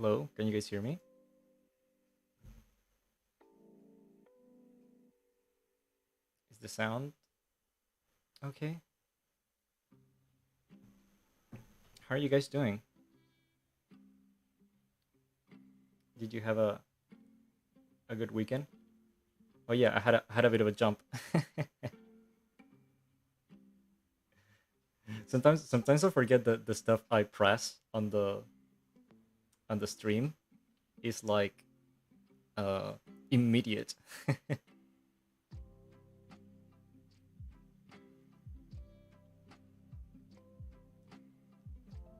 Hello, can you guys hear me? Is the sound okay? How are you guys doing? Did you have a good weekend? Oh yeah, I had a bit of a jump. Sometimes I forget that the stuff I press on the stream is like uh immediate.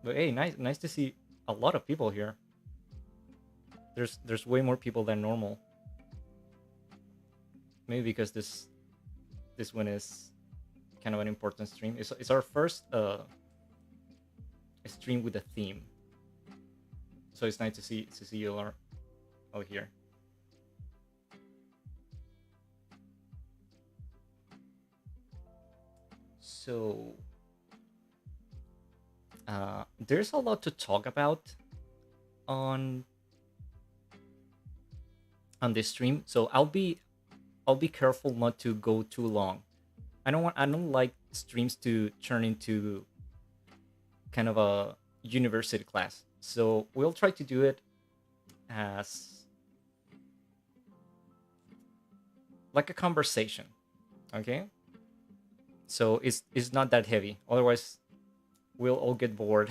But hey, nice to see a lot of people here. There's way more people than normal. Maybe because this one is kind of an important stream. It's our first stream with a theme, so it's nice to see you all here. So there's a lot to talk about on this stream. So I'll be careful not to go too long. I don't like streams to turn into kind of a university class. So we'll try to do it as like a conversation. Okay? So it's not that heavy. Otherwise we'll all get bored.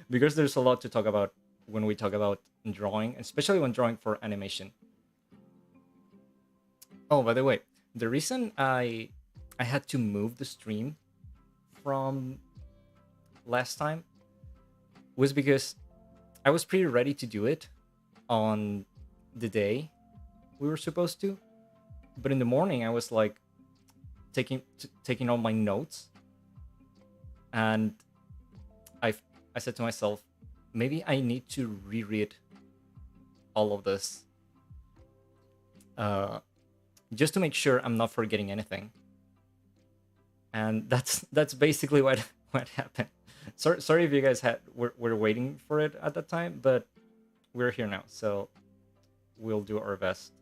Because there's a lot to talk about when we talk about drawing, especially when drawing for animation. Oh, by the way, the reason I had to move the stream from last time was because I was pretty ready to do it on the day we were supposed to, but in the morning I was like taking all my notes, and I I said to myself, maybe I need to reread all of this, uh, just to make sure I'm not forgetting anything. And that's basically what what happened. Sorry if you guys were waiting for it at that time, but we're here now, so we'll do our best.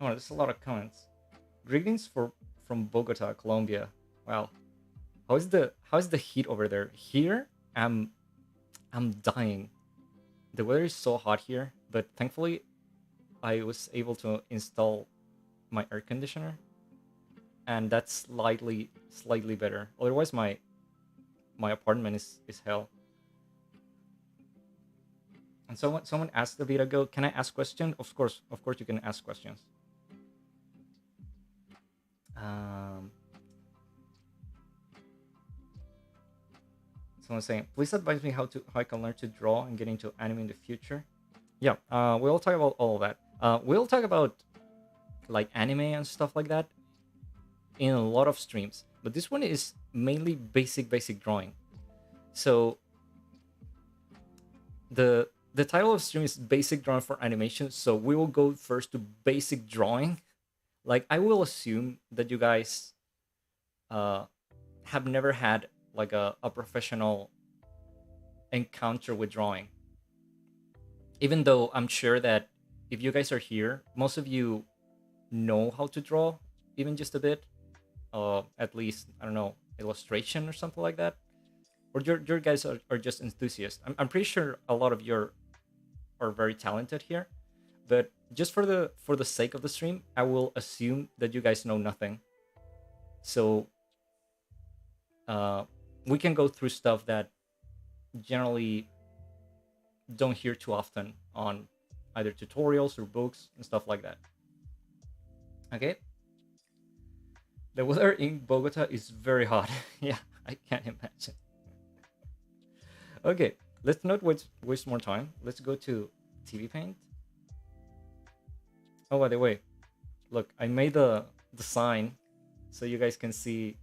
Oh, there's a lot of comments. Greetings from Bogota, Colombia. Wow, how's the heat over there? Here, I'm dying. The weather is so hot here, but thankfully I was able to install my air conditioner, and that's slightly better. Otherwise, my apartment is hell. And someone asked a bit ago, can I ask questions? Of course, you can ask questions. Um, Someone's saying, please advise me how I can learn to draw and get into anime in the future. Yeah, we'll talk about all of that. We'll talk about like anime and stuff like that in a lot of streams, but this one is mainly basic drawing. So the title of stream is basic drawing for animation. So we will go first to basic drawing. Like I will assume that you guys uh, have never had like a professional encounter with drawing. Even though I'm sure that if you guys are here, most of you know how to draw, even just a bit. At least I don't know, illustration or something like that. Or your guys are just enthusiasts. I'm pretty sure a lot of you are very talented here, but just for the sake of the stream, I will assume that you guys know nothing. So uh, we can go through stuff that generally don't hear too often on either tutorials or books and stuff like that. Okay. The weather in Bogota is very hot. Yeah, I can't imagine. Okay, let's not waste more time. Let's go to TV Paint. Oh, by the way, look, I made the sign so you guys can see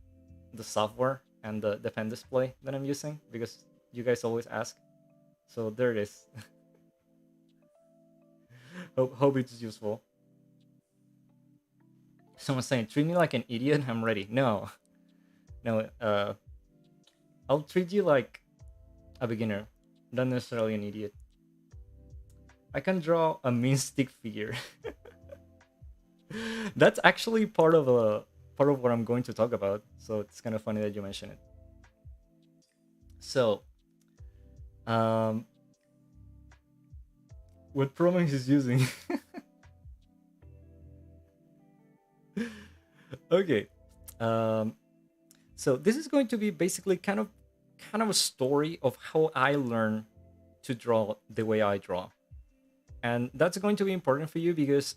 the software and the pen display that I'm using because you guys always ask. So there it is. Hope it's useful. Someone's saying, treat me like an idiot. I'm ready. No, no. I'll treat you like a beginner, not necessarily an idiot. I can draw a mean stick figure. That's actually part of what I'm going to talk about. So it's kind of funny that you mention it. So, um, what program he's using? Okay. Um, so this is going to be basically kind of a story of how I learn to draw the way I draw, and that's going to be important for you because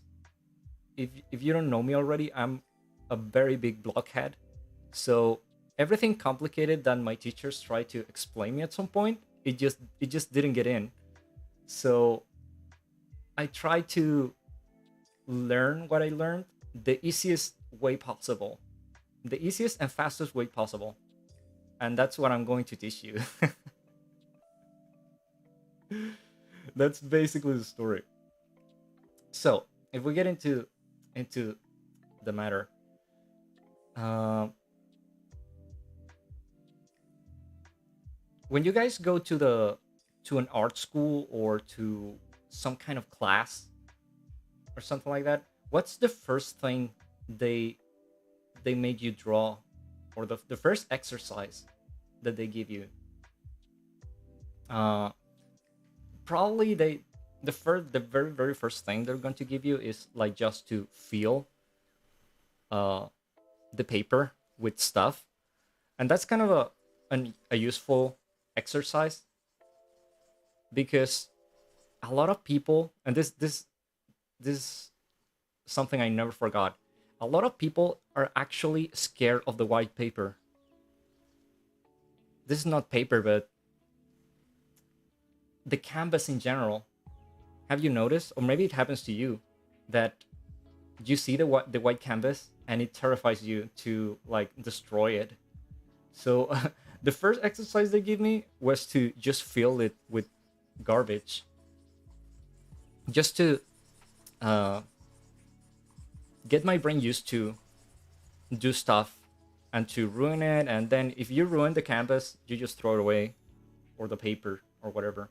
if you don't know me already, I'm a very big blockhead. So everything complicated that my teachers tried to explain me at some point, it just didn't get in. So I try to learn what I learned the easiest way possible, the easiest and fastest way possible, and that's what I'm going to teach you. That's basically the story. So if we get into the matter, um, when you guys go to an art school or to some kind of class or something like that, what's the first thing they they made you draw, or the first exercise that they give you? uh Probably the very very first thing they're going to give you is like just to feel uh the paper with stuff, and that's kind of a useful exercise because a lot of people, and this something I never forgot. A lot of people are actually scared of the white paper. This is not paper, but the canvas in general. Have you noticed, or maybe it happens to you, that you see the white canvas and it terrifies you to like destroy it? So the first exercise they give me was to just fill it with garbage, just to uh, get my brain used to do stuff and to ruin it. And then if you ruin the canvas, you just throw it away, or the paper or whatever.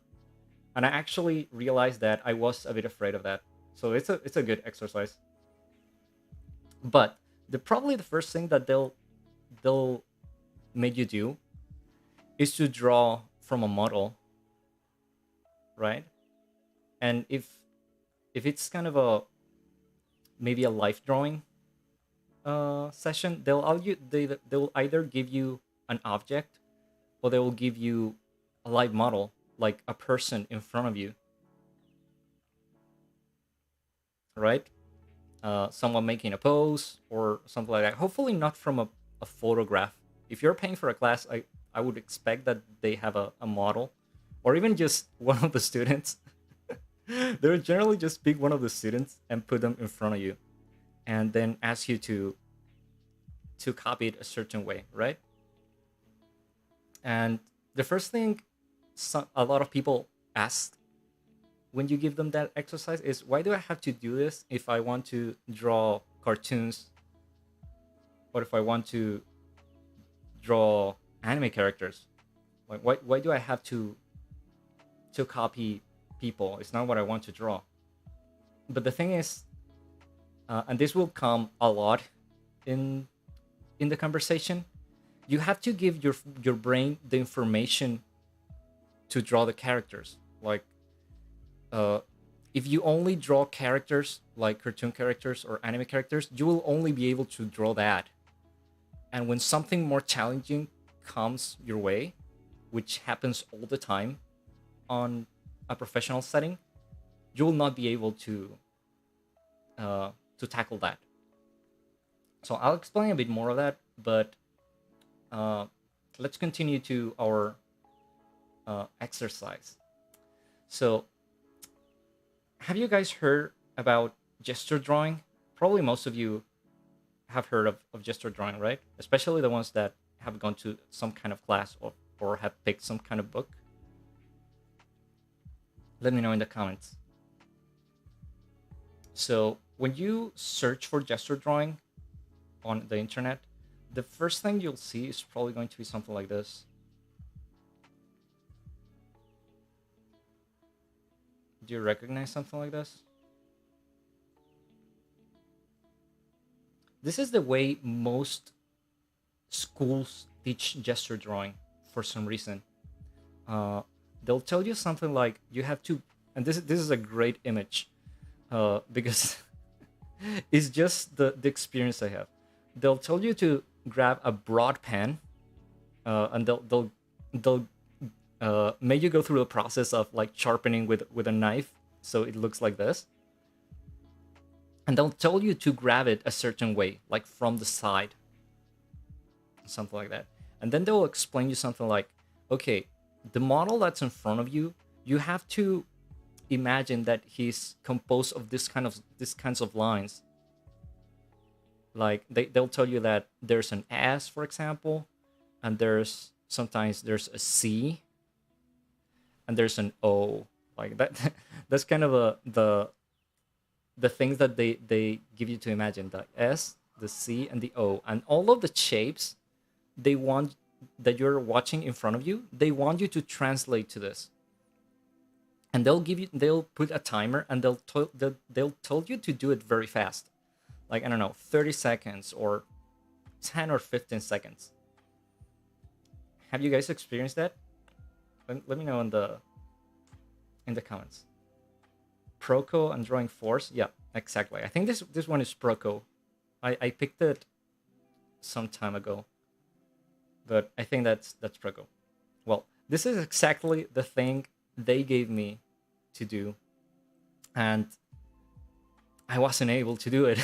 And I actually realized that I was a bit afraid of that. So it's a good exercise. But probably the first thing that they'll make you do is to draw from a model, right? And if it's kind of a maybe a life drawing session, they'll either give you an object, or they will give you a live model, like a person in front of you, right? Someone making a pose or something like that. Hopefully not from a photograph. If you're paying for a class, I would expect that they have a model, or even just one of the students. They would generally just pick one of the students and put them in front of you, and then ask you to copy it a certain way, right? And the first thing a lot of people ask when you give them that exercise is, why do I have to do this if I want to draw cartoons, or if I want to draw anime characters? Like, why do I have to copy people? It's not what I want to draw. But the thing is, and this will come a lot in the conversation, you have to give your brain the information to draw the characters. Like, uh, if you only draw characters like cartoon characters or anime characters, you will only be able to draw that. And when something more challenging comes your way, which happens all the time on a professional setting, you will not be able uh, to tackle that. So I'll explain a bit more of that, but uh, let's continue to our exercise. So, have you guys heard about gesture drawing? Probably most of you have heard of gesture drawing, right? Especially the ones that have gone to some kind of class, or have picked some kind of book. Let me know in the comments. So, when you search for gesture drawing on the internet, the first thing you'll see is probably going to be something like this. Do you recognize something like this? This is the way most schools teach gesture drawing for some reason. Uh, they'll tell you something like you have to, and this is a great image because it's just the experience I have. They'll tell you to grab a broad pen, and they'll make you go through the process of like sharpening with a knife, so it looks like this, and they'll tell you to grab it a certain way, like from the side, something like that. And then they'll explain you something like, okay, the model that's in front of you, you have to imagine that he's composed of this kinds of lines. Like they'll tell you that there's an S, for example, and there's a C, and there's an O. Like that that's kind of the things that they give you to imagine: the S, the C, and the O. And all of the shapes they want that you're watching in front of you, they want you to translate to this. And they'll put a timer, and they'll tell you to do it very fast, like, I don't know, 30 seconds or 10 or 15 seconds. Have you guys experienced that? Let me know in the comments. Proco and Drawing Force, yeah, exactly. I think this one is Proco. I picked it some time ago, but I think that's Proco. Well, this is exactly the thing they gave me to do, and I wasn't able to do it.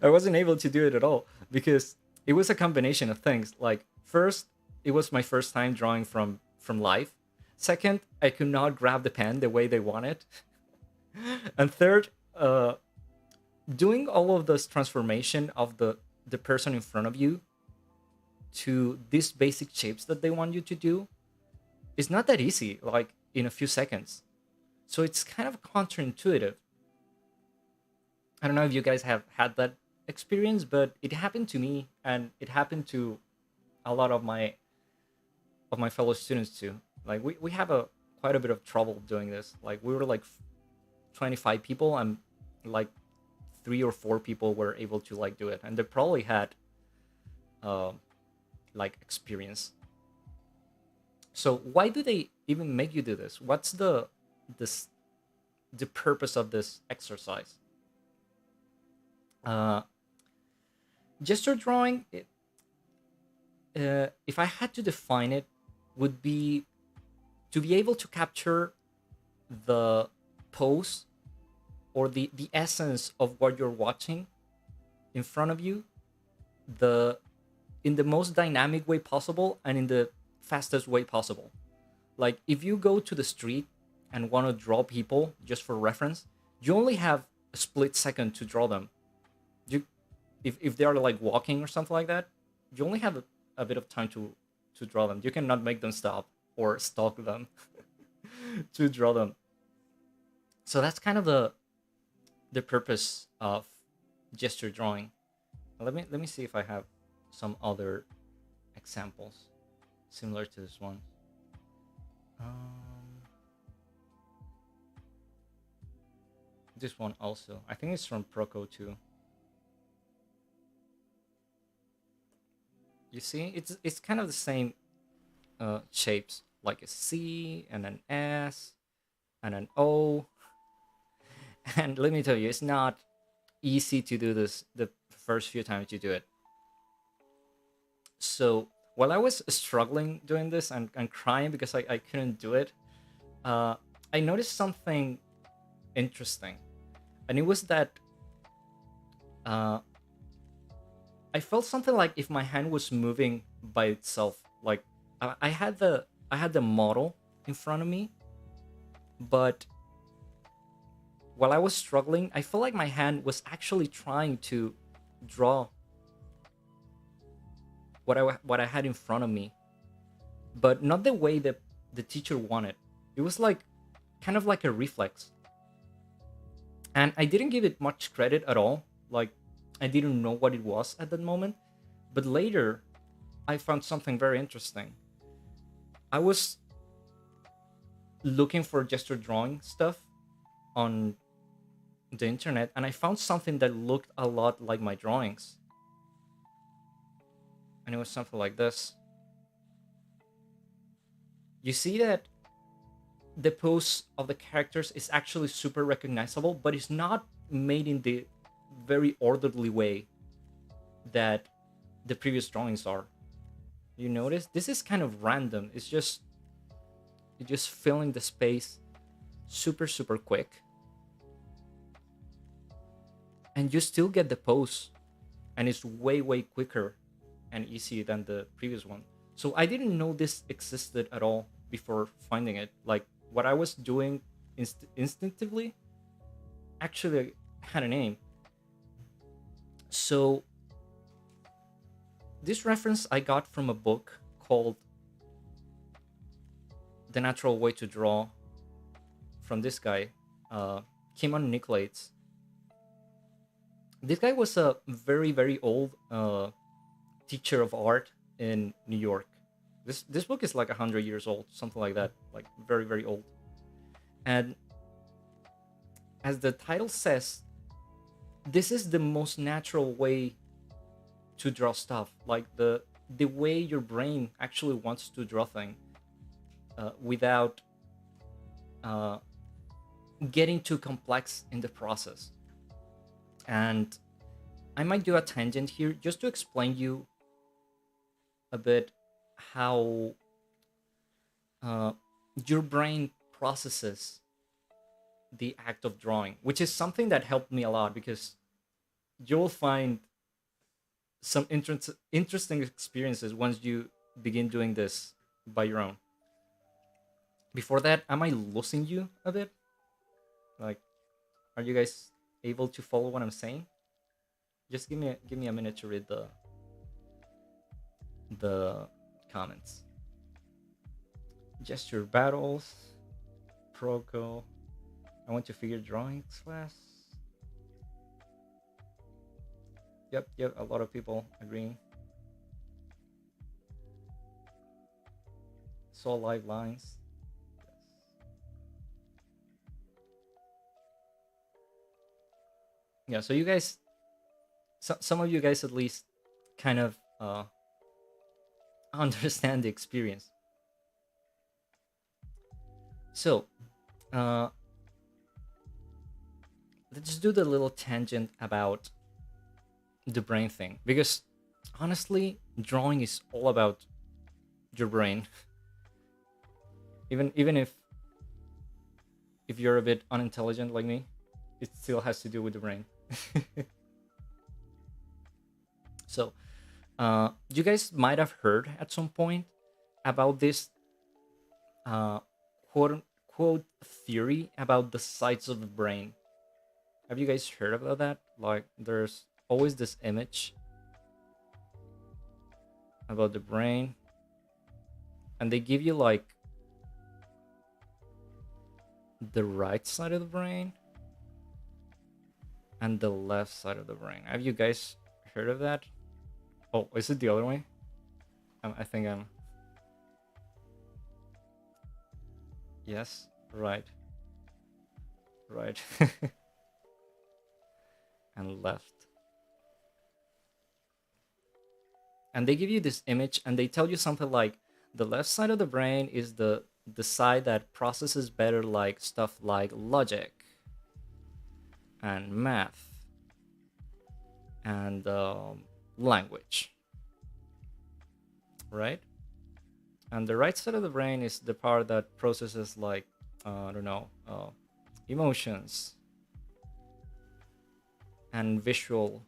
I wasn't able to do it at all because it was a combination of things. Like, first, it was my first time drawing from life. Second, I could not grab the pen the way they wanted. And third, doing all of this transformation of the person in front of you to these basic shapes that they want you to do is not that easy, like in a few seconds. So it's kind of counterintuitive. I don't know if you guys have had that experience, but it happened to me, and it happened to a lot of my fellow students too. Like we have a quite a bit of trouble doing this. Like we were like 25 people, and like 3 or 4 people were able to like do it, and they probably had uh, like experience. So why do they even make you do this? What's this the purpose of this exercise? Uh, Gesture drawing, if I had to define it, would be to be able to capture the pose or the essence of what you're watching in front of you, the in the most dynamic way possible and in the fastest way possible. Like if you go to the street and want to draw people just for reference, you only have a split second to draw them. You if they are like walking or something like that, you only have a bit of time to draw them. You cannot make them stop or stalk them to draw them. So that's kind of the purpose of gesture drawing. Let me see if I have some other examples similar to this one. Um, this one also. I think it's from Proco too. You see, it's kind of the same shapes, like a C and an S and an O. And let me tell you, it's not easy to do this the first few times you do it. So while I was struggling doing this and crying because I couldn't do it, uh, I noticed something interesting. And it was that uh, I felt something like if my hand was moving by itself. Like I had the model in front of me, but while I was struggling, I felt like my hand was actually trying to draw what I had in front of me, but not the way that the teacher wanted. It was like kind of like a reflex, and I didn't give it much credit at all. Like I didn't know what it was at that moment, but later I found something very interesting. I was looking for gesture drawing stuff on the internet, and I found something that looked a lot like my drawings. And it was something like this. You see that the pose of the characters is actually super recognizable, but it's not made in the very orderly way that the previous drawings are. You notice this is kind of random. It's just filling the space super quick, and you still get the pose, and it's way quicker and easy than the previous one. So I didn't know this existed at all before finding it. Like what I was doing instinctively actually had a name. So this reference I got from a book called The Natural Way to Draw from this guy, Kimon Nicolaides. This guy was a very old teacher of art in New York. This book is like 100 years old, something like that, like very old. And as the title says, this is the most natural way to draw stuff, like the way your brain actually wants to draw things, without uh, getting too complex in the process. And I might do a tangent here just to explain you a bit how uh, your brain processes the act of drawing, which is something that helped me a lot because you'll find some interesting experiences once you begin doing this by your own. Before that, am I losing you a bit? Like, are you guys able to follow what I'm saying? Just give me a minute to read the comments. Gesture battles, Proco. I went to figure drawings class. Yep, a lot of people agreeing. Saw live lines. Yes. Yeah, so you guys, some of you guys at least kind of understand the experience. So, uh, let's do the little tangent about the brain thing, because honestly, drawing is all about your brain. Even if you're a bit unintelligent like me, it still has to do with the brain. So, you guys might have heard at some point about this uh, quote unquote theory about the sides of the brain. Have you guys heard about that? Like, there's always this image about the brain, and they give you like the right side of the brain and the left side of the brain. Have you guys heard of that? Oh, is it the other way? I think I'm. Yes, right, right, and left. And they give you this image, and they tell you something like the left side of the brain is the side that processes better like stuff like logic and math and language, right? And the right side of the brain is the part that processes like I don't know, emotions and visual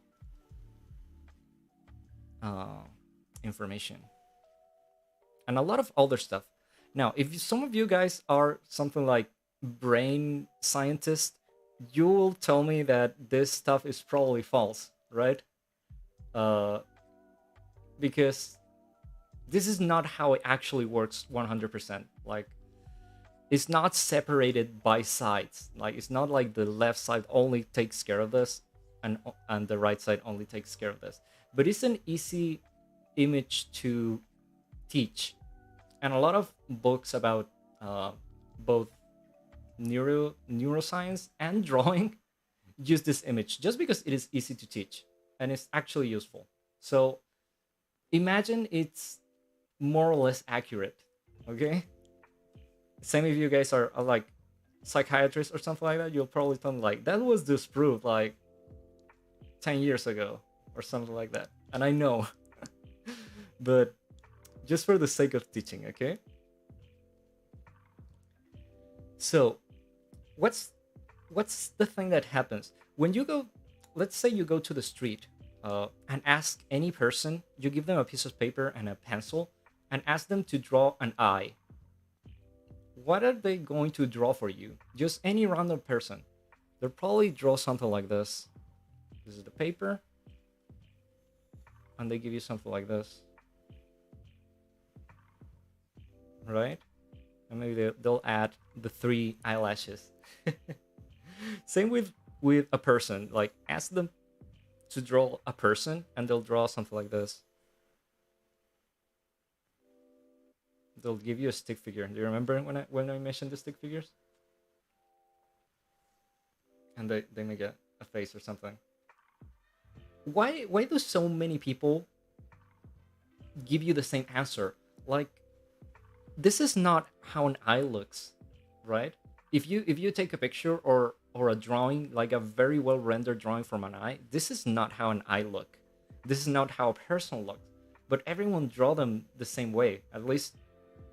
uh, information and a lot of other stuff. Now, if some of you guys are something like brain scientists, you will tell me that this stuff is probably false, right? Uh, because this is not how it actually works 100%. Like, it's not separated by sides. Like, it's not like the left side only takes care of this and the right side only takes care of this. But it's an easy image to teach, and a lot of books about both neuroscience and drawing use this image just because it is easy to teach and it's actually useful. So imagine it's more or less accurate. Okay, same if you guys are like psychiatrists or something like that, you'll probably tell me like that was disproved like 10 years ago or something like that, and I know. But just for the sake of teaching, okay? So what's the thing that happens when you go, let's say you go to the street and ask any person, you give them a piece of paper and a pencil and ask them to draw an eye. What are they going to draw for you? Just any random person. They'll probably draw something like this. This is the paper, and they give you something like this, right? And maybe they'll add the 3 eyelashes. Same with a person. Like ask them to draw a person, and they'll draw something like this. They'll give you a stick figure. Do you remember when I mentioned the stick figures? And they make a face or something. Why do so many people give you the same answer? Like, this is not how an eye looks, right? If you take a picture or a drawing, like a very well rendered drawing from an eye, this is not how an eye look. This is not how a person looks. But everyone draw them the same way. At least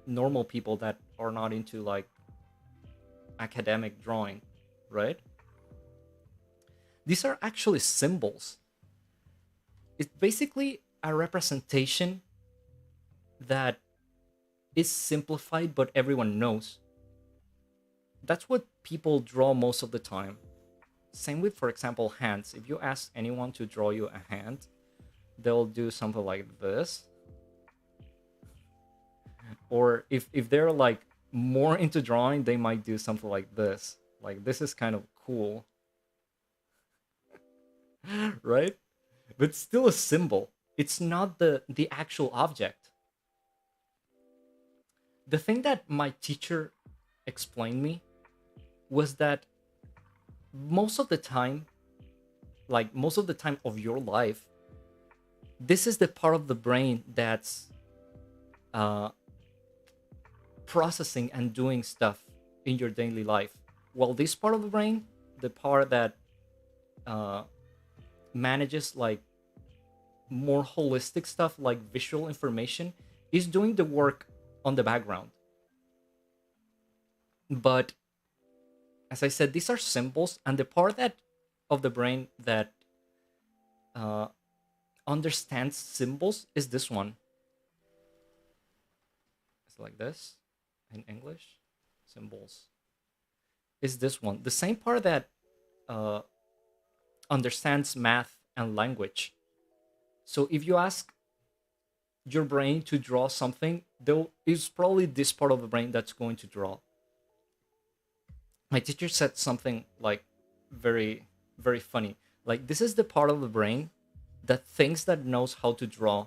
normal people that are not into like academic drawing, right? These are actually symbols. It's basically a representation that is simplified, but everyone knows. That's what people draw most of the time. Same with, for example, hands. If you ask anyone to draw you a hand, they'll do something like this. Or if they're like more into drawing, they might do something like this. Like this is kind of cool, right? But it's still a symbol. It's not the actual object. The thing that my teacher explained me was that most of the time, like most of the time of your life, this is the part of the brain that's uh, processing and doing stuff in your daily life. Well, this part of the brain, the part that uh, manages like more holistic stuff like visual information, is doing the work on the background. But as I said, these are symbols, and the part that of the brain that uh, understands symbols is this one. It's like this in English. Symbols is this one. The same part that uh, understands math and language. So if you ask your brain to draw something, there is probably this part of the brain that's going to draw. My teacher said something like very, very funny. Like, this is the part of the brain that thinks that knows how to draw,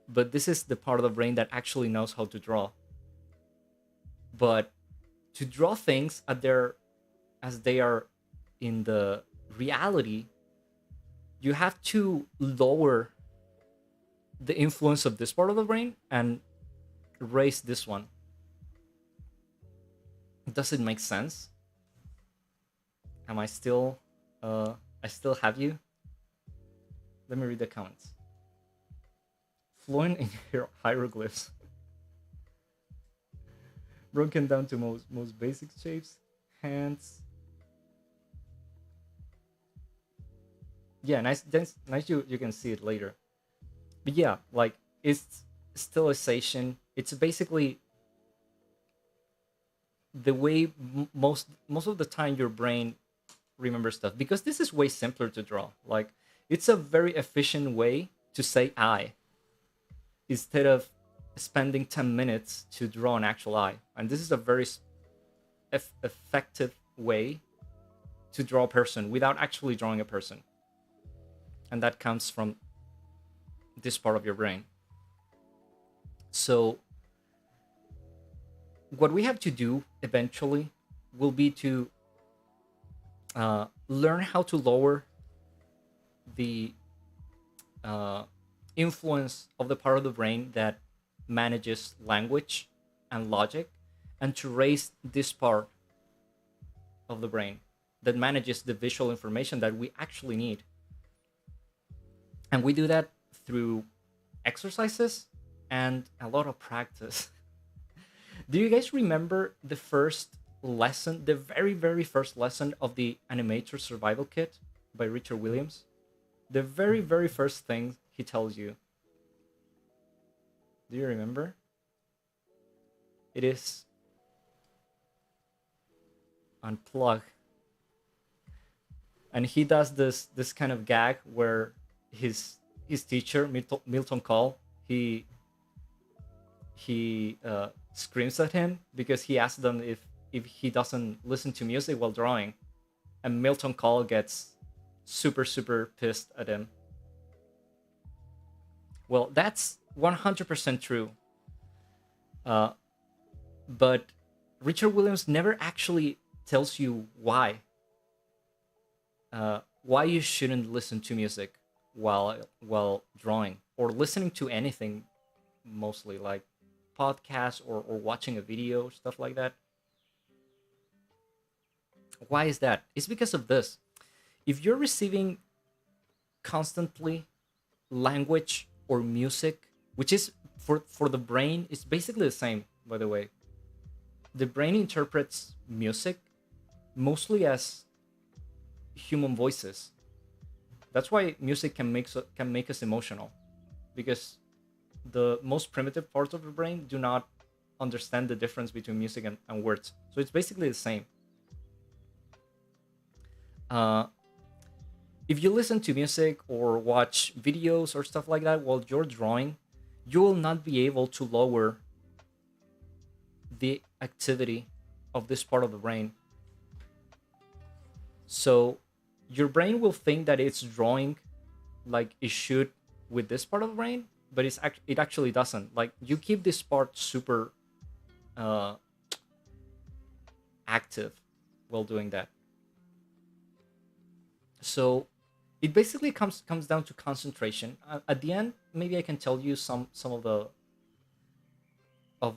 but this is the part of the brain that actually knows how to draw. But to draw things at their as they are in the reality, you have to lower the influence of this part of the brain and raise this one. Does it make sense? Am I still I still have you? Let me read the comments. Fluent in hieroglyphs. Broken down to most basic shapes. Hands. Yeah, nice. Nice. You can see it later. But yeah, like it's stylization. It's basically the way most of the time your brain remembers stuff, because this is way simpler to draw. Like, it's a very efficient way to say eye instead of spending 10 minutes to draw an actual eye. And this is a very effective way to draw a person without actually drawing a person. And that comes from this part of your brain. So what we have to do eventually will be to learn how to lower the uh, influence of the part of the brain that manages language and logic, and to raise this part of the brain that manages the visual information that we actually need. And we do that through exercises and a lot of practice. Do you guys remember the first lesson, the very, very first lesson of the Animator Survival Kit by Richard Williams? The very, very first thing he tells you. Do you remember? It is unplug. And he does this kind of gag where his teacher Milton Call, he screams at him because he asks them if he doesn't listen to music while drawing, and Milton Call gets super super pissed at him. Well, that's 100% true. Uh, but Richard Williams never actually tells you why you shouldn't listen to music while drawing or listening to anything, mostly like podcasts or watching a video, stuff like that. Why is that? It's because of this. If you're receiving constantly language or music, which is for the brain, it's basically the same, by the way. The brain interprets music mostly as human voices. That's why music can make us emotional, because the most primitive parts of the brain do not understand the difference between music and words. So it's basically the same. Uh, if you listen to music or watch videos or stuff like that while you're drawing, you will not be able to lower the activity of this part of the brain. So your brain will think that it's drawing like it should with this part of the brain, but it actually doesn't. Like, you keep this part super uh, active while doing that. So it basically comes down to concentration. At the end, maybe I can tell you some of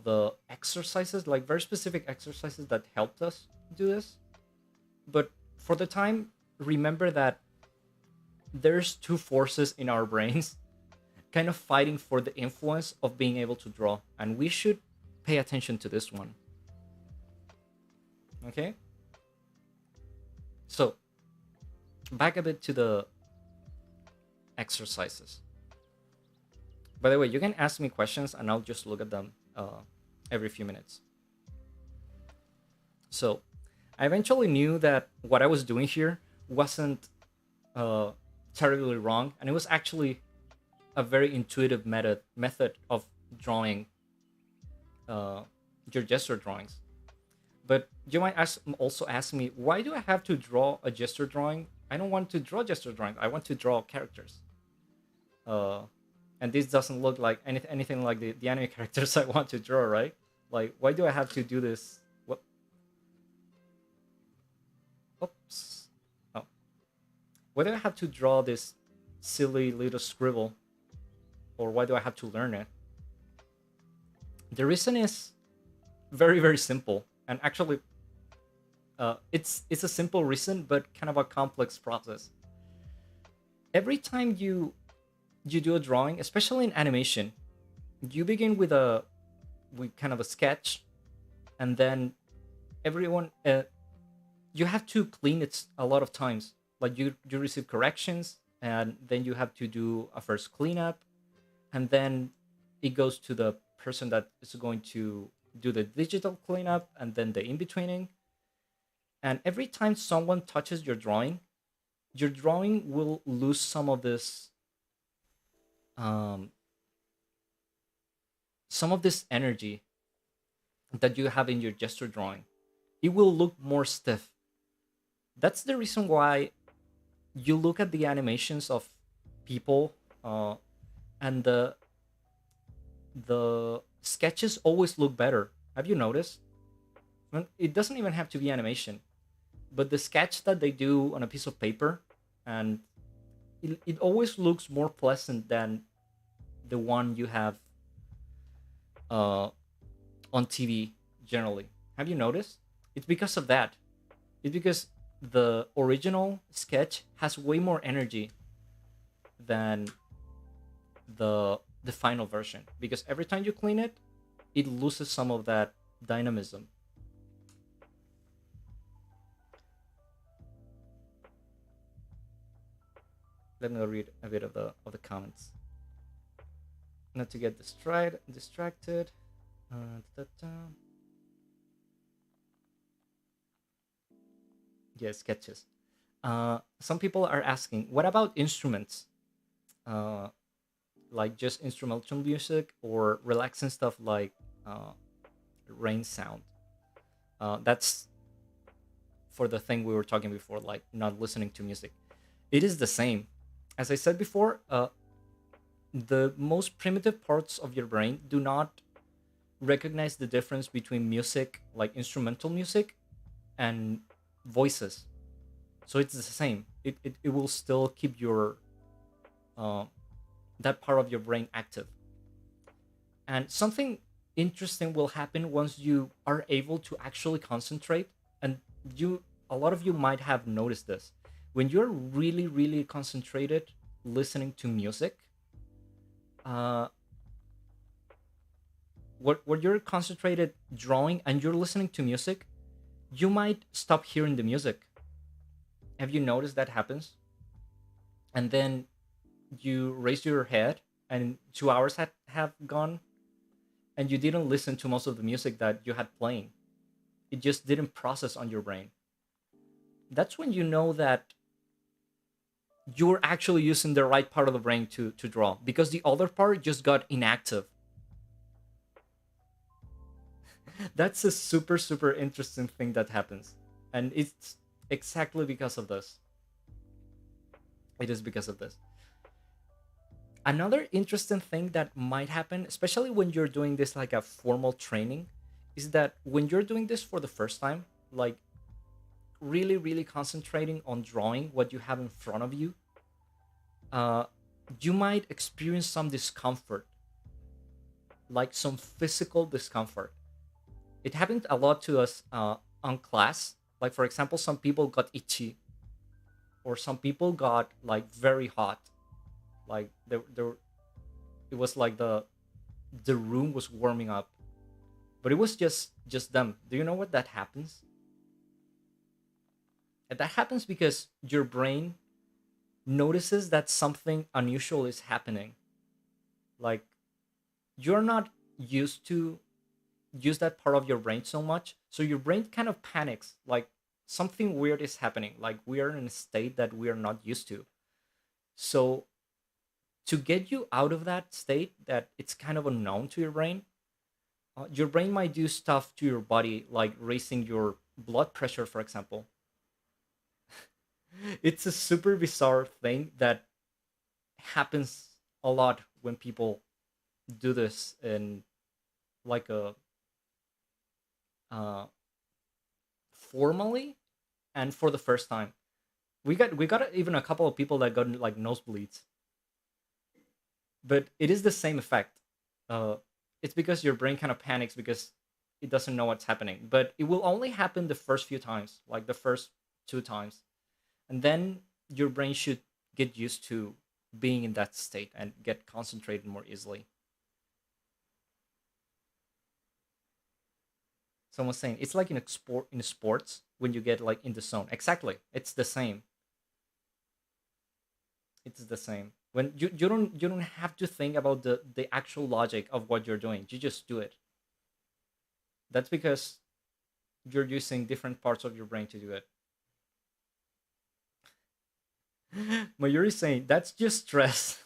the exercises, like very specific exercises that helped us do this. But for the time, remember that there's two forces in our brains kind of fighting for the influence of being able to draw, and we should pay attention to this one. Okay? So, back a bit to the exercises. By the way, you can ask me questions and I'll just look at them every few minutes. So, I eventually knew that what I was doing here wasn't terribly wrong, and it was actually a very intuitive method of drawing your gesture drawings. But you might also ask me, why do I have to draw a gesture drawing? I don't want to draw gesture drawings. I want to draw characters. Uh, and this doesn't look like anything like the anime characters I want to draw, right? Like, why do I have to do this? What? Oops. Oh. Why do I have to draw this silly little scribble? Or why do I have to learn it? The reason is very, very simple. And actually, it's a simple reason, but kind of a complex process. Every time you do a drawing, especially in animation, you begin with kind of a sketch, and then everyone you have to clean it a lot of times. Like, you receive corrections, and then you have to do a first cleanup, and then it goes to the person that is going to do the digital cleanup, and then the in-betweening. And every time someone touches your drawing will lose um, some of this energy that you have in your gesture drawing. It will look more stiff. That's the reason why you look at the animations of people, and the sketches always look better. Have you noticed? Well, it doesn't even have to be animation, but the sketch that they do on a piece of paper, and it always looks more pleasant than the one you have uh, on TV generally. Have you noticed? It's because of that. It's because the original sketch has way more energy than the final version. Because every time you clean it, it loses some of that dynamism. Let me read a bit of the comments. Not to get distracted. Da-da-da. Yeah, sketches. Some people are asking, what about instruments? Uh, like just instrumental music or relaxing stuff like uh, rain sound. That's for the thing we were talking before, like not listening to music. It is the same. As I said before, the most primitive parts of your brain do not recognize the difference between music, like instrumental music, and voices. So it's the same. It will still keep your uh, that part of your brain active. And something interesting will happen once you are able to actually concentrate. And you, a lot of you might have noticed this. When you're really, really concentrated listening to music, uh, what you're concentrated drawing and you're listening to music, you might stop hearing the music. Have you noticed that happens? And then you raise your head and 2 hours have gone and you didn't listen to most of the music that you had playing. It just didn't process on your brain. That's when you know that you're actually using the right part of the brain to draw, because the other part just got inactive. That's a super, super interesting thing that happens. And it's exactly because of this. It is because of this. Another interesting thing that might happen, especially when you're doing this like a formal training, is that when you're doing this for the first time, like really, really concentrating on drawing what you have in front of you, uh, you might experience some discomfort, like some physical discomfort. It happened a lot to us on class. Like, for example, some people got itchy, or some people got like very hot. Like, it was like the room was warming up, but it was just them. Do you know what that happens? And that happens because your brain notices that something unusual is happening. Like, you're not used to use that part of your brain so much, so your brain kind of panics, like something weird is happening, like we are in a state that we are not used to. So to get you out of that state that it's kind of unknown to your brain might do stuff to your body, like raising your blood pressure, for example. It's a super bizarre thing that happens a lot when people do this in like a uh, formally and for the first time. We got even a couple of people that got like nosebleeds, but it is the same effect. Uh, it's because your brain kind of panics because it doesn't know what's happening, but it will only happen the first few times, like the first 2 times, and then your brain should get used to being in that state and get concentrated more easily. Someone's saying it's like in sports when you get like in the zone. Exactly, it's the same. It's the same. When you don't have to think about the actual logic of what you're doing. You just do it. That's because you're using different parts of your brain to do it. Mayuri's saying that's just stress.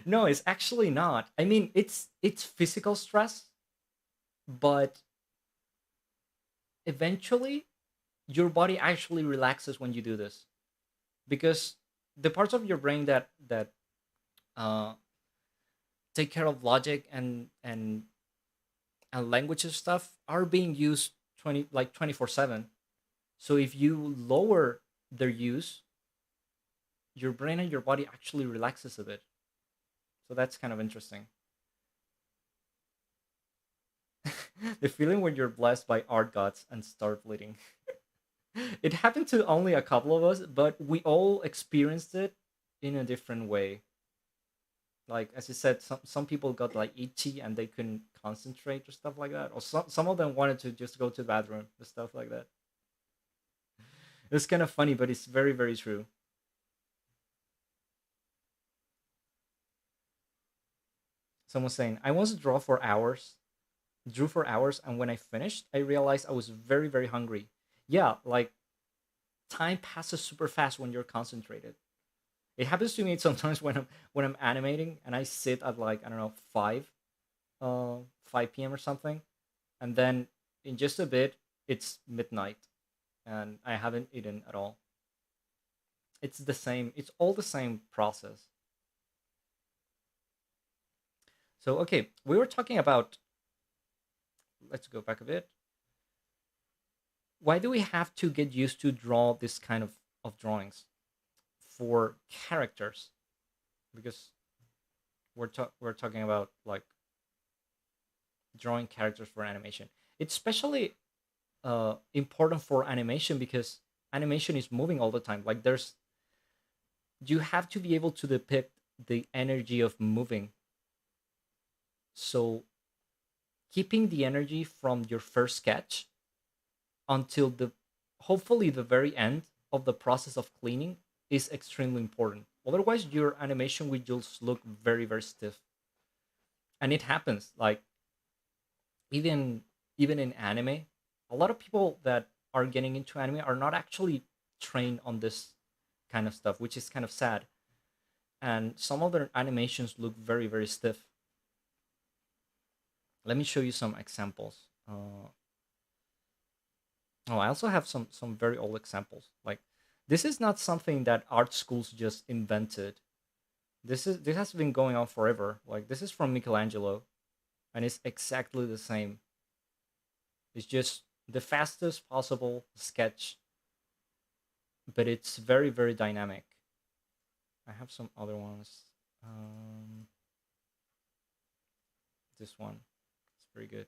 No, it's actually not. I mean, it's physical stress, but eventually your body actually relaxes when you do this, because the parts of your brain that uh, take care of logic and language and stuff are being used 20 like 24/7. So if you lower their use, your brain and your body actually relaxes a bit. So that's kind of interesting. The feeling when you're blessed by art gods and start bleeding. It happened to only a couple of us, but we all experienced it in a different way. Like as you said, some people got like itchy and they couldn't concentrate or stuff like that. Or some of them wanted to just go to the bathroom and stuff like that. It's kind of funny, but it's very, very true. Someone's saying, I once drew for hours, and when I finished, I realized I was very, very hungry. Yeah, like time passes super fast when you're concentrated. It happens to me sometimes when I'm animating and I sit at like I don't know 5 p.m. or something, and then in just a bit it's midnight and I haven't eaten at all. It's the same. It's all the same process. So okay, we were talking about. Let's go back a bit. Why do we have to get used to draw this kind of drawings for characters? Because we're talking about like drawing characters for animation. It's especially important for animation because animation is moving all the time. Like there's you have to be able to depict the energy of moving. So keeping the energy from your first sketch until the hopefully the very end of the process of cleaning is extremely important. Otherwise your animation will just look very, very stiff. And it happens like even even in anime, a lot of people that are getting into anime are not actually trained on this kind of stuff, which is kind of sad. And some of their animations look very, very stiff. Let me show you some examples. Oh, I also have some very old examples. Like this is not something that art schools just invented. This has been going on forever. Like this is from Michelangelo, and it's exactly the same. It's just the fastest possible sketch, but it's very, very dynamic. I have some other ones. Um, this one, it's very good.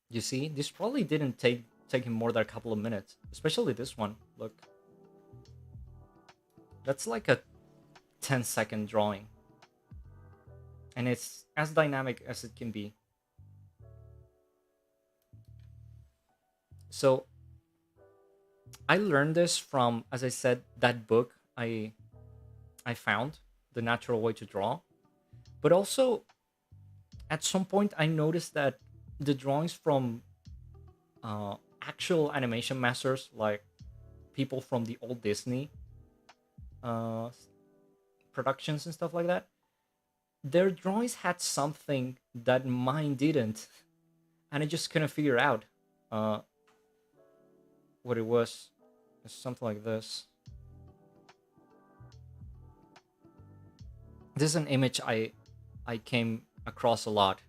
You see, this probably didn't take him more than a couple of minutes, especially this one. Look, that's like a 10-second drawing, and it's as dynamic as it can be. So I learned this from, as I said, that book I found, The Natural Way to Draw. But also, at some point, I noticed that the drawings from actual animation masters, like people from the old Disney uh, productions and stuff like that, their drawings had something that mine didn't, and I just couldn't figure out uh, what it was. It's something like this. This is an image I came across a lot,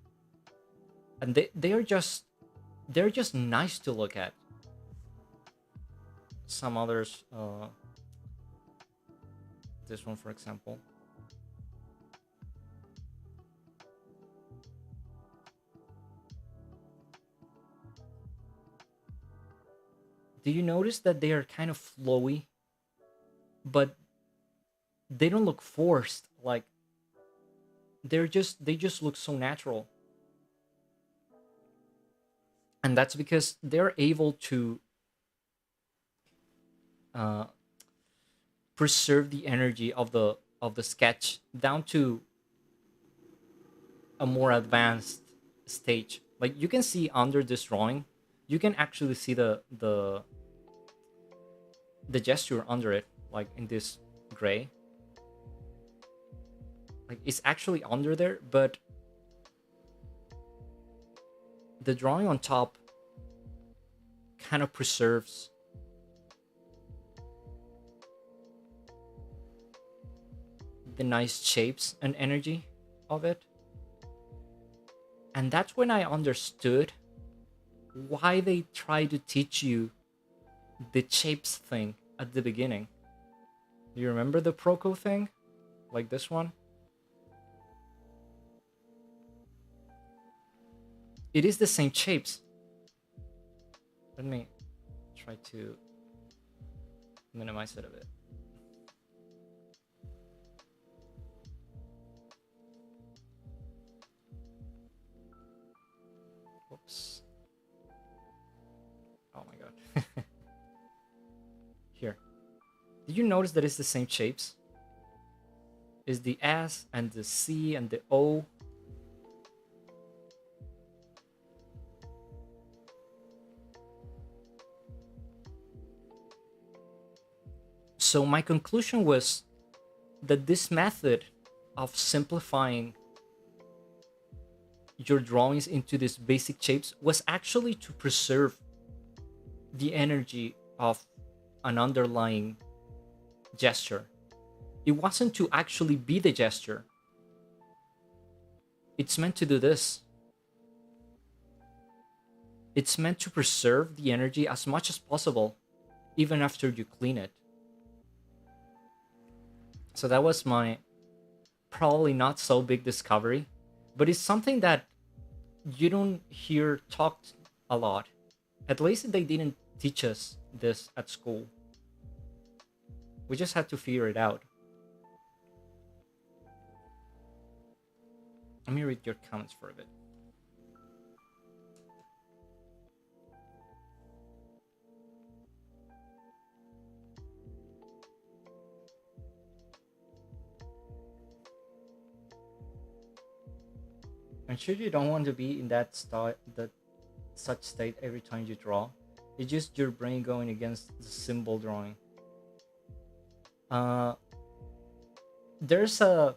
and they're just nice to look at. Some others, this one for example. Do you notice that they are kind of flowy, but they don't look forced? Like they just look so natural, and that's because they're able to uh, preserve the energy of the sketch down to a more advanced stage. Like you can see under this drawing, you can actually see the gesture under it, like in this gray. Like it's actually under there, but the drawing on top kind of preserves the nice shapes and energy of it. And that's when I understood why they try to teach you the shapes thing at the beginning. Do you remember the Proco thing? Like this one? It is the same shapes. Let me try to minimize it a bit. Whoops. Oh my god. Here. Did you notice that it's the same shapes? Is the S and the C and the O. So my conclusion was that this method of simplifying your drawings into these basic shapes was actually to preserve the energy of an underlying gesture. It wasn't to actually be the gesture. It's meant to do this. It's meant to preserve the energy as much as possible, even after you clean it. So that was my probably not so big discovery, but it's something that you don't hear talked a lot. At least they didn't teach us this at school. We just had to figure it out. Let me read your comments for a bit. I'm sure you don't want to be in that such state every time you draw. It's just your brain going against the symbol drawing. Uh, there's a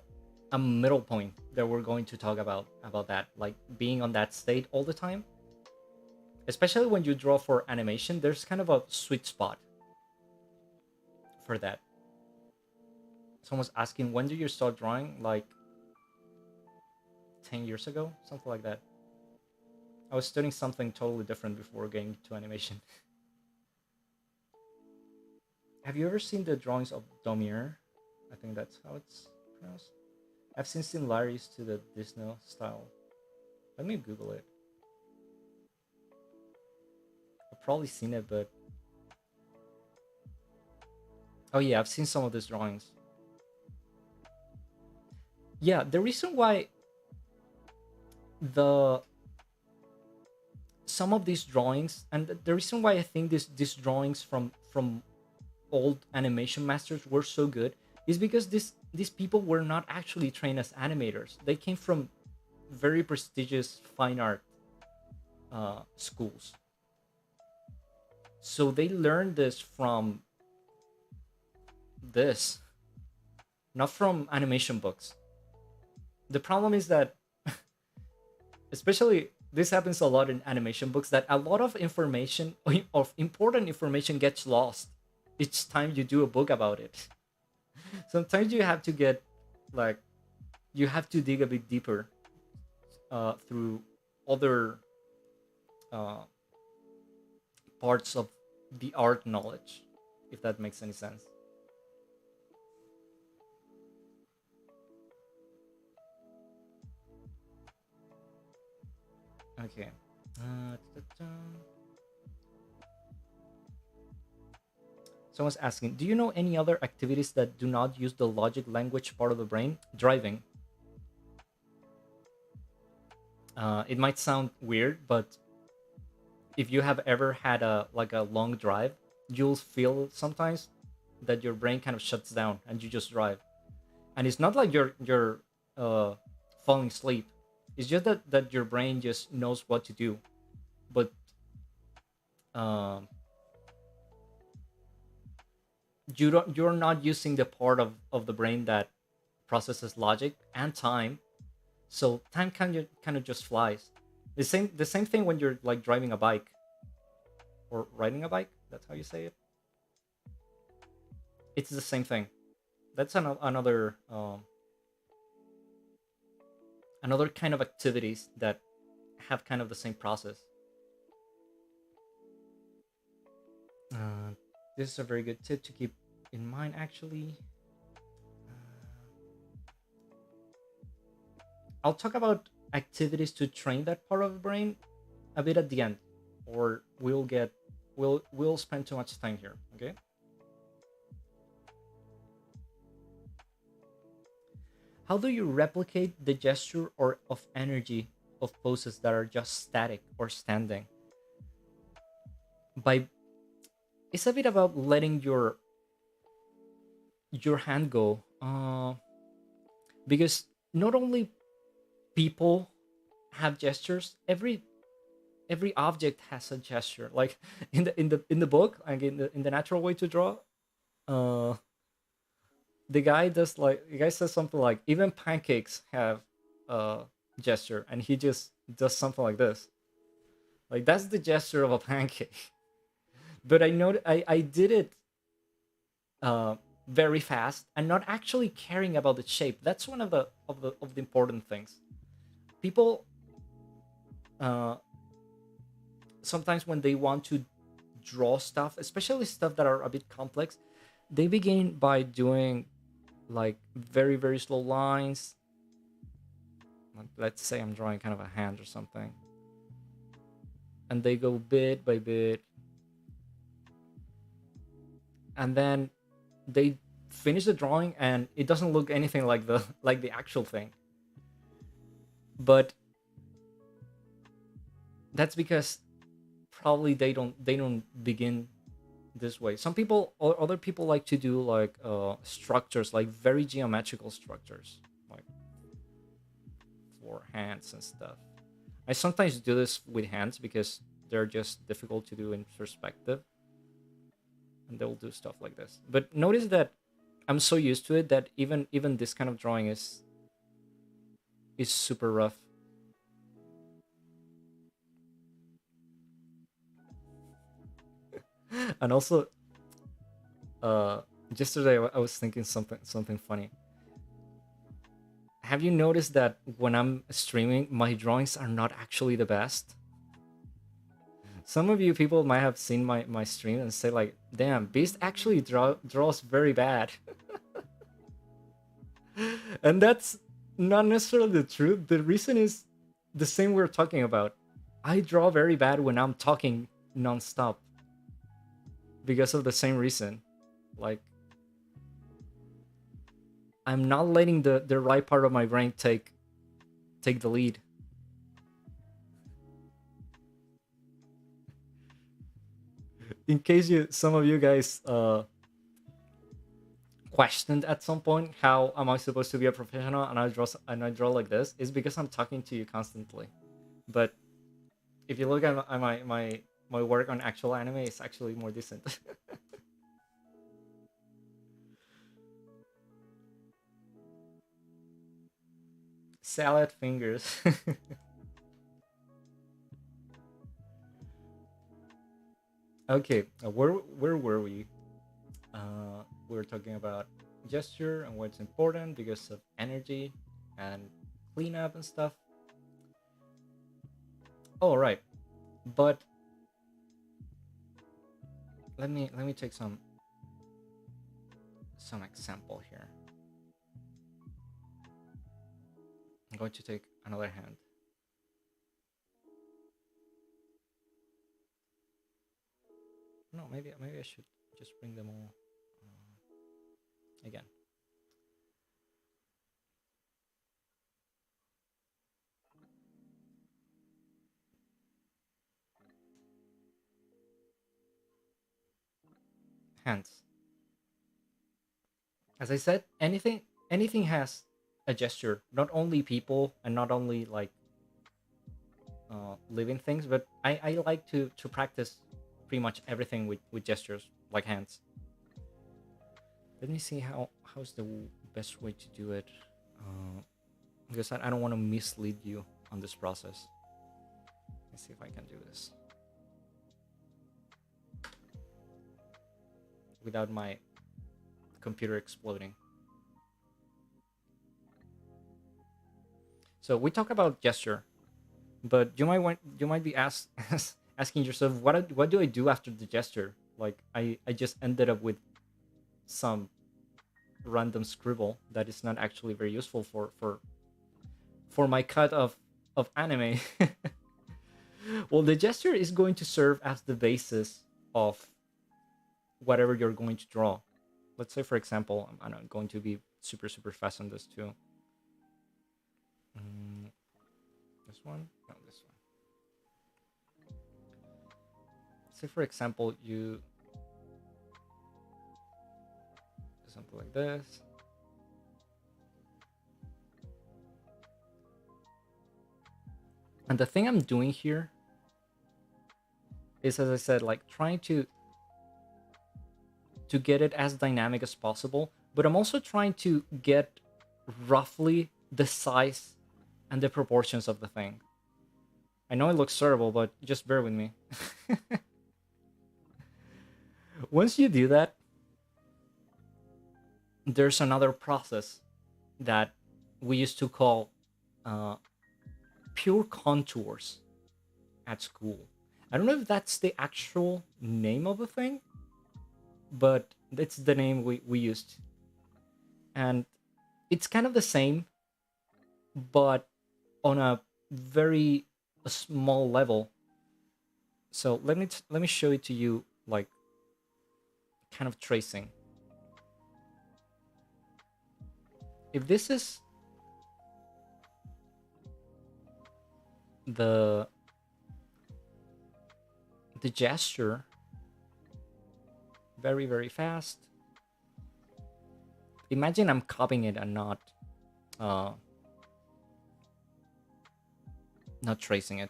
middle point that we're going to talk about that, like being on that state all the time. Especially when you draw for animation, there's kind of a sweet spot for that. Someone's asking, when did you start drawing? Like 10 years ago, something like that. I was studying something totally different before getting to animation. Have you ever seen the drawings of Domir? I think that's how it's pronounced. I've seen similarities to the Disney style. Let me Google it. I've probably seen it, but oh yeah, I've seen some of these drawings. Yeah, the reason why the some of these drawings, and the reason why I think these drawings from old animation masters were so good is because these people were not actually trained as animators. They came from very prestigious fine art schools, so they learned this from this, not from animation books. The problem is that especially this happens a lot in animation books, that a lot of information of important information gets lost each time you do a book about it. Sometimes you have to get like you have to dig a bit deeper through other uh, parts of the art knowledge, if that makes any sense. Okay. Ta-ta. Someone's asking, do you know any other activities that do not use the logic language part of the brain? Driving. It might sound weird, but if you have ever had a long drive, you'll feel sometimes that your brain kind of shuts down and you just drive. And it's not like you're falling asleep. It's just that your brain just knows what to do, but um, you're not using the part of the brain that processes logic and time. So time kind of just flies. The same thing when you're like driving a bike or riding a bike. That's how you say it. It's the same thing. That's another kind of activities that have kind of the same process. Uh, this is a very good tip to keep in mind, actually. I'll talk about activities to train that part of the brain a bit at the end, or we'll spend too much time here. Okay. How do you replicate the gesture or of energy of poses that are just static or standing? By It's a bit about letting your hand go, because not only people have gestures. Every object has a gesture. Like in the book, like in the natural way to draw, uh, the guy says something like even pancakes have a gesture, and he just does something like this. Like that's the gesture of a pancake. But I did it uh, very fast and not actually caring about the shape. That's one of the important things. People uh, sometimes when they want to draw stuff, especially stuff that are a bit complex, they begin by doing like very very slow lines. Like, let's say I'm drawing kind of a hand or something, and they go bit by bit, and then they finish the drawing, and it doesn't look anything like the like the actual thing. But that's because probably they don't begin this way. Some people or other people like to do like structures, like very geometrical structures, like for hands and stuff. I sometimes do this with hands because they're just difficult to do in perspective, and they'll do stuff like this. But notice that I'm so used to it that even this kind of drawing is super rough. And also, uh, yesterday I was thinking something funny. Have you noticed that when I'm streaming, my drawings are not actually the best? Some of you people might have seen my stream and say like, "Damn, Beast actually draws very bad," and that's not necessarily the truth. The reason is the same we're talking about. I draw very bad when I'm talking nonstop because of the same reason. Like I'm not letting the right part of my brain take the lead. In case you some of you guys questioned at some point how am I supposed to be a professional and I draw like this, is because I'm talking to you constantly. But if you look at my work on actual anime, it's actually more decent. Salad fingers. Okay, where were we? We were talking about gesture and what's important because of energy and cleanup and stuff. Oh right, but let me take some example here. I'm going to take another hand. No, maybe I should just bring them all again. Hands. As I said, anything has a gesture. Not only people and not only like living things, but I like to practice pretty much everything with gestures like hands. Let me see how's the best way to do it, uh, because I don't want to mislead you on this process. Let's see if I can do this without my computer exploding. So we talk about gesture, But you might be asking yourself, what do I do after the gesture? Like I just ended up with some random scribble that is not actually very useful for my cut of anime. Well, the gesture is going to serve as the basis of whatever you're going to draw. Let's say, for example, I'm going to be super fast on this too. Mm, this one? No, this one. Say, for example, you do something like this. And the thing I'm doing here is, as I said, like trying to get it as dynamic as possible, but I'm also trying to get roughly the size and the proportions of the thing. I know it looks terrible, but just bear with me. Once you do that, there's another process that we used to call uh, pure contours at school. I don't know if that's the actual name of the thing, but it's the name we used. And it's kind of the same, but on a very small level. So let me show it to you, like kind of tracing. If this is the gesture, very fast. Imagine I'm copying it and uh not tracing it.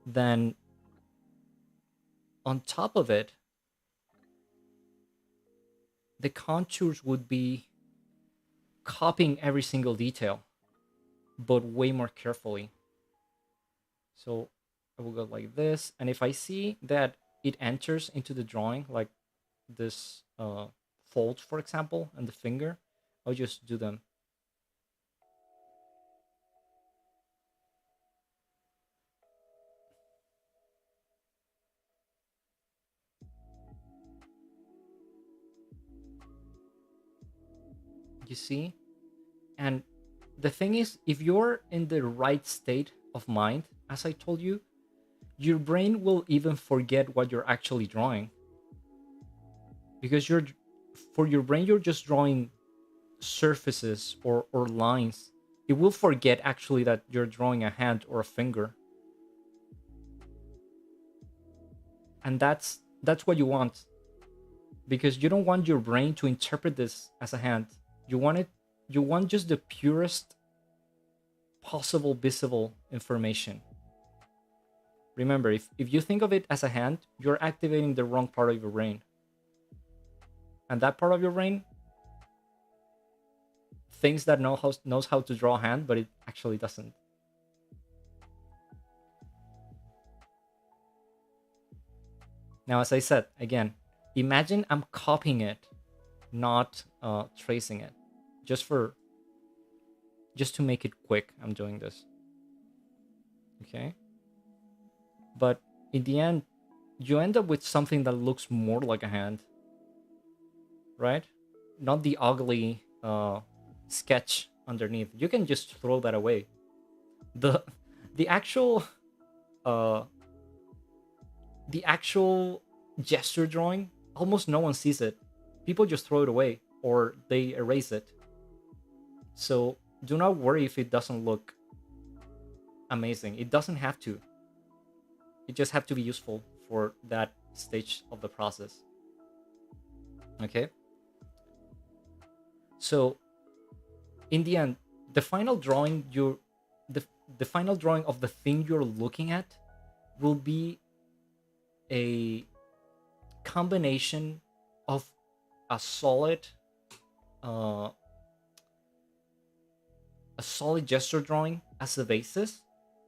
Then on top of it, the contours would be copying every single detail, but way more carefully. So I will go like this, and if I see that it enters into the drawing, like this fold, for example, and the finger, I'll just do them. You see? And the thing is, if you're in the right state of mind, as I told you, your brain will even forget what you're actually drawing, because you're for your brain you're just drawing surfaces or lines. It will forget actually that you're drawing a hand or a finger, and that's what you want, because you don't want your brain to interpret this as a hand. You want it, you want just the purest possible visible information. Remember, if you think of it as a hand, you're activating the wrong part of your brain, and that part of your brain thinks that knows how to draw a hand, but it actually doesn't. Now, as I said, again, imagine I'm copying it, not tracing it. Just for just to make it quick, I'm doing this. Okay. But in the end, you end up with something that looks more like a hand, right? Not the ugly sketch underneath. You can just throw that away. The the actual uh the actual gesture drawing, almost no one sees it. People just throw it away or they erase it. So do not worry if it doesn't look amazing. It doesn't have to. It just have to be useful for that stage of the process. Okay? So in the end, the final drawing the the final drawing of the thing you're looking at will be a combination of a solid uh, a solid gesture drawing as a basis,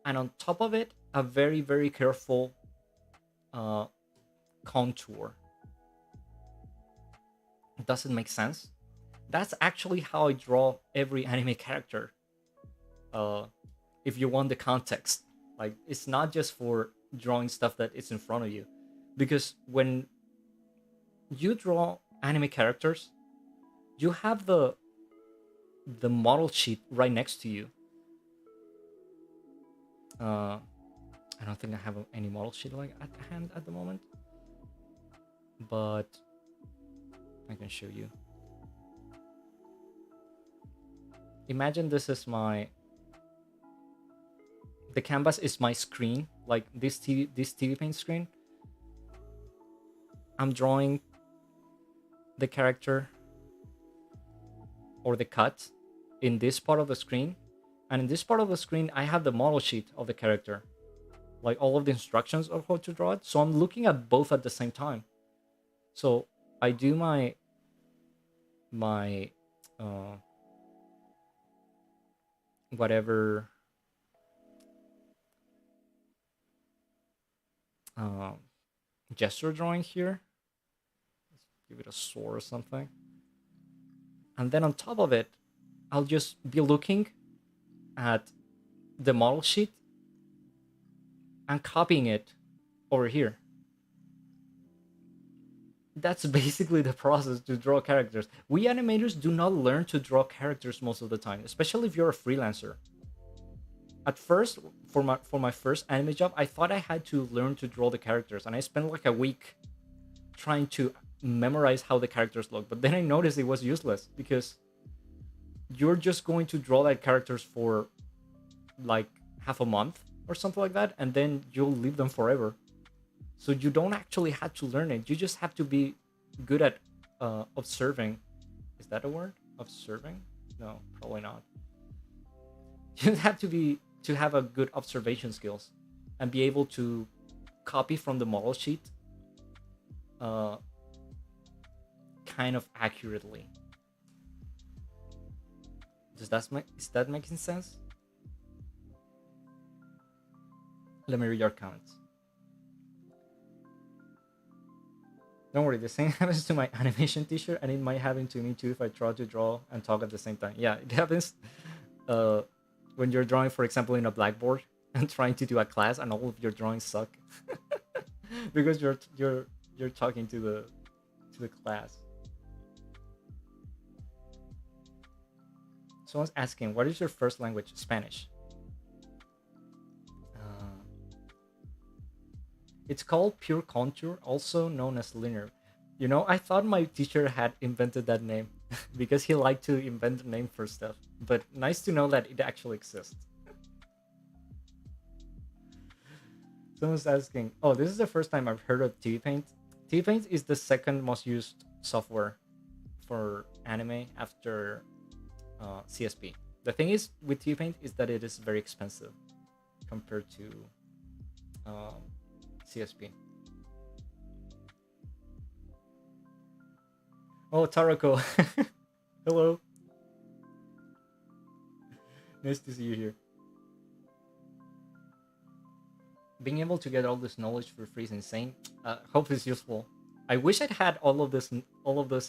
and on top of it a very careful uh, contour. Does it make sense? That's actually how I draw every anime character. uh, if you want the context. Like, it's not just for drawing stuff that is in front of you, because when you draw anime characters, you have the model sheet right next to you. I don't think I have any model sheet like at hand at the moment, but I can show you. Imagine this is the canvas is my screen, like this TV Paint screen. I'm drawing the character or the cut in this part of the screen, and in this part of the screen I have the model sheet of the character, like all of the instructions of how to draw it. So I'm looking at both at the same time. So I do my whatever uh, gesture drawing here. Let's give it a sword or something. And then on top of it, I'll just be looking at the model sheet and copying it over here. That's basically the process to draw characters. We animators do not learn to draw characters most of the time, especially if you're a freelancer. At first, for my first anime job, I thought I had to learn to draw the characters, and I spent like a week trying to memorize how the characters look. But then I noticed it was useless, because you're just going to draw that characters for like half a month or something like that, and then you'll leave them forever. So you don't actually have to learn it. You just have to be good at observing. Is that a word? Observing? No, probably not. You have to have a good observation skills and be able to copy from the model sheet kind of accurately. Is that making sense? Let me read your comments. Don't worry, the same happens to my animation teacher, and it might happen to me too if I try to draw and talk at the same time. Yeah, it happens when you're drawing, for example, in a blackboard and trying to do a class, and all of your drawings suck because you're talking to the class. Someone's asking, what is your first language? Spanish. It's called pure contour, also known as linear. You know, I thought my teacher had invented that name because he liked to invent a name for stuff. But nice to know that it actually exists. Someone's asking, oh, this is the first time I've heard of TV Paint. TV Paint is the second most used software for anime after CSP. The thing is with TV Paint is that it is very expensive compared to CSP. Oh, Tarako. Hello. Nice to see you here. Being able to get all this knowledge for free is insane. Hope it's useful. I wish I'd had all of this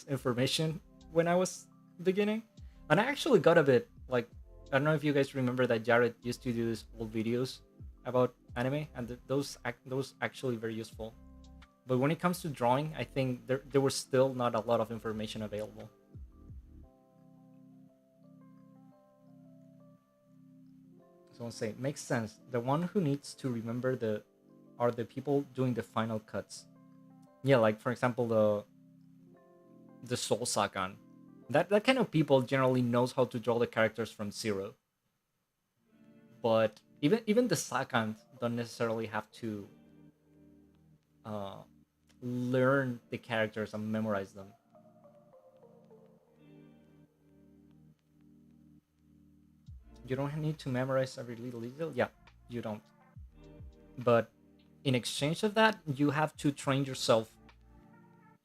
information when I was beginning, and I actually got a bit like, I don't know if you guys remember that Jared used to do these old videos about anime, and those actually very useful. But when it comes to drawing, I think there was still not a lot of information available. Someone say, makes sense. The one who needs to remember are the people doing the final cuts. Yeah, like for example the Soul Sagan. That kind of people generally knows how to draw the characters from zero. But even the Sakan don't necessarily have to learn the characters and memorize them. You don't need to memorize every little detail. Yeah, you don't. But in exchange of that, you have to train yourself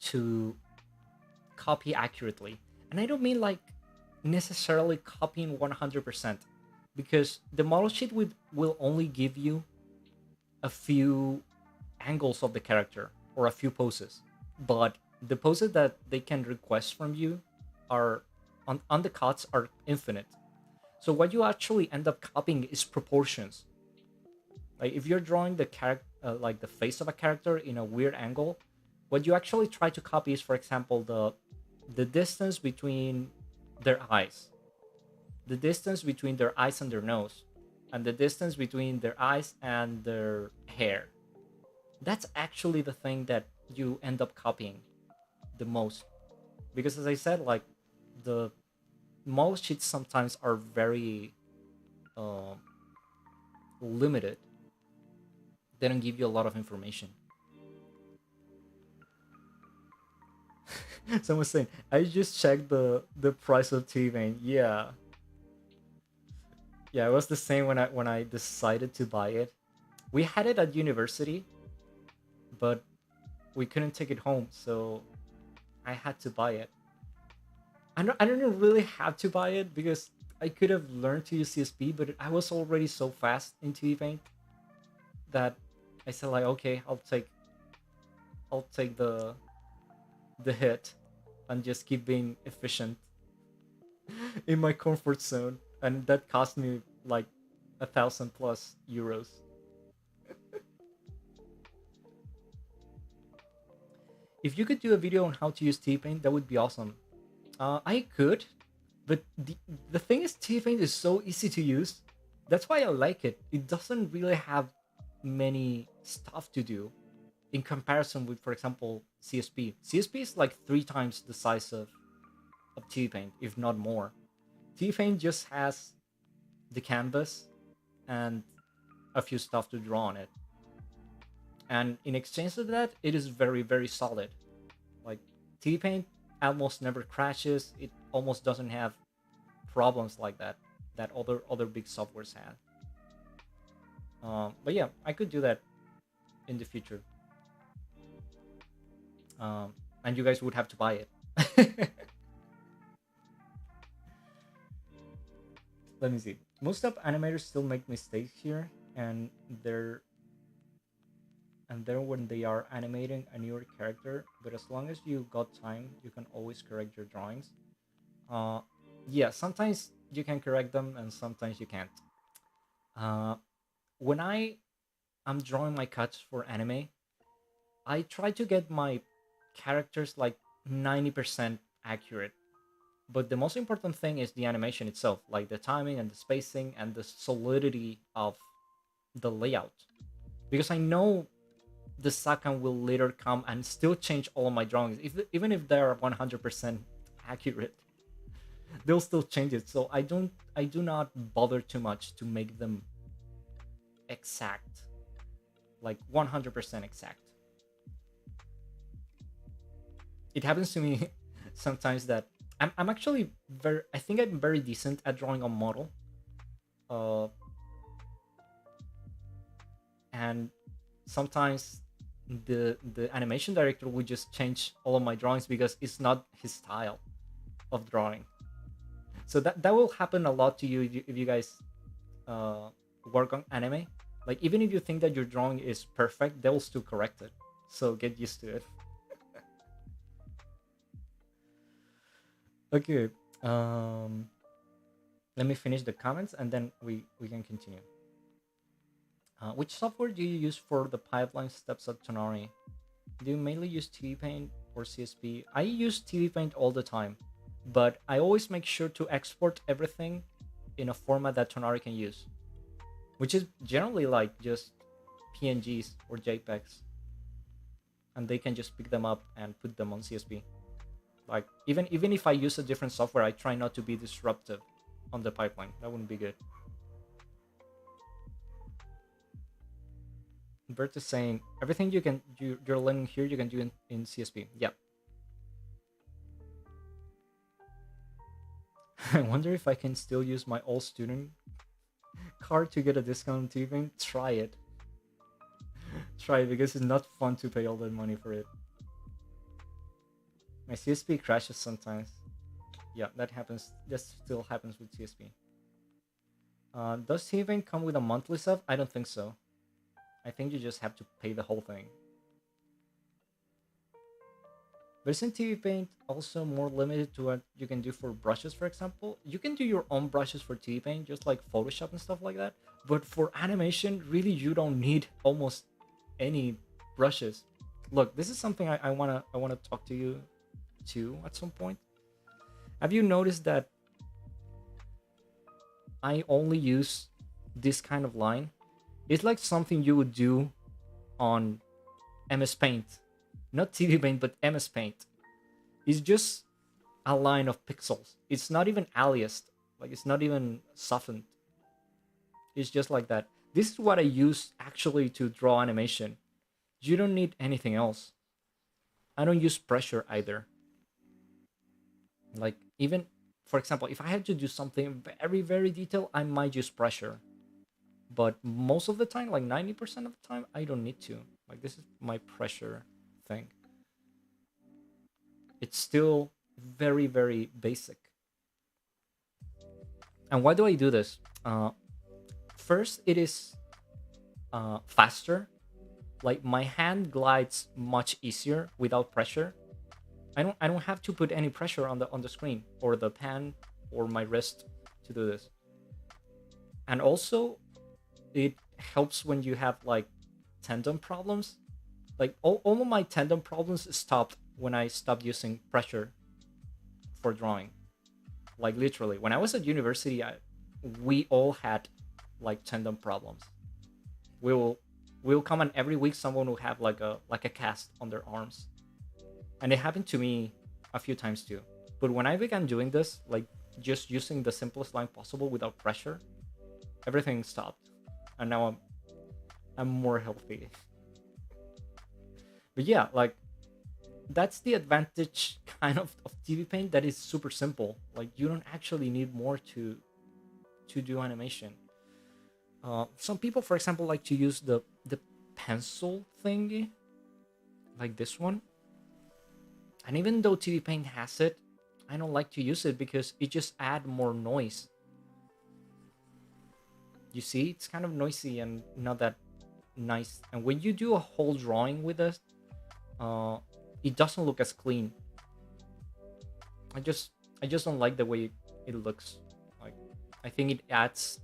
to copy accurately. And I don't mean like necessarily copying 100%, because the model sheet will only give you a few angles of the character or a few poses. But the poses that they can request from you are on the cuts are infinite. So what you actually end up copying is proportions. Like if you're drawing the character, like the face of a character in a weird angle, what you actually try to copy is, for example, the distance between their eyes, the distance between their eyes and their nose, and the distance between their eyes and their hair. That's actually the thing that you end up copying the most. Because as I said, like the most sheets sometimes are very um, limited. They don't give you a lot of information. Someone's saying, I just checked the price of TV. Yeah, yeah, it was the same when I decided to buy it. We had it at university, but we couldn't take it home, so I had to buy it. I don't really have to buy it because I could have learned to use CSP, but I was already so fast into Event that I said like, okay, I'll take the hit and just keep being efficient in my comfort zone, and that cost me like 1,000 plus euros. If you could do a video on how to use T-Paint, that would be awesome. I could, but the thing is, T-Paint is so easy to use. That's why I like it. It doesn't really have many stuff to do in comparison with, for example, CSP. CSP is like 3 times the size of T-Paint, if not more. T-Paint just has the canvas and a few stuff to draw on it. And in exchange for that, it is very, very solid. Like T-Paint almost never crashes. It almost doesn't have problems like that that other big softwares have. But yeah, I could do that in the future. And you guys would have to buy it. Let me see. Most of animators still make mistakes here, and they're when they are animating a newer character. But as long as you got time, you can always correct your drawings. Uh, yeah, sometimes you can correct them, and sometimes you can't. Uh, when I am drawing my cuts for anime, I try to get my characters like 90% accurate. But the most important thing is the animation itself, like the timing and the spacing and the solidity of the layout. Because I know the second will later come and still change all of my drawings, even if they're 100% accurate, they'll still change it. So I do not bother too much to make them exact, like 100% exact. It happens to me sometimes that I'm actually very, I think I'm very decent at drawing a model. Uh, and sometimes the animation director would just change all of my drawings because it's not his style of drawing. So that will happen a lot to you if you guys uh, work on anime. Like even if you think that your drawing is perfect, they will still correct it. So get used to it. Okay. Um, Let me finish the comments and then we can continue. Which software do you use for the pipeline steps at Tonari? Do you mainly use TV Paint or CSP? I use TV Paint all the time, but I always make sure to export everything in a format that Tonari can use, which is generally like just PNGs or JPEGs, and they can just pick them up and put them on CSP. Like even if I use a different software, I try not to be disruptive on the pipeline. That wouldn't be good. Bert is saying everything you're learning here you can do in CSP. Yeah. I wonder if I can still use my old student card to get a discount on TV. Try it. Try it because it's not fun to pay all that money for it. My CSP crashes sometimes. Yeah, that happens. That still happens with CSP. Does TV come with a monthly sub? I don't think so. I think you just have to pay the whole thing. But isn't TV Paint also more limited to what you can do for brushes, for example? You can do your own brushes for TV Paint, just like Photoshop and stuff like that. But for animation, really, you don't need almost any brushes. Look, this is something I wanna talk to you too at some point. Have you noticed that I only use this kind of line? It's like something you would do on MS Paint, not TV Paint, but MS Paint. It's just a line of pixels. It's not even aliased, like it's not even softened. It's just like that. This is what I use actually to draw animation. You don't need anything else. I don't use pressure either. Like even for example, if I had to do something very very detailed, I might use pressure. But most of the time, like 90% of the time, I don't need to. Like this is my pressure thing. It's still very very basic. And why do I do this? First, it is faster. Like my hand glides much easier without pressure. I don't have to put any pressure on the screen or the pen or my wrist to do this. And also, it helps when you have like tendon problems. Like all of my tendon problems stopped when I stopped using pressure for drawing. Like literally, when I was at university, we all had like tendon problems. We will we will come and every week someone will have like a cast on their arms, and it happened to me a few times too. But when I began doing this, like just using the simplest line possible without pressure, everything stopped, and now I'm more healthy. But yeah, like that's the advantage kind of TV Paint, that is super simple. Like you don't actually need more to do animation. Some people, for example, like to use the pencil thingy, like this one. And even though TV Paint has it, I don't like to use it because it just add more noise. You see, it's kind of noisy and not that nice. And when you do a whole drawing with this, uh, it doesn't look as clean. I just I just don't like the way it looks. Like I think it adds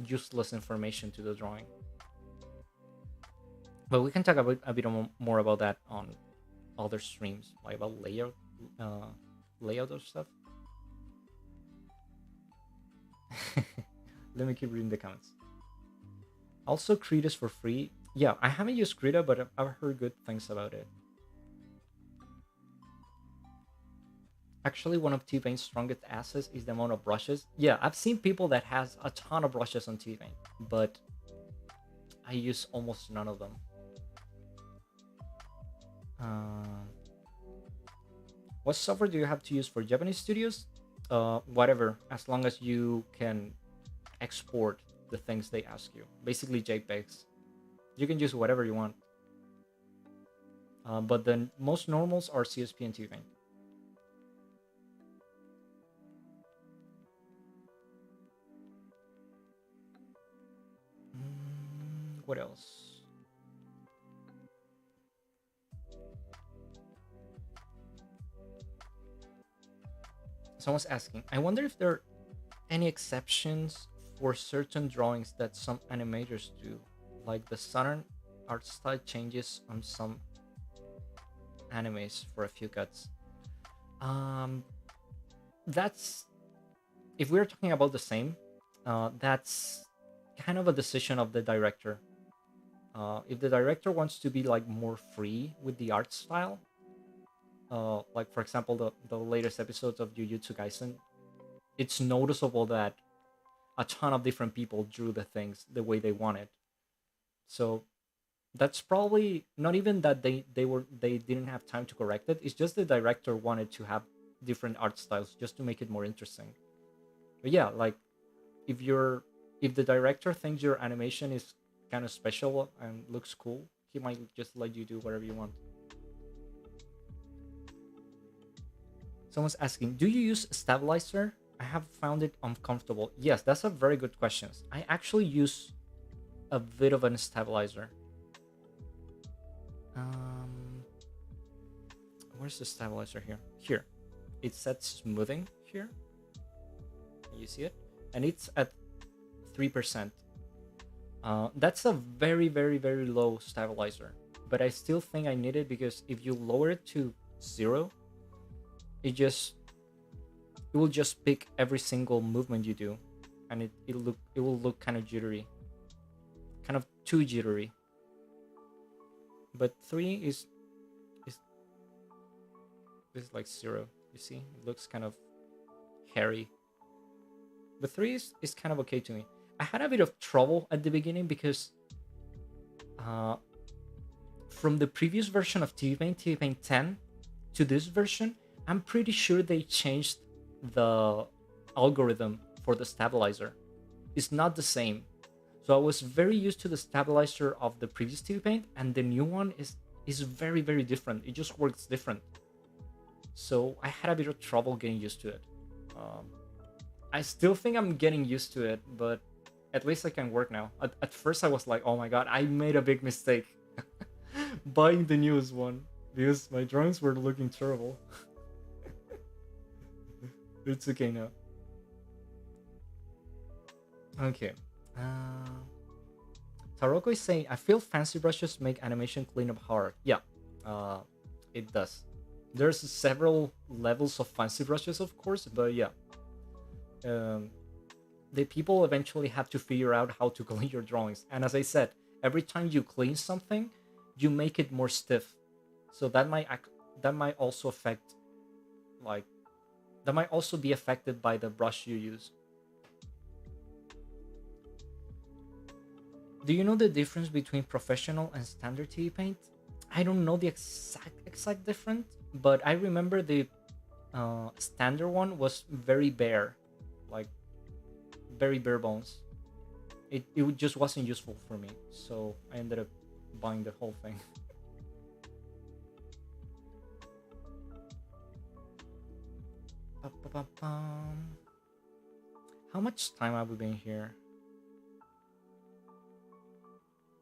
useless information to the drawing. But we can talk about a bit more about that on other streams, like about uh, layout of stuff. Let me keep reading the comments. Also, Krita is for free. Yeah, I haven't used Krita, but I've heard good things about it. Actually, one of T-Paint's strongest assets is the amount of brushes. Yeah, I've seen people that has a ton of brushes on T-Paint, but I use almost none of them. Uh, what software do you have to use for Japanese studios? Whatever, as long as you can export the things they ask you. Basically JPEGs. You can use whatever you want. But then most normals are CSP and T-Paint. What else? Someone's asking, I wonder if there are any exceptions for certain drawings that some animators do, like the sudden art style changes on some animes for a few cuts. Um, that's if we're talking about the same, that's kind of a decision of the director. If the director wants to be like more free with the art style, like for example the latest episodes of Jujutsu Kaisen, it's noticeable that a ton of different people drew the things the way they wanted. So that's probably not even that they didn't have time to correct it. It's just the director wanted to have different art styles just to make it more interesting. But yeah, like if you're if the director thinks your animation is kind of special and looks cool, he might just let you do whatever you want. Someone's asking, do you use stabilizer? I have found it uncomfortable. Yes, that's a very good question. I actually use a bit of a stabilizer. Where's the stabilizer here? Here. It sets smoothing here. You see it? And it's at 3%. That's a very, very, very low stabilizer. But I still think I need it because if you lower it to 0, it will just pick every single movement you do, and it will look kind of jittery, kind of too jittery. But 3 is like 0. You see, it looks kind of hairy. But 3 is kind of okay to me. I had a bit of trouble at the beginning because from the previous version of TV Paint 10 to this version, I'm pretty sure they changed the algorithm for the stabilizer. It's not the same. So I was very used to the stabilizer of the previous TV Paint, and the new one is very, very different. It just works different. So I had a bit of trouble getting used to it. I still think I'm getting used to it, but at least I can work now. At first I was like, oh my god, I made a big mistake buying the newest one because my drawings were looking terrible. It's okay now. Okay. Taroko is saying, I feel fancy brushes make animation cleanup hard. Yeah, it does. There's several levels of fancy brushes, of course, but yeah. The people eventually have to figure out how to clean your drawings. And as I said, every time you clean something, you make it more stiff. So that might also affect, like, that might also be affected by the brush you use. Do you know the difference between professional and standard TV Paint? I don't know the exact difference, but I remember the standard one was very bare, like very bare bones. It just wasn't useful for me, so I ended up buying the whole thing. How much time have we been here?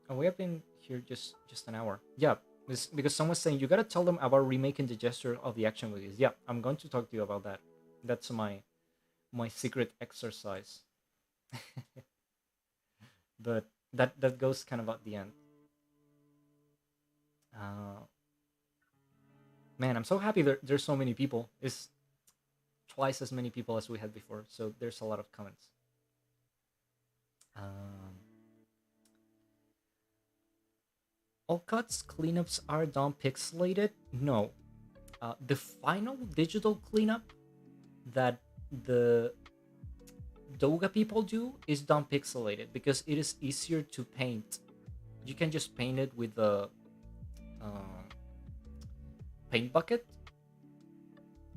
Oh, we have been here just an hour. Yeah, because someone's saying you gotta tell them about remaking the gesture of the action movies. Yeah, I'm going to talk to you about that. That's my secret exercise. But that goes kind of at the end. Man, I'm so happy there's so many people. It's twice as many people as we had before, so there's a lot of comments. All cuts cleanups are done pixelated? No. The final digital cleanup that the Doga people do is done pixelated because it is easier to paint. You can just paint it with the paint bucket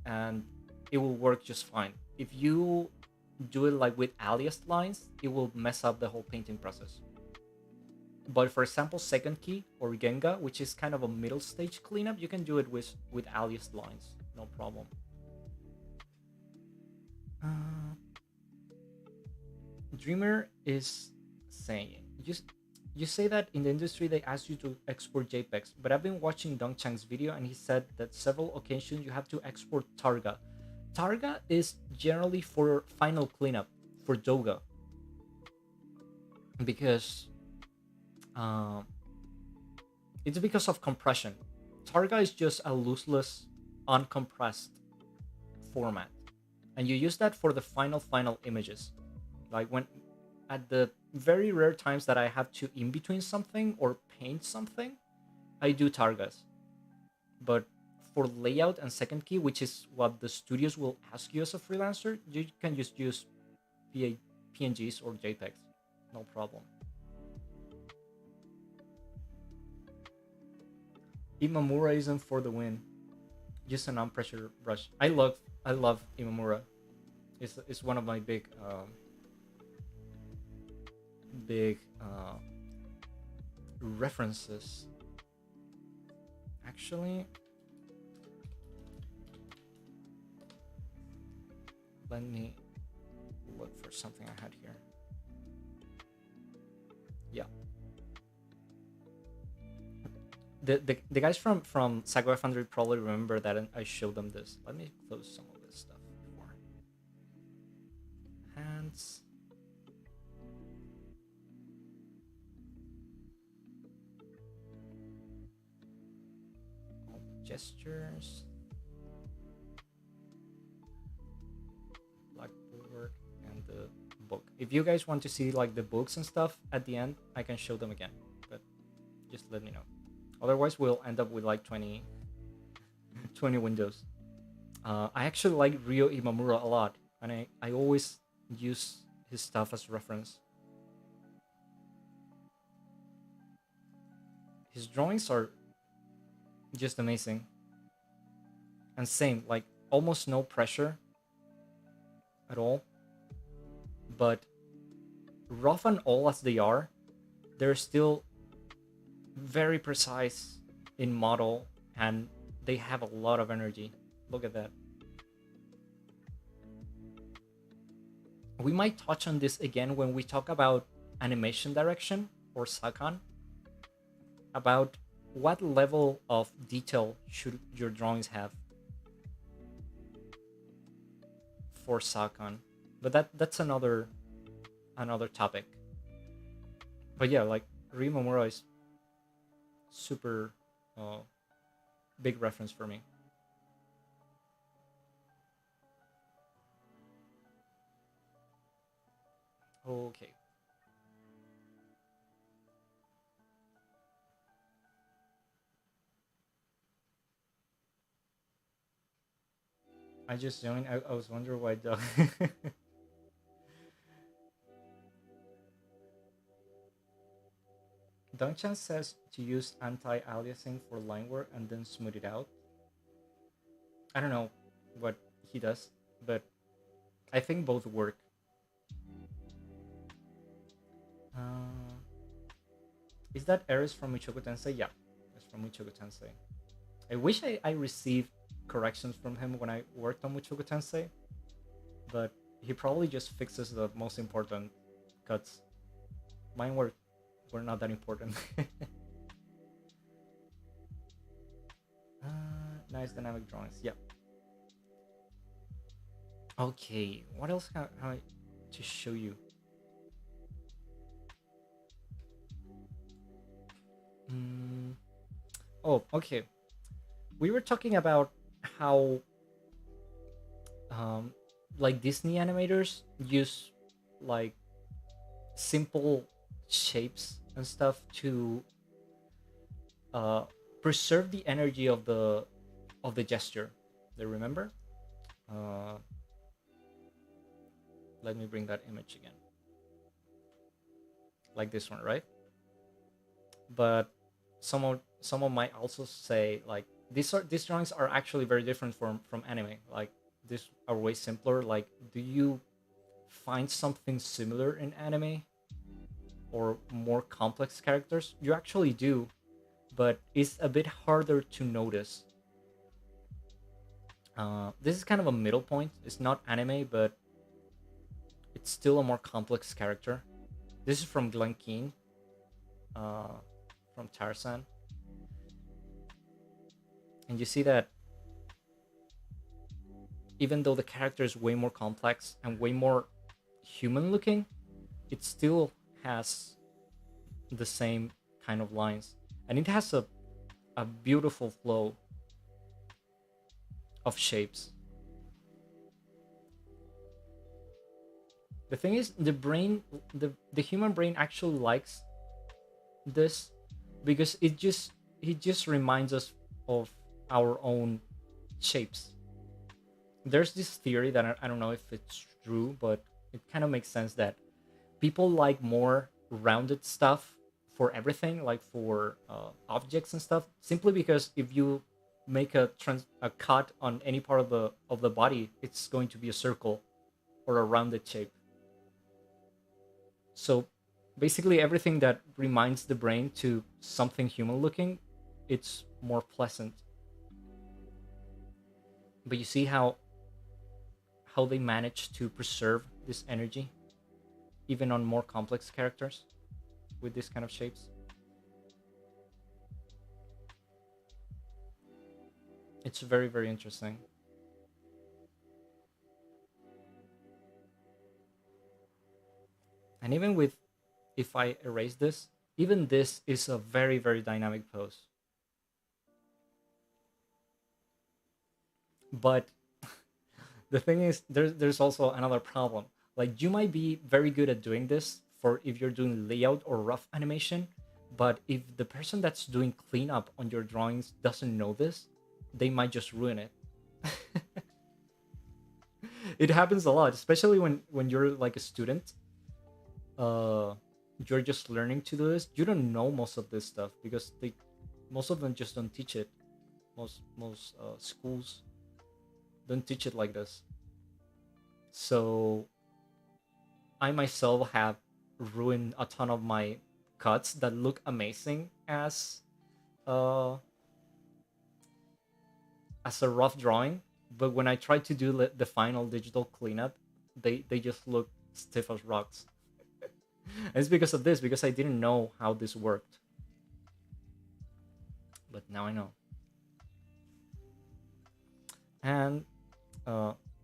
and it will work just fine. If you do it like with aliased lines, it will mess up the whole painting process. But for example, second key or Genga, which is kind of a middle stage cleanup, you can do it with aliased lines, no problem. Dreamer is saying, you say that in the industry they ask you to export JPEGs, but I've been watching Dong Chang's video and he said that several occasions you have to export Targa. Targa is generally for final cleanup for Doga because it's because of compression. Targa is just a lossless, uncompressed format, and you use that for the final images. Like when at the very rare times that I have to in between something or paint something, I do Targas. But for layout and second key, which is what the studios will ask you as a freelancer, you can just use PNGs or JPEGs, no problem. Imamura isn't for the win, just an non-pressure brush. I love Imamura. It's one of my big references. Actually, let me look for something I had here. Yeah. the guys from Saga Foundry probably remember that, and I showed them this. Let me close some of this stuff before hands. All the gestures, blackboard, and the book. If you guys want to see like the books and stuff at the end, I can show them again, but just let me know. Otherwise, we'll end up with like 20 windows. I actually like Ryo Imamura a lot, and I always use his stuff as reference. His drawings are just amazing. And same, like almost no pressure at all. But rough and all as they are, they're still very precise in model, and they have a lot of energy. Look at that. We might touch on this again when we talk about animation direction or Sakan, about what level of detail should your drawings have for Sakan. But that's another topic. But yeah, like Rimamura is super big reference for me. Okay. I just joined. I was wondering why the Dunchan says to use anti-aliasing for line work and then smooth it out. I don't know what he does, but I think both work. Uh, is that Eris from Michoku Tensei? Yeah, it's from Michoku Tensei. I wish I received corrections from him when I worked on Michoku Tensei, but he probably just fixes the most important cuts. Mine were not that important. Nice dynamic drawings. Yep. Okay, what else can I to show you? Oh, okay. We were talking about how like Disney animators use like simple shapes and stuff to uh, preserve the energy of the gesture. Do you remember? Uh, let me bring that image again, like this one, right? But someone might also say like these drawings are actually very different from anime. Like these are way simpler. Like, do you find something similar in anime or more complex characters? You actually do, but it's a bit harder to notice. This is kind of a middle point. It's not anime, but it's still a more complex character. This is from Glen Keane, from Tarzan. And you see that even though the character is way more complex and way more human looking, it still has the same kind of lines. And it has a beautiful flow of shapes. The thing is, the human brain actually likes this because it just reminds us of our own shapes. There's this theory that I don't know if it's true, but it kind of makes sense that people like more rounded stuff for everything, like for objects and stuff, simply because if you make a cut on any part of the body, it's going to be a circle or a rounded shape. So basically everything that reminds the brain to something human looking, it's more pleasant. But you see how they manage to preserve this energy even on more complex characters with this kind of shapes. It's very, very interesting. And even with, if I erase this, even this is a very, very dynamic pose. But the thing is, there's also another problem. Like, you might be very good at doing this for if you're doing layout or rough animation, but if the person that's doing cleanup on your drawings doesn't know this, they might just ruin it. It happens a lot, especially when you're like a student. uh you're just learning to do this. You don't know most of this stuff because they, most of them just don't teach it. Most schools don't teach it like this. So I myself have ruined a ton of my cuts that look amazing uh as a rough drawing, but when I try to do the final digital cleanup, they just look stiff as rocks. And it's because of this, because I didn't know how this worked, but now I know. And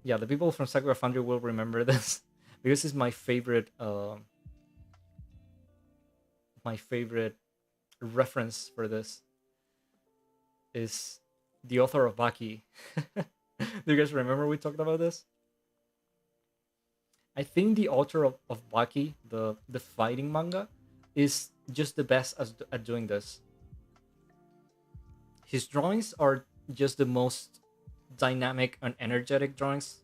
yeah, the people from Sakura Foundry will remember this because it's my favorite reference for this is the author of Baki. Do you guys remember we talked about this? I think the author of Baki, the fighting manga, is just the best at doing this. His drawings are just the most dynamic and energetic drawings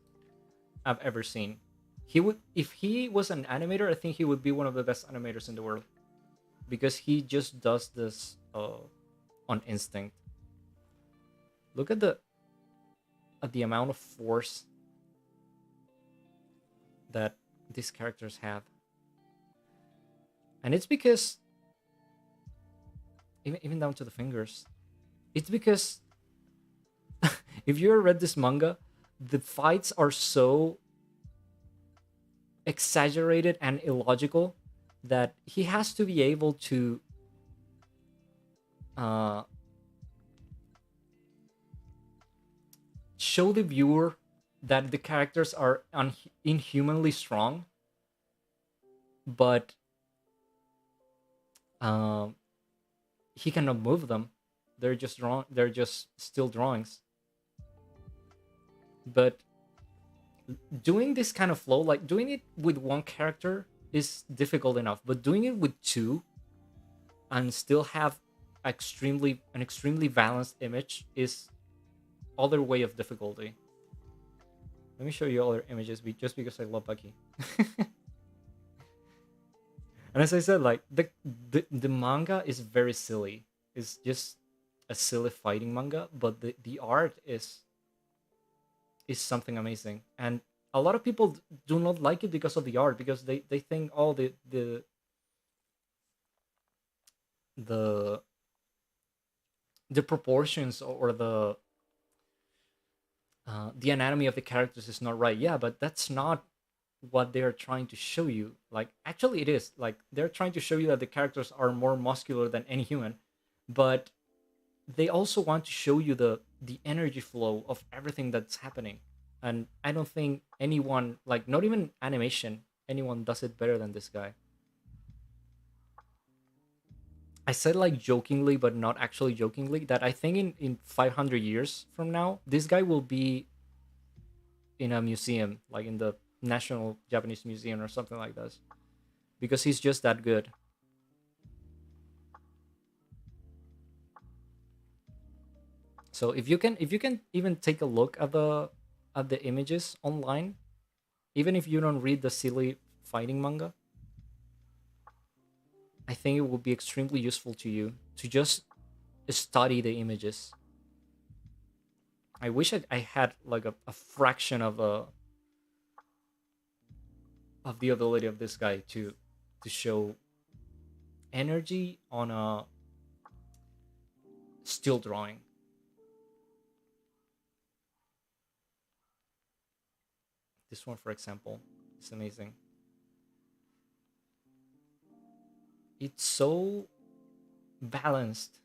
I've ever seen. He would, if he was an animator, I think he would be one of the best animators in the world because he just does this on instinct. Look at the amount of force that these characters have, and it's because even down to the fingers. It's because if you ever read this manga, the fights are so exaggerated and illogical that he has to be able to uh, show the viewer that the characters are inhumanly strong, but um, he cannot move them. They're just drawn. They're just still drawings. But doing this kind of flow, like doing it with one character, is difficult enough. But doing it with two and still have an extremely balanced image is other way of difficulty. Let me show you other images just because I love Bucky. And as I said, like the manga is very silly. It's just a silly fighting manga, but the art is something amazing. And a lot of people do not like it because of the art, because they think, oh, the the proportions or the anatomy of the characters is not right. Yeah, but that's not what they're trying to show you. Like, actually it is, like, they're trying to show you that the characters are more muscular than any human, but they also want to show you the energy flow of everything that's happening. And I don't think anyone, like, not even animation, anyone does it better than this guy. I said, like, jokingly but not actually jokingly, that I think in 500 years from now this guy will be in a museum, like in the National Japanese Museum or something like this, because he's just that good. So if you can even take a look at the images online, even if you don't read the silly fighting manga, I think it would be extremely useful to you to just study the images. I wish I had like a fraction of the ability of this guy to show energy on a still drawing. This one, for example, is amazing. It's so balanced.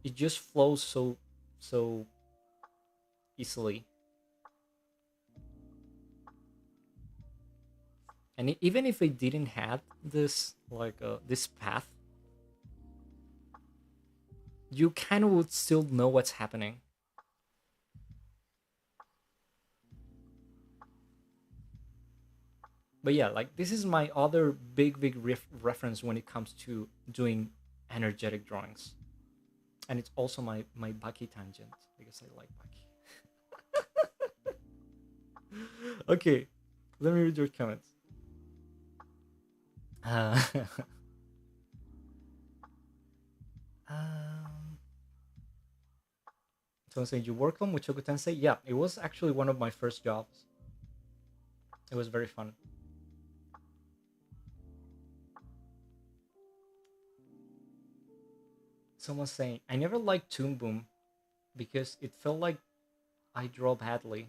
It just flows so so easily. And even if they didn't have this this path, you kind of would still know what's happening. But yeah, like this is my other big reference when it comes to doing energetic drawings, and it's also my Baki tangent because I like Baki. Okay, let me read your comments. Uh, um, someone saying you work on Mushoku Tensei. Yeah, it was actually one of my first jobs. It was very fun. Someone saying I never liked Toon Boom because it felt like I draw badly.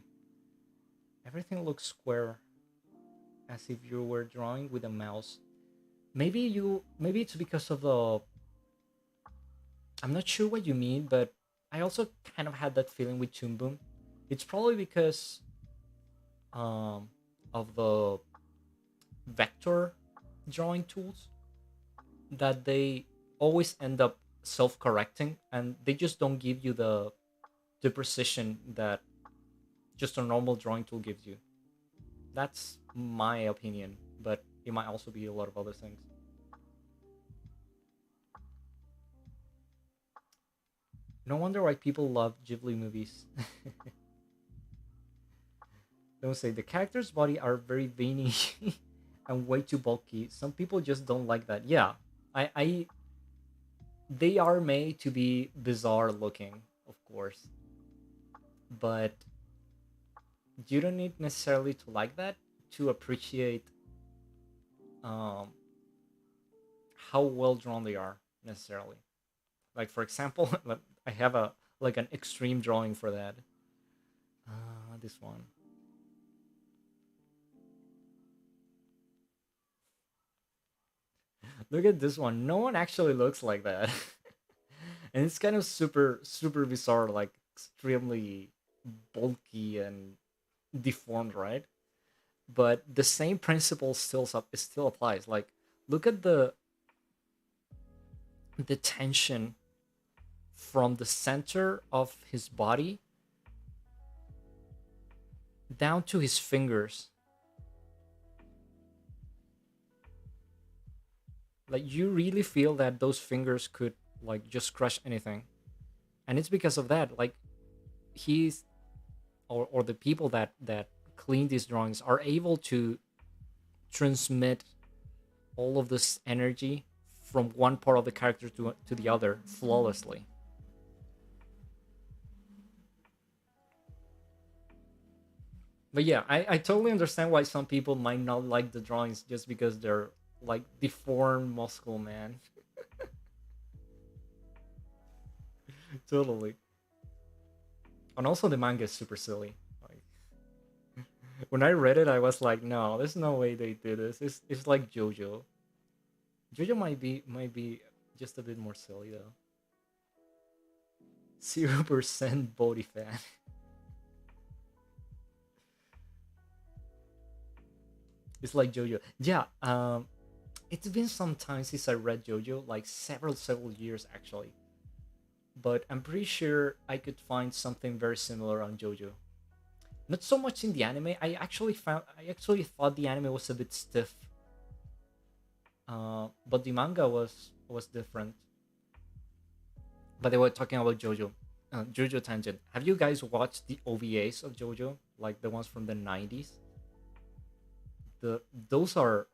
Everything looks square, as if you were drawing with a mouse. Maybe it's because of the. I'm not sure what you mean, but I also kind of had that feeling with Toon Boom. It's probably because um of the vector drawing tools that they always end up self-correcting, and they just don't give you the precision that just a normal drawing tool gives you. That's my opinion, but it might also be a lot of other things. No wonder why people love Ghibli movies. Don't say the characters' body are very veiny and way too bulky. Some people just don't like that. Yeah, I they are made to be bizarre looking, of course, but you don't need necessarily to like that to appreciate um, how well drawn they are necessarily. Like for example, I have a like an extreme drawing for that. This one. Look at this one. No one actually looks like that, and it's kind of super bizarre, like extremely bulky and deformed, right? But the same principle still applies. Like, look at the tension from the center of his body down to his fingers. Like you really feel that those fingers could like just crush anything. And it's because of that. Like he's or the people that clean these drawings are able to transmit all of this energy from one part of the character to the other flawlessly. But yeah, I totally understand why some people might not like the drawings just because they're like deformed muscle man. Totally. And also the manga is super silly. Like when I read it, I was like, no, there's no way they did this. It's like JoJo. JoJo might be just a bit more silly though. 0% body fat. It's like JoJo. Yeah. It's been some time since I read JoJo, like several years actually. But I'm pretty sure I could find something very similar on JoJo. Not so much in the anime. I actually thought the anime was a bit stiff. But the manga was different. But they were talking about JoJo. JoJo tangent. Have you guys watched the OVAs of JoJo, like the ones from the 90s? Those are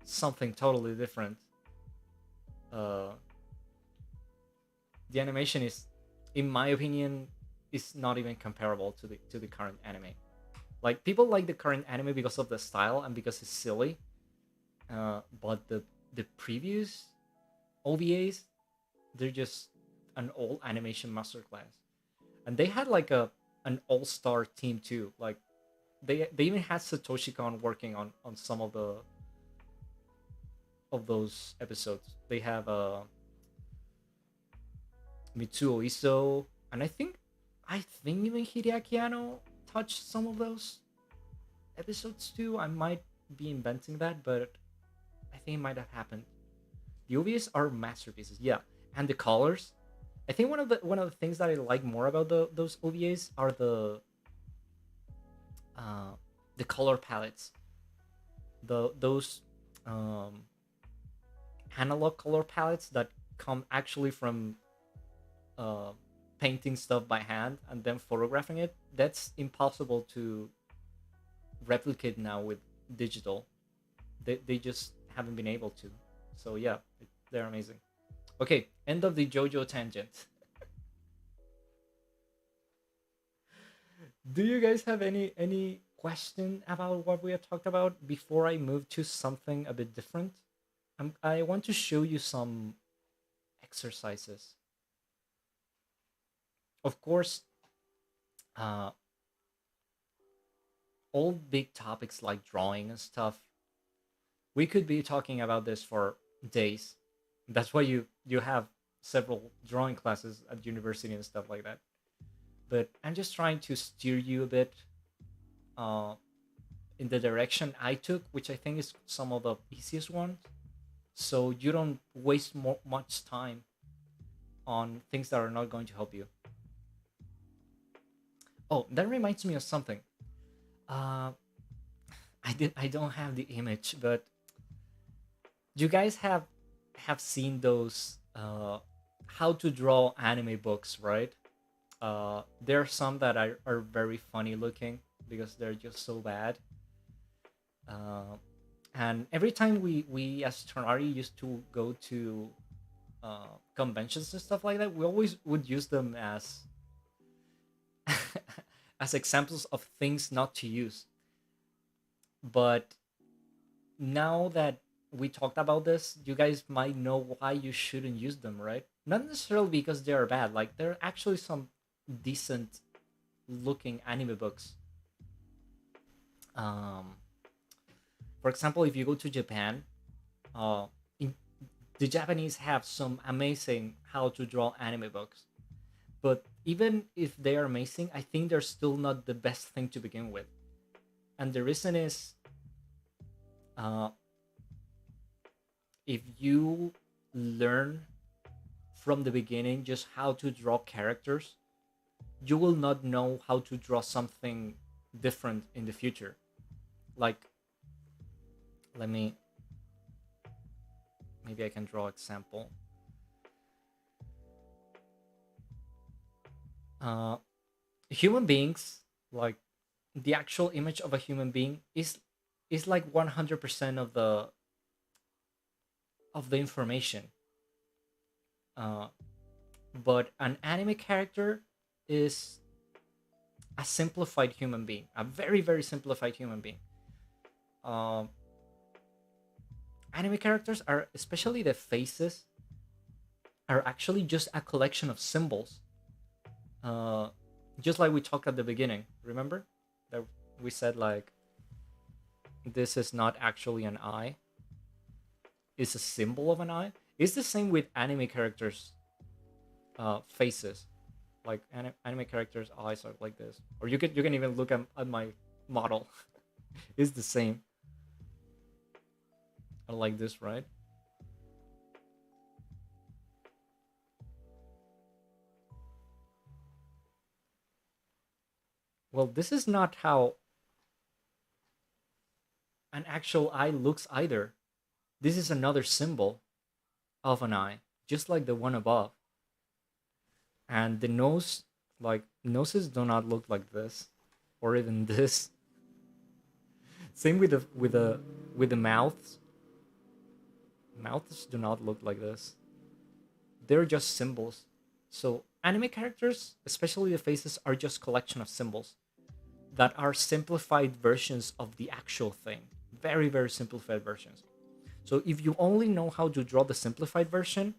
something totally different. Uh, the animation is, in my opinion, is not even comparable to the current anime. Like people like the current anime because of the style and because it's silly. But the previous OVAs, they're just an old animation masterclass, and they had like an all star team too. Like they even had Satoshi Kon working on some of those episodes. They have Mitsuo Iso. And I think even Hideaki Anno touched some of those episodes too. I might be inventing that, but I think it might have happened. The OVAs are masterpieces, yeah, and the colors. I think one of the things that I like more about those OVAs are uh, the color palettes. Those um, analog color palettes that come actually from uh, painting stuff by hand and then photographing it. That's impossible to replicate now with digital. They just haven't been able to. So yeah, they're amazing. Okay, end of the JoJo tangent. Do you guys have any question about what we have talked about before I move to something a bit different? I want to show you some exercises. Of course, uh, all big topics like drawing and stuff, we could be talking about this for days. That's why you have several drawing classes at university and stuff like that. But I'm just trying to steer you a bit uh, in the direction I took, which I think is some of the easiest ones. So you don't waste much time on things that are not going to help you. Oh, that reminds me of something. Uh, I don't have the image, but you guys have seen those how to draw anime books, right? There are some that are very funny looking because they're just so bad. Uh, and every time we as Tonari used to go to conventions and stuff like that, we always would use them as as examples of things not to use. But now that we talked about this, you guys might know why you shouldn't use them, right? Not necessarily because they are bad. Like there are actually some decent looking anime books. Um, for example, if you go to Japan, uh, in, the Japanese have some amazing how to draw anime books. But even if they are amazing, I think they're still not the best thing to begin with. And the reason is, uh, if you learn from the beginning just how to draw characters, you will not know how to draw something different in the future. Like, let me, maybe I can draw example. Uh, Human beings, like the actual image of a human being, is like 100% of the information. Uh, but an anime character is a simplified human being, a very very simplified human being. Um, Anime characters are, especially the faces, are actually just a collection of symbols. Uh, just like we talked at the beginning. Remember that we said like this is not actually an eye; it's a symbol of an eye. It's the same with anime characters' faces. Like anime characters' eyes are like this, or you can even look at my model. It's the same. I like this, right? Well, this is not how an actual eye looks either. This is another symbol of an eye, just like the one above. And the nose, like noses do not look like this, or even this. Same with the mouths. Mouths do not look like this. They're just symbols. So anime characters, especially the faces, are just collection of symbols that are simplified versions of the actual thing. Very, very simplified versions. So if you only know how to draw the simplified version,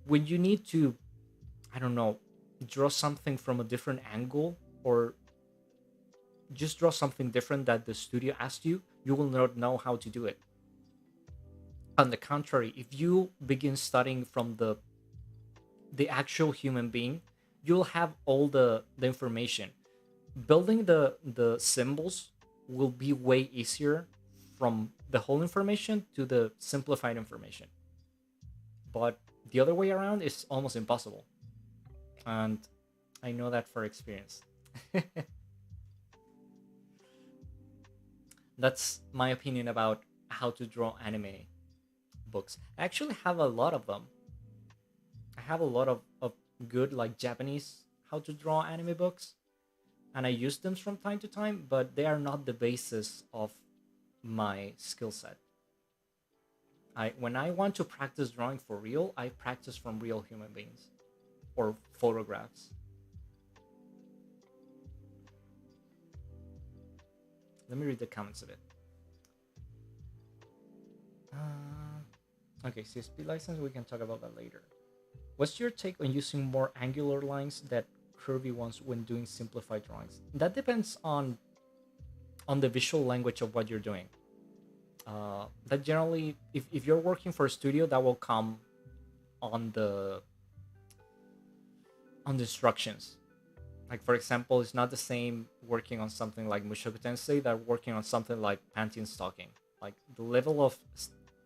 when you need to, I don't know, draw something from a different angle or just draw something different that the studio asked you, you will not know how to do it. On the contrary, if you begin studying from the actual human being, you'll have all the information. Building the symbols will be way easier from the whole information to the simplified information, but the other way around is almost impossible, and I know that for experience. That's my opinion about how to draw anime books. I actually have a lot of them. I have a lot of good like Japanese how to draw anime books, and I use them from time to time, but they are not the basis of my skill set. I When I want to practice drawing for real, I practice from real human beings or photographs. Let me read the comments a bit. Okay, CSP license, we can talk about that later. What's your take on using more angular lines than curvy ones when doing simplified drawings? That depends on the visual language of what you're doing. That generally, if you're working for a studio, that will come on the instructions. Like for example, it's not the same working on something like Mushoku Tensei that working on something like Panty and Stocking. Like the level of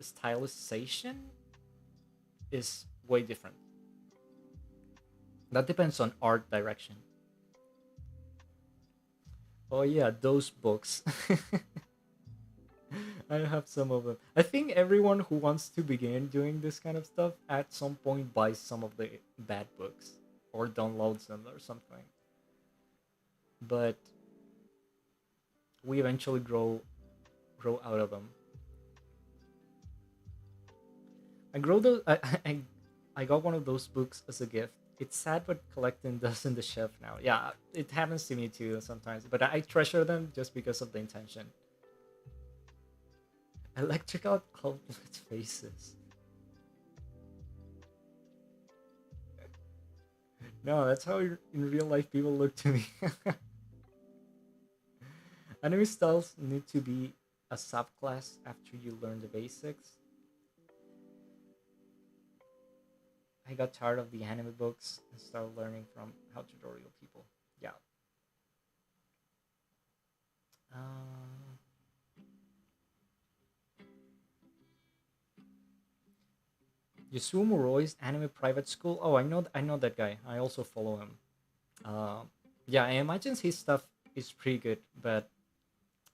stylization is way different. That depends on art direction. Oh yeah, those books. I have some of them. I think everyone who wants to begin doing this kind of stuff at some point buys some of the bad books or downloads them or something. But we eventually grow out of them. I grow those. I got one of those books as a gift. It's sad, but collecting does in the shelf now. Yeah, it happens to me too sometimes. But I treasure them just because of the intention. Electrical outlet faces. No, that's how in real life people look to me. Anime styles need to be a subclass after you learn the basics. I got tired of the anime books and started learning from how to draw real people. Yeah. Uh, Yasuo Moroi's anime private school. Oh, I know that guy. I also follow him. Uh, yeah, I imagine his stuff is pretty good, but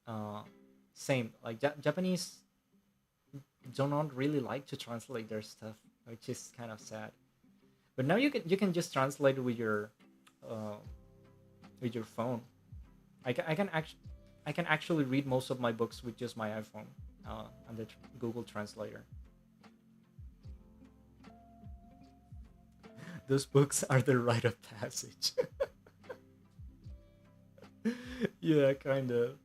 uh, same. Like Japanese do not really like to translate their stuff, which is kind of sad. But now you can just translate it uh, with your phone. I can actually read most of my books with just my iPhone and the Google Translator. Those books are the rite of passage. Yeah, kind of.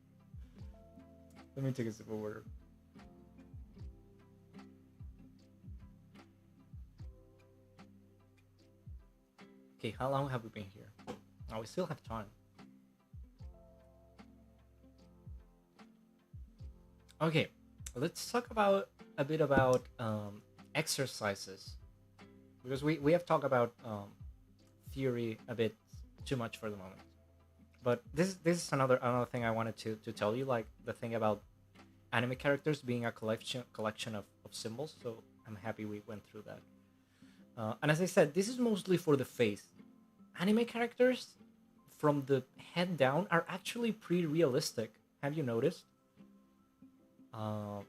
Let me take a sip of water. Okay, how long have we been here? Oh, we still have time. Okay, let's talk about a bit about exercises because we have talked about theory a bit too much for the moment. But this is another thing I wanted to tell you, like the thing about anime characters being a collection of symbols. So I'm happy we went through that. And as I said, this is mostly for the face. Anime characters from the head down are actually pretty realistic. Have you noticed? Uh,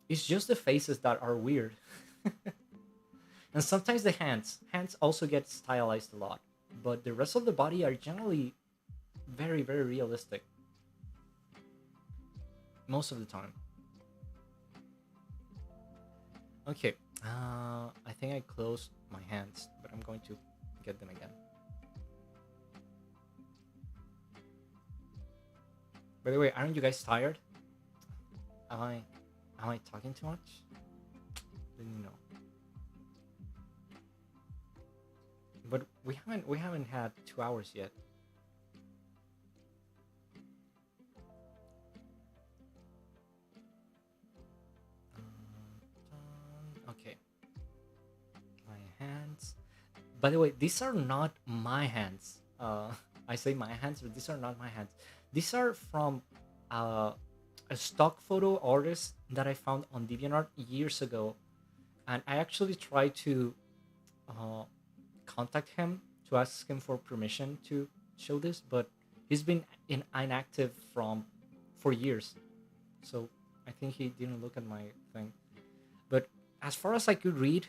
it's just the faces that are weird, and sometimes the hands. Hands also get stylized a lot, but the rest of the body are generally very realistic most of the time. Okay, I think I closed my hands, but I'm going to get them again. By the way, aren't you guys tired? Am I am I talking too much? Didn't you know? But we haven't had 2 hours yet. Okay, my hands. By the way, these are not my hands. I say my hands, but these are not my hands. These are from uh, a stock photo artist that I found on DeviantArt years ago, and I actually tried to uh, contact him to ask him for permission to show this, but he's been inactive from for years. So I think he didn't look at my thing. But as far as I could read,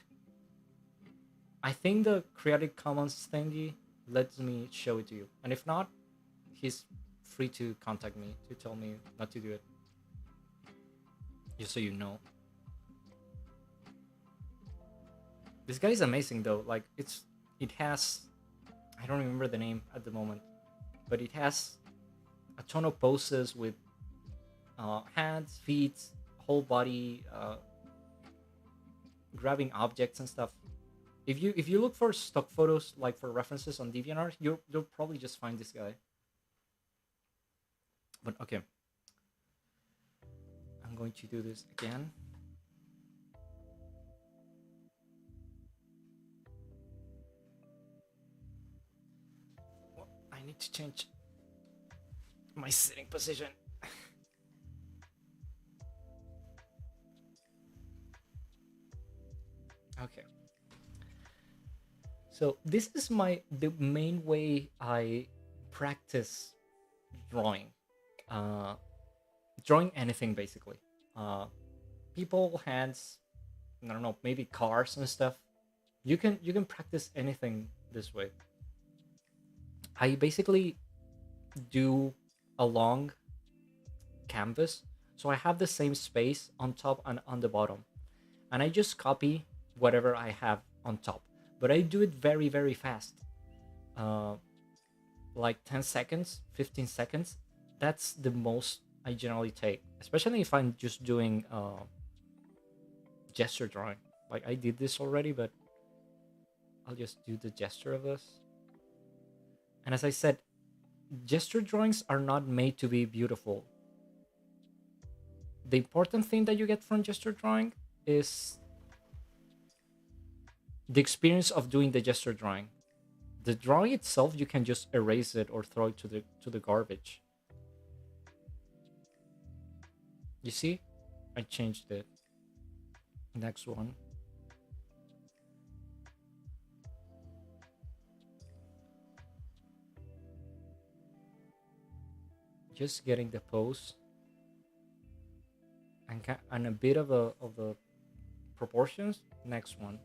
I think the Creative Commons thingy lets me show it to you. And if not, he's free to contact me to tell me not to do it. Just so you know. This guy is amazing though. Like it has I don't remember the name at the moment, but it has a ton of poses with hands, feet, whole body, grabbing objects and stuff. If you look for stock photos like for references on DeviantArt, you'll probably just find this guy. But okay, I'm going to do this again. Well, I need to change my sitting position. Okay. So this is the main way I practice drawing. Uh, Drawing anything basically. Uh, People, hands, I don't know, maybe cars and stuff. You can practice anything this way. I basically do a long canvas, so I have the same space on top and on the bottom, and I just copy whatever I have on top. But I do it very very fast, uh, like 10 seconds, 15 seconds. That's the most I generally take, especially if I'm just doing gesture drawing. Like I did this already, but I'll just do the gesture of this. And as I said, gesture drawings are not made to be beautiful. The important thing that you get from gesture drawing is the experience of doing the gesture drawing. The drawing itself, you can just erase it or throw it to the garbage. You see, I changed it. Next one. Just getting the pose and a bit of the proportions. Next one.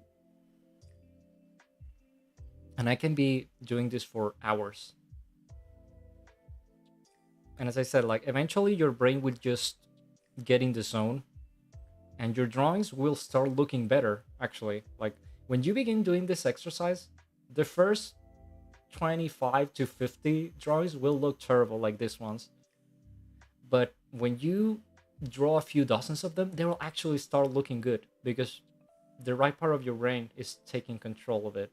And I can be doing this for hours. And as I said, like eventually your brain will just get in the zone and your drawings will start looking better actually. Like when you begin doing this exercise, the first 25 to 50 drawings will look terrible like this ones. But when you draw a few dozens of them, they will actually start looking good because the right part of your brain is taking control of it.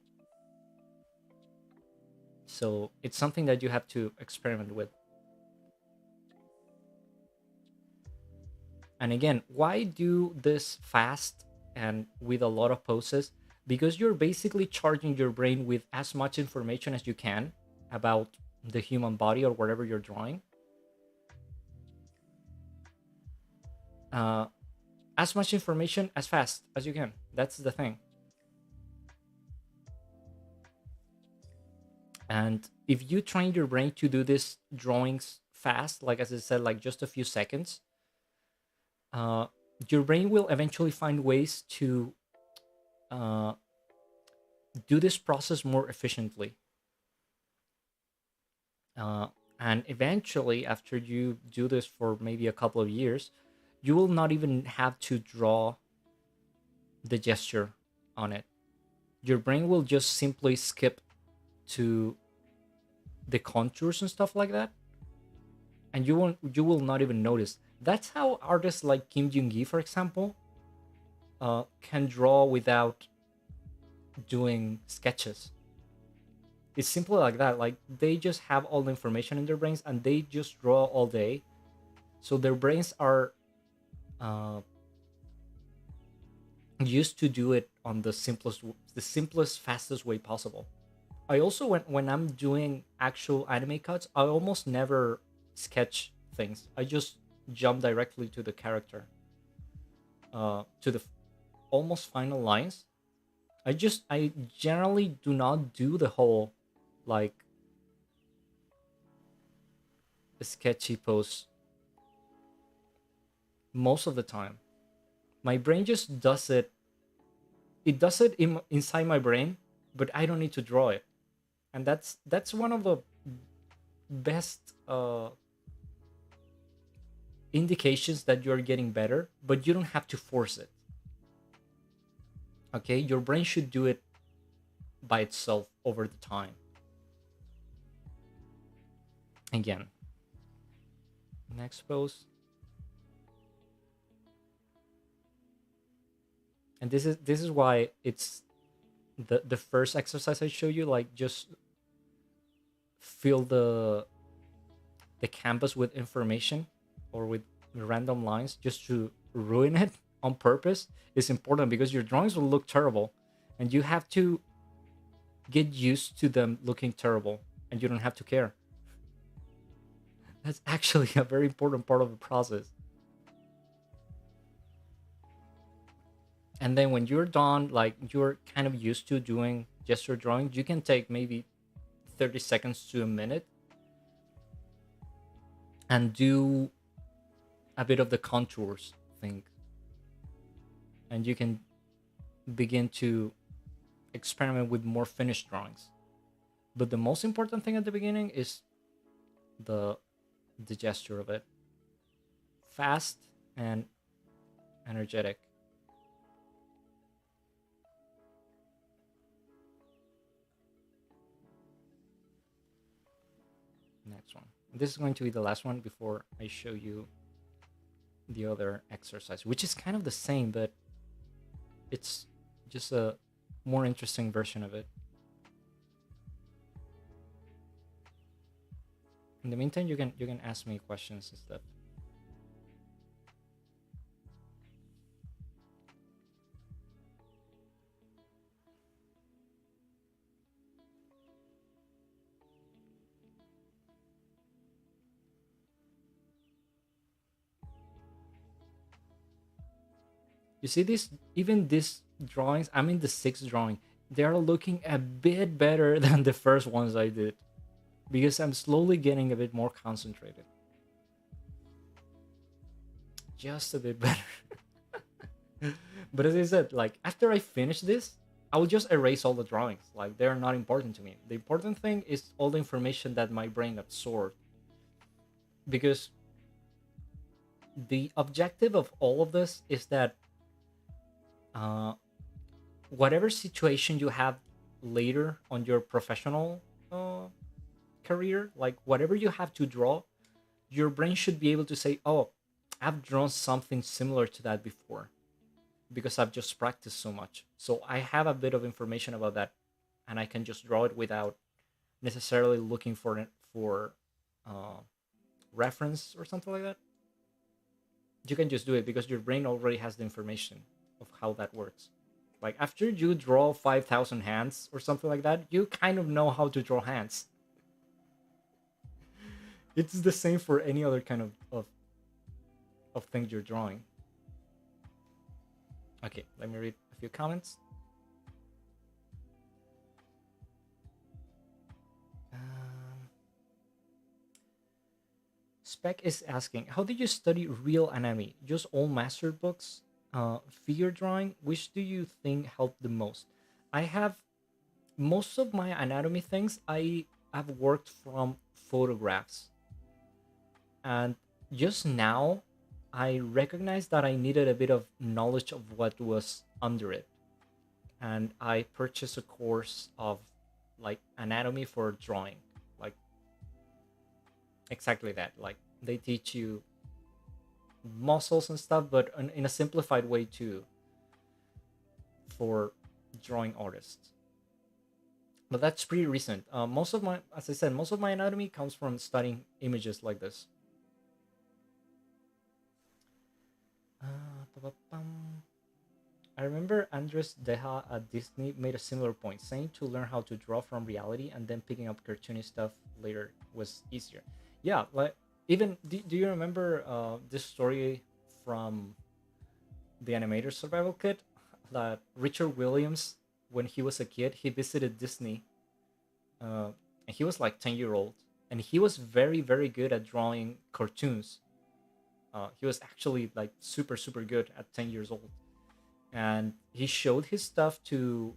So it's something that you have to experiment with. And again, why do this fast and with a lot of poses? Because you're basically charging your brain with as much information as you can about the human body or whatever you're drawing. Uh, as much information as fast as you can. That's the thing. And if you train your brain to do this drawings fast, like as I said, like just a few seconds, uh, your brain will eventually find ways to uh, do this process more efficiently. Uh, and eventually, after you do this for maybe a couple of years, you will not even have to draw the gesture on it. Your brain will just simply skip to the contours and stuff like that, and you will not even notice. That's how artists like Kim Jung-gi, for example, can draw without doing sketches. It's simply like that. Like they just have all the information in their brains and they just draw all day. So their brains are uh, used to do it on the simplest, fastest way possible. I also, when I'm doing actual anime cuts, I almost never sketch things. I just jump directly to the character, to the almost final lines. I generally do not do the whole like sketchy pose most of the time. My brain just does it. It does it inside my brain, but I don't need to draw it, and that's one of the best indications that you're getting better. But you don't have to force it. Okay, your brain should do it by itself over the time. Again, next pose, and this is why it's the first exercise I show you. Like, just fill the canvas with information or with random lines just to ruin it on purpose is important, because your drawings will look terrible, and you have to get used to them looking terrible, and you don't have to care. That's actually a very important part of the process. And then when you're done, like, you're kind of used to doing gesture drawing, you can take maybe 30 seconds to a minute and do a bit of the contours thing, and you can begin to experiment with more finished drawings. But the most important thing at the beginning is the the gesture of it, fast and energetic. Next one. This is going to be the last one before I show you the other exercise, which is kind of the same, but it's just a more interesting version of it. In the meantime, you can ask me questions and stuff. You see this? Even these drawings, I'm in the sixth drawing. They are looking a bit better than the first ones I did, because I'm slowly getting a bit more concentrated. Just a bit better. But as I said, like, after I finish this, I will just erase all the drawings. Like, they're not important to me. The important thing is all the information that my brain absorbed. Because the objective of all of this is that uh, whatever situation you have later on your professional uh, career, like whatever you have to draw, your brain should be able to say, "Oh, I've drawn something similar to that before," because I've just practiced so much. So I have a bit of information about that, and I can just draw it without necessarily looking for it for uh, reference or something like that. You can just do it because your brain already has the information of how that works. Like, after you draw 5,000 hands or something like that, you kind of know how to draw hands. It's the same for any other kind of thing you're drawing. Okay, let me read a few comments. Um, Spec is asking, how did you study real anatomy? Just all master books? Figure drawing? Which do you think helped the most? I have most of my anatomy things. I have worked from photographs, and just now I recognized that I needed a bit of knowledge of what was under it, and I purchased a course of like anatomy for drawing, like exactly that. Like, they teach you muscles and stuff, but in a simplified way too, for drawing artists. But that's pretty recent. Most of my, as I said, most of my anatomy comes from studying images like this. I remember Andres Deja at Disney made a similar point, saying to learn how to draw from reality and then picking up cartoony stuff later was easier. Yeah, like even do you remember this story from the Animator Survival Kit that Richard Williams, when he was a kid, he visited Disney, and he was like 10-year old, and he was very very good at drawing cartoons. He was actually like super good at 10 years old, and he showed his stuff to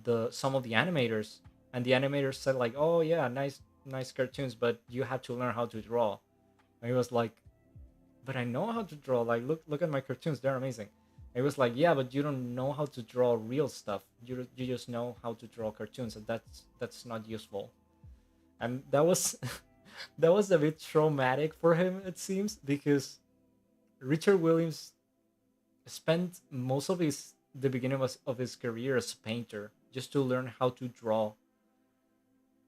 the some of the animators, and the animators said like, oh yeah, nice cartoons, but you have to learn how to draw. And he was like, but I know how to draw, like look at my cartoons, they're amazing. And he was like, yeah, but you don't know how to draw real stuff, you just know how to draw cartoons, and that's not useful. And that was that was a bit traumatic for him, it seems, because Richard Williams spent most of his the beginning of his career as a painter just to learn how to draw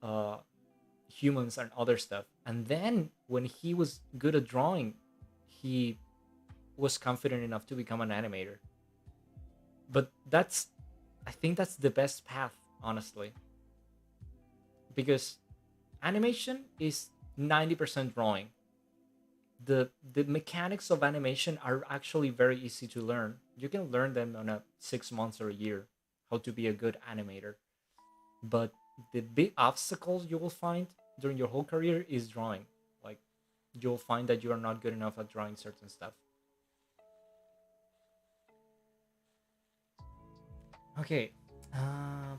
uh, humans and other stuff. And then when he was good at drawing, he was confident enough to become an animator. But I think that's the best path, honestly, because animation is 90% drawing. The mechanics of animation are actually very easy to learn. You can learn them in a 6 months or a year, how to be a good animator. But the big obstacles you will find during your whole career is drawing. Like, you'll find that you are not good enough at drawing certain stuff. Okay. Uh,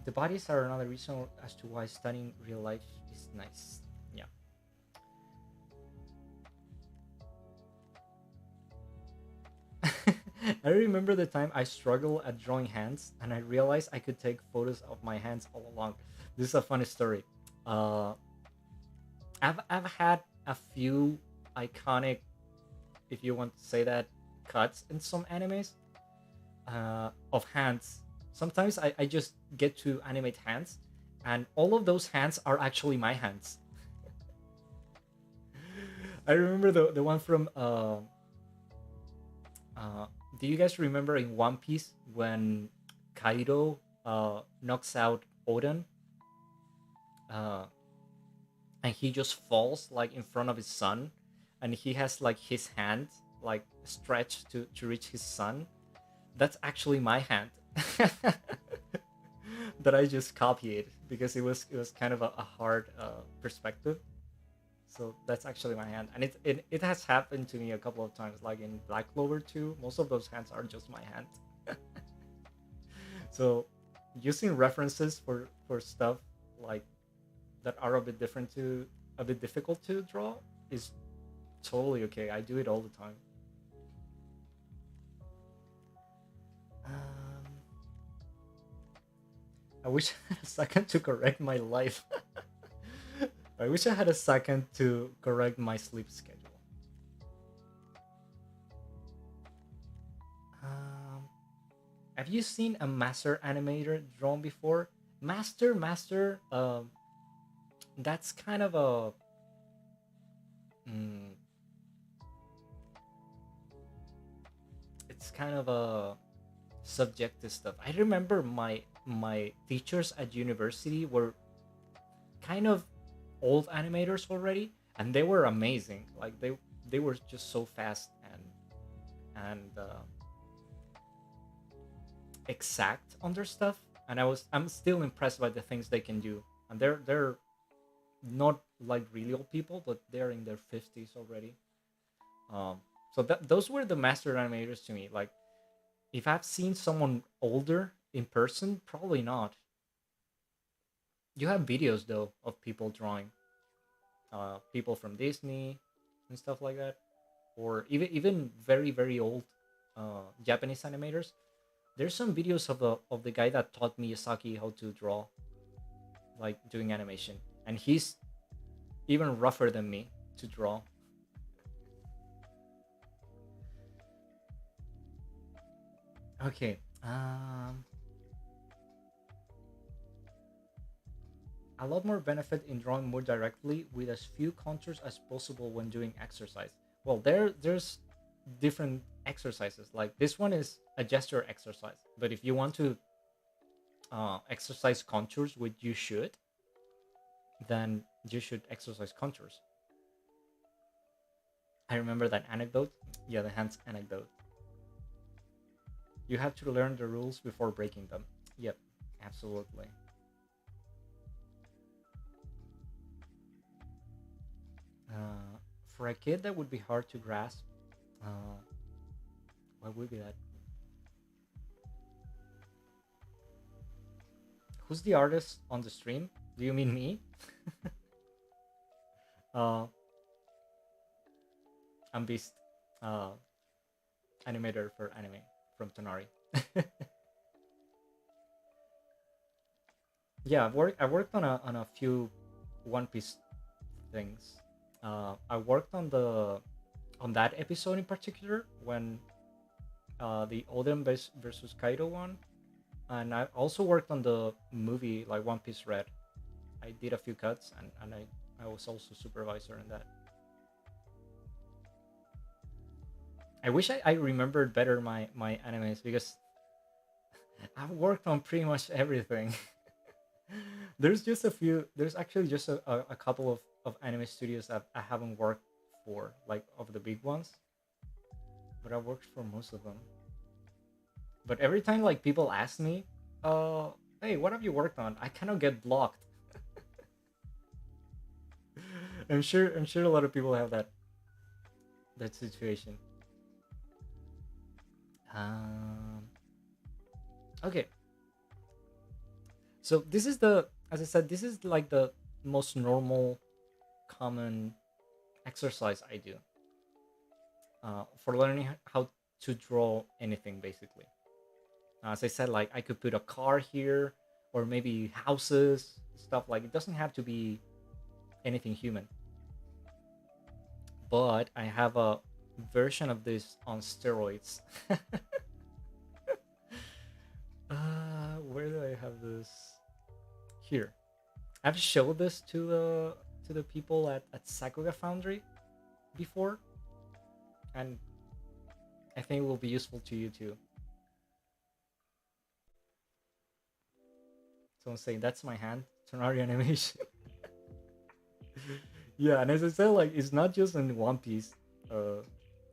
the bodies are another reason as to why studying real life is nice. Yeah. I remember the time I struggled at drawing hands, and I realized I could take photos of my hands all along. This is a funny story. Uh, I've had a few iconic, if you want to say that, cuts in some animes of hands. Sometimes I just get to animate hands, and all of those hands are actually my hands. I remember the one from uh, do you guys remember in One Piece when Kaido knocks out Oden, uh, and he just falls like in front of his son, and he has like his hand like stretched to reach his son? That's actually my hand. That I just copied because it was kind of a hard perspective. So that's actually my hand, and it has happened to me a couple of times, like in Black Clover 2. Most of those hands are just my hand. So using references for stuff like that are a bit difficult to draw is totally okay. I do it all the time. Um, I wish I had a second to correct my life. I wish I had a second to correct my sleep schedule. Um, have you seen a master animator drawn before? Master. That's kind of a mm, it's kind of a subjective stuff. I remember my teachers at university were kind of old animators already, and they were amazing. Like they were just so fast and exact on their stuff, and I'm still impressed by the things they can do. And they're not like really old people, but they're in their 50s already. So those were the master animators to me. Like, if I've seen someone older in person, probably not. You have videos though of people drawing, people from Disney and stuff like that, or even very very old Japanese animators. There's some videos of the guy that taught Miyazaki how to draw, like doing animation, and he's even rougher than me to draw. Okay. a lot more benefit in drawing more directly with as few contours as possible when doing exercise. Well, there's different exercises. Like this one is a gesture exercise, but if you want to exercise contours, which you should, then you should exercise contours. I remember that anecdote. Yeah, the hands anecdote. You have to learn the rules before breaking them. Yep, absolutely. For a kid, that would be hard to grasp. Uh, what would be that? Who's the artist on the stream? Do you mean me? uh, I'm Beast, uh, animator for anime from Tonari. Yeah, I worked on a few One Piece things. I worked on that episode in particular when the Oden versus Kaido one, and I also worked on the movie like One Piece Red. I did a few cuts, and I was also supervisor in that. I wish I remembered better my animes because I've worked on pretty much everything. There's just a few. There's actually just a couple of anime studios that I haven't worked for, like of the big ones, but I worked for most of them. But every time like people ask me, hey, what have you worked on? I kind of get blocked. I'm sure a lot of people have that situation. Um, okay, so this is the, as I said, this is like the most normal, common exercise I do for learning how to draw anything, basically. As I said, like I could put a car here, or maybe houses, stuff like it doesn't have to be anything human. But I have a version of this on steroids. Where do I have this? Here. I've showed this to the people at Sakuga Foundry before, and I think it will be useful to you too. Someone saying that's my hand, Tonari animation. Yeah, and as I said, like it's not just in One Piece. Uh,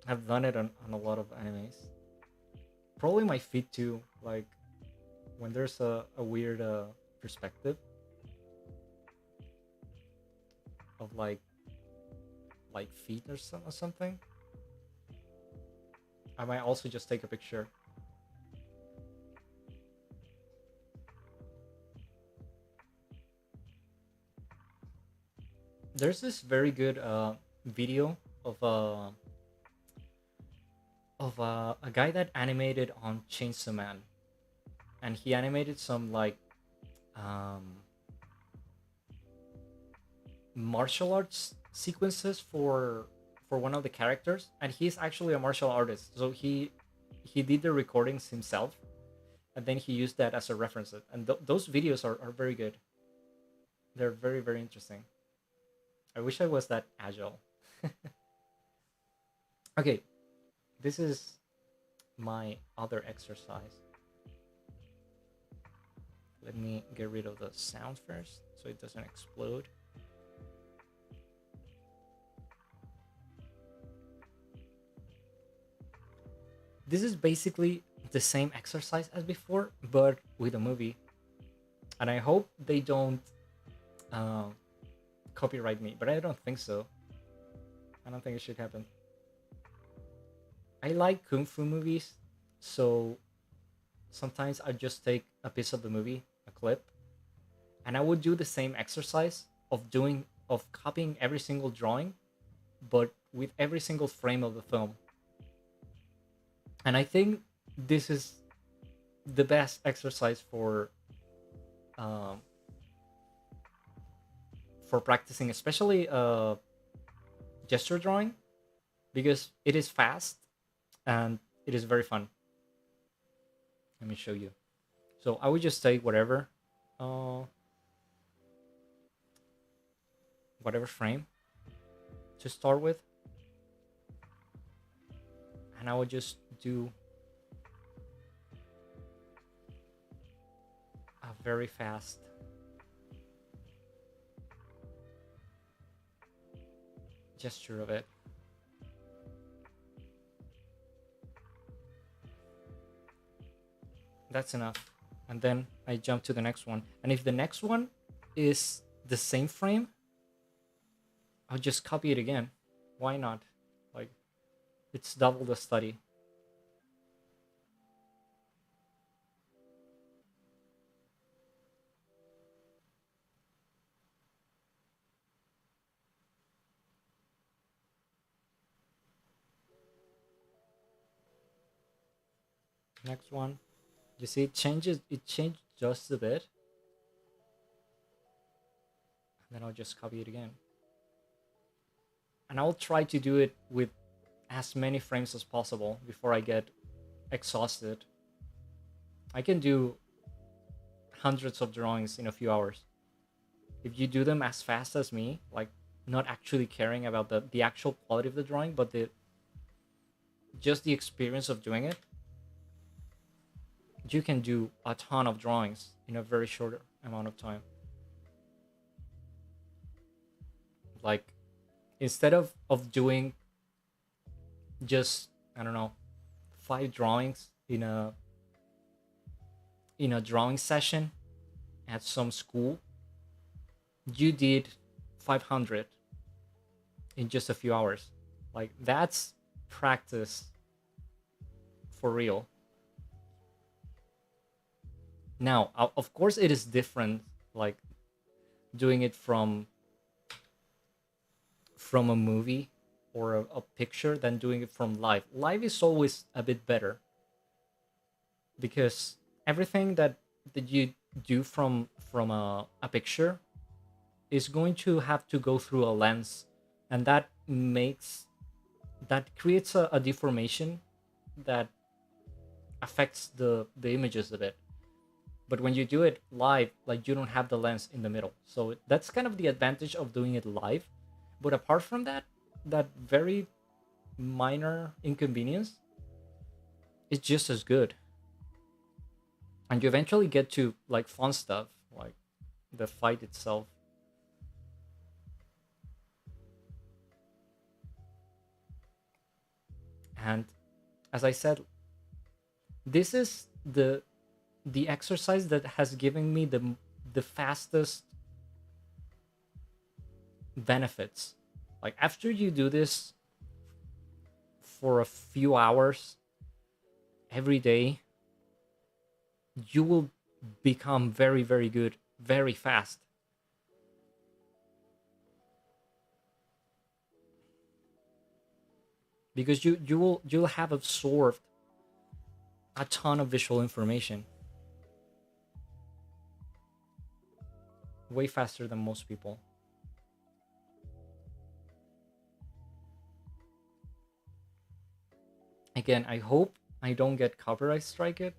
I've done it on a lot of animes. Probably my feet too. Like when there's a weird perspective of like feet or something, I might also just take a picture. There's this very good video of a guy that animated on Chainsaw Man, and he animated some like um, martial arts sequences for one of the characters, and he's actually a martial artist. So he did the recordings himself, and then he used that as a reference. And those videos are very good. They're very very interesting. I wish I was that agile. Okay, this is my other exercise. Let me get rid of the sound first so it doesn't explode. This is basically the same exercise as before, but with a movie. And I hope they don't uh, copyright me, but I don't think so. I don't think it should happen. I like kung fu movies, so sometimes I just take a piece of the movie, a clip, and I would do the same exercise of copying every single drawing, but with every single frame of the film. And I think this is the best exercise um, for practicing, especially gesture drawing, because it is fast and it is very fun. Let me show you. So I would just take whatever. Uh, whatever frame to start with, and I will just do a very fast gesture of it. That's enough. And then I jump to the next one. And if the next one is the same frame, I'll just copy it again. Why not? Like, it's double the study. Next one. You see, it changed just a bit. And then I'll just copy it again. And I'll try to do it with as many frames as possible before I get exhausted. I can do hundreds of drawings in a few hours. If you do them as fast as me, like not actually caring about the actual quality of the drawing, but just the experience of doing it, you can do a ton of drawings in a very short amount of time. Like, instead of doing just, I don't know, 5 drawings in a drawing session at some school, you did 500 in just a few hours. Like, that's practice for real. Now, of course, it is different, like doing it from a movie or a picture than doing it from live. Live is always a bit better because everything that you do from a picture is going to have to go through a lens, and that creates a deformation that affects the images a bit. But when you do it live, like, you don't have the lens in the middle, so that's kind of the advantage of doing it live. But apart from that, that very minor inconvenience, it's just as good, and you eventually get to like fun stuff like the fight itself. And as I said, this is the exercise that has given me the fastest benefits. Like, after you do this for a few hours every day, you will become very, very good very fast. Because you'll have absorbed a ton of visual information way faster than most people. Again, I hope I don't get copyright strike it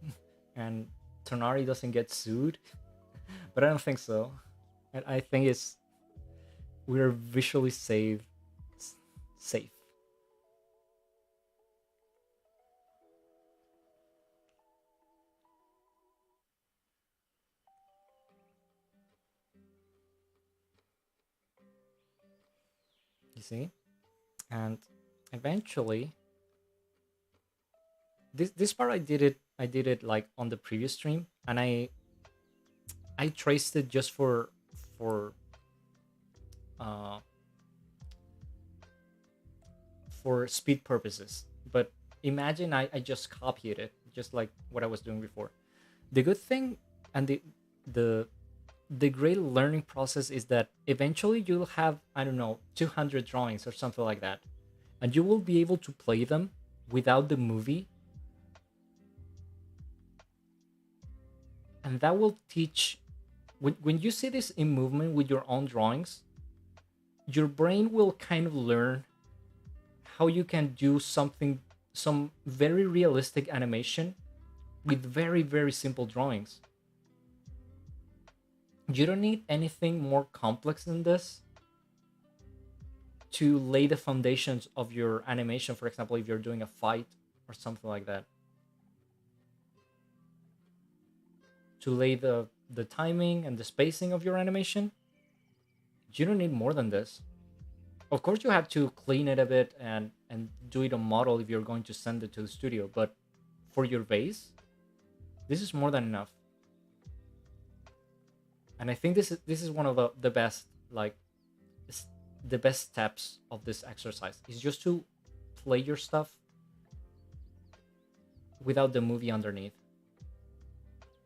and Tonari doesn't get sued, but I don't think so. And I think we're visually safe. You see? And eventually, this part I did it like on the previous stream, and I traced it just for uh for speed purposes. But imagine I just copied it, just like what I was doing before. The good thing, and the the great learning process, is that eventually you'll have, I don't know, 200 drawings or something like that, and you will be able to play them without the movie, and that will teach. When you see this in movement with your own drawings, your brain will kind of learn how you can do some very realistic animation with very, very simple drawings. You don't need anything more complex than this. to lay the foundations of your animation. For example, if you're doing a fight or something like that, to lay the timing and the spacing of your animation, you don't need more than this. Of course, you have to clean it a bit and do it on model if you're going to send it to the studio, but for your base, this is more than enough. And I think this is one of the best, like, the best steps of this exercise is just to play your stuff without the movie underneath,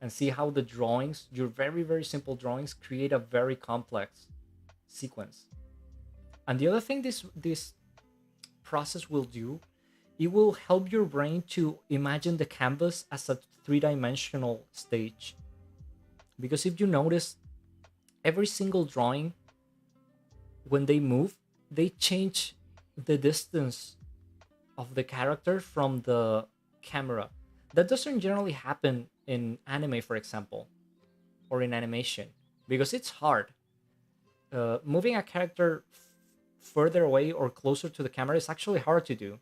and see how the drawings, your very very simple drawings, create a very complex sequence. And the other thing this process will do, it will help your brain to imagine the canvas as a three-dimensional stage. Because if you notice, every single drawing, when they move, they change the distance of the character from the camera. That doesn't generally happen in anime, for example, or in animation, because it's hard. Moving a character further away or closer to the camera is actually hard to do.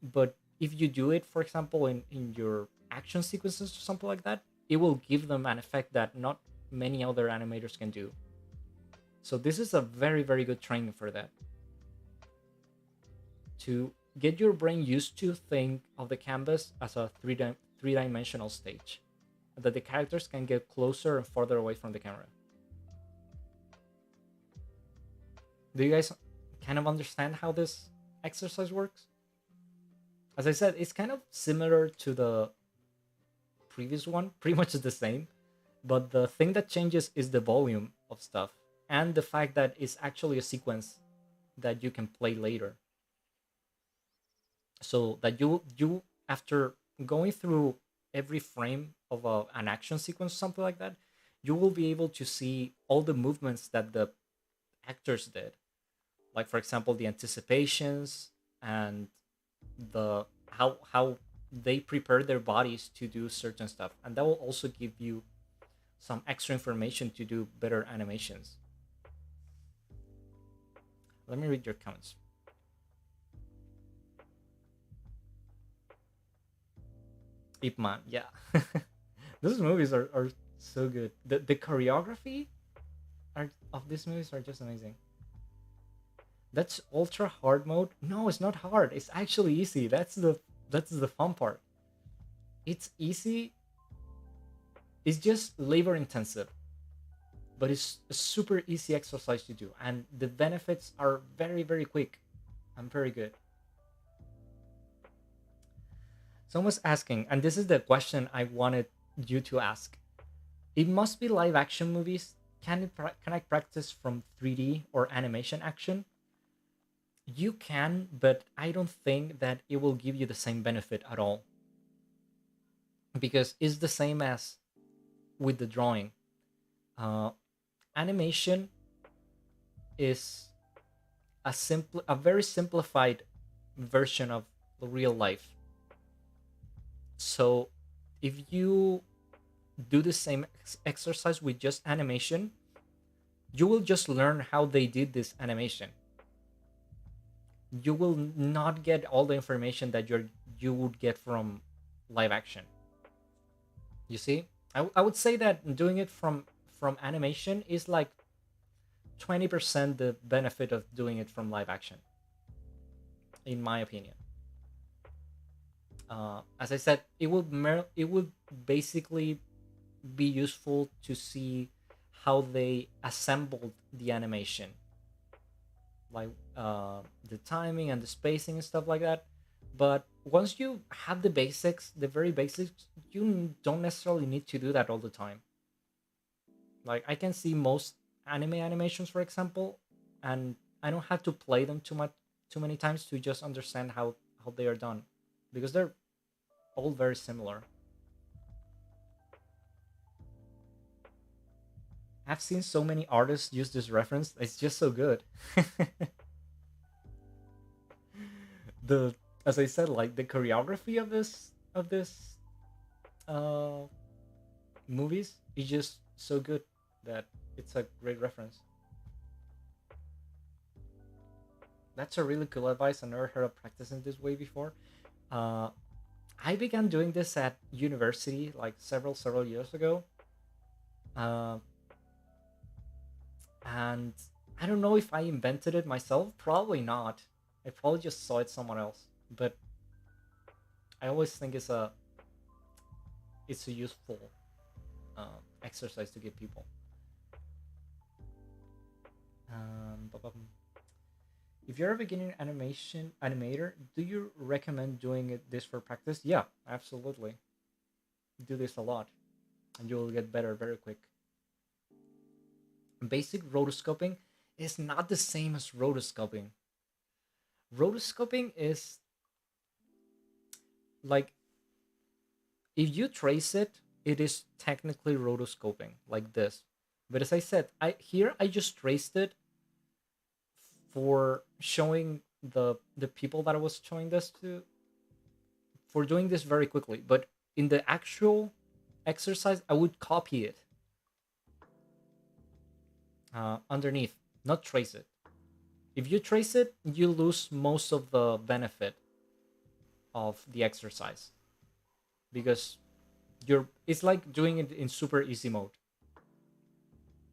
But if you do it, for example, in your action sequences or something like that, it will give them an effect that not many other animators can do. So this is a very, very good training for that. To get your brain used to think of the canvas as a three-dimensional stage, that the characters can get closer and farther away from the camera. Do you guys kind of understand how this exercise works? As I said, it's kind of similar to the previous one, pretty much the same, but the thing that changes is the volume of stuff and the fact that it's actually a sequence that you can play later. So that you after going through every frame of an action sequence, something like that, you will be able to see all the movements that the actors did. Like, for example, the anticipations and the how they prepare their bodies to do certain stuff, and that will also give you some extra information to do better animations. Let me read your comments. Ip Man, yeah. Those movies are so good. The choreography of these movies are just amazing. That's ultra hard mode. No, it's not hard. It's actually easy. That's the fun part. It's easy. It's just labor intensive, but it's a super easy exercise to do, and the benefits are very very quick and very good. Someone's asking, and this is the question I wanted you to ask. It must be live action movies. Can I practice from 3D or animation action? You can, but I don't think that it will give you the same benefit at all, because it's the same as with the drawing. Uh, Animation is a very simplified version of real life. So if you do the same exercise with just animation, you will just learn how they did this animation. You will not get all the information that you would get from live action. You see, I would say that doing it from animation is like 20% the benefit of doing it from live action, in my opinion. As I said, it would basically be useful to see how they assembled the animation, like the timing and the spacing and stuff like that. But once you have the basics, the very basics, you don't necessarily need to do that all the time. Like, I can see most anime animations, for example, and I don't have to play them too many times to just understand how they are done, because they're all very similar. I've seen so many artists use this reference. It's just so good. the as I said, like, the choreography of this uh movies is just so good that it's a great reference. That's a really cool advice. I never heard of practicing this way before. Uh, I began doing this at university like several years ago, uh, and I don't know if I invented it myself. Probably not. I probably just saw it somewhere else. But I always think it's a useful exercise to give people. If you're a beginner animation animator, do you recommend doing this for practice? Yeah, absolutely. Do this a lot, and you'll get better very quick. Basic rotoscoping is not the same as rotoscoping. Rotoscoping is like if you trace it, it is technically rotoscoping like this. But as I said, I just traced it for showing the people that I was showing this to for doing this very quickly. But in the actual exercise, I would copy it underneath, not trace it. If you trace it, you lose most of the benefit of the exercise because you're it's like doing it in super easy mode.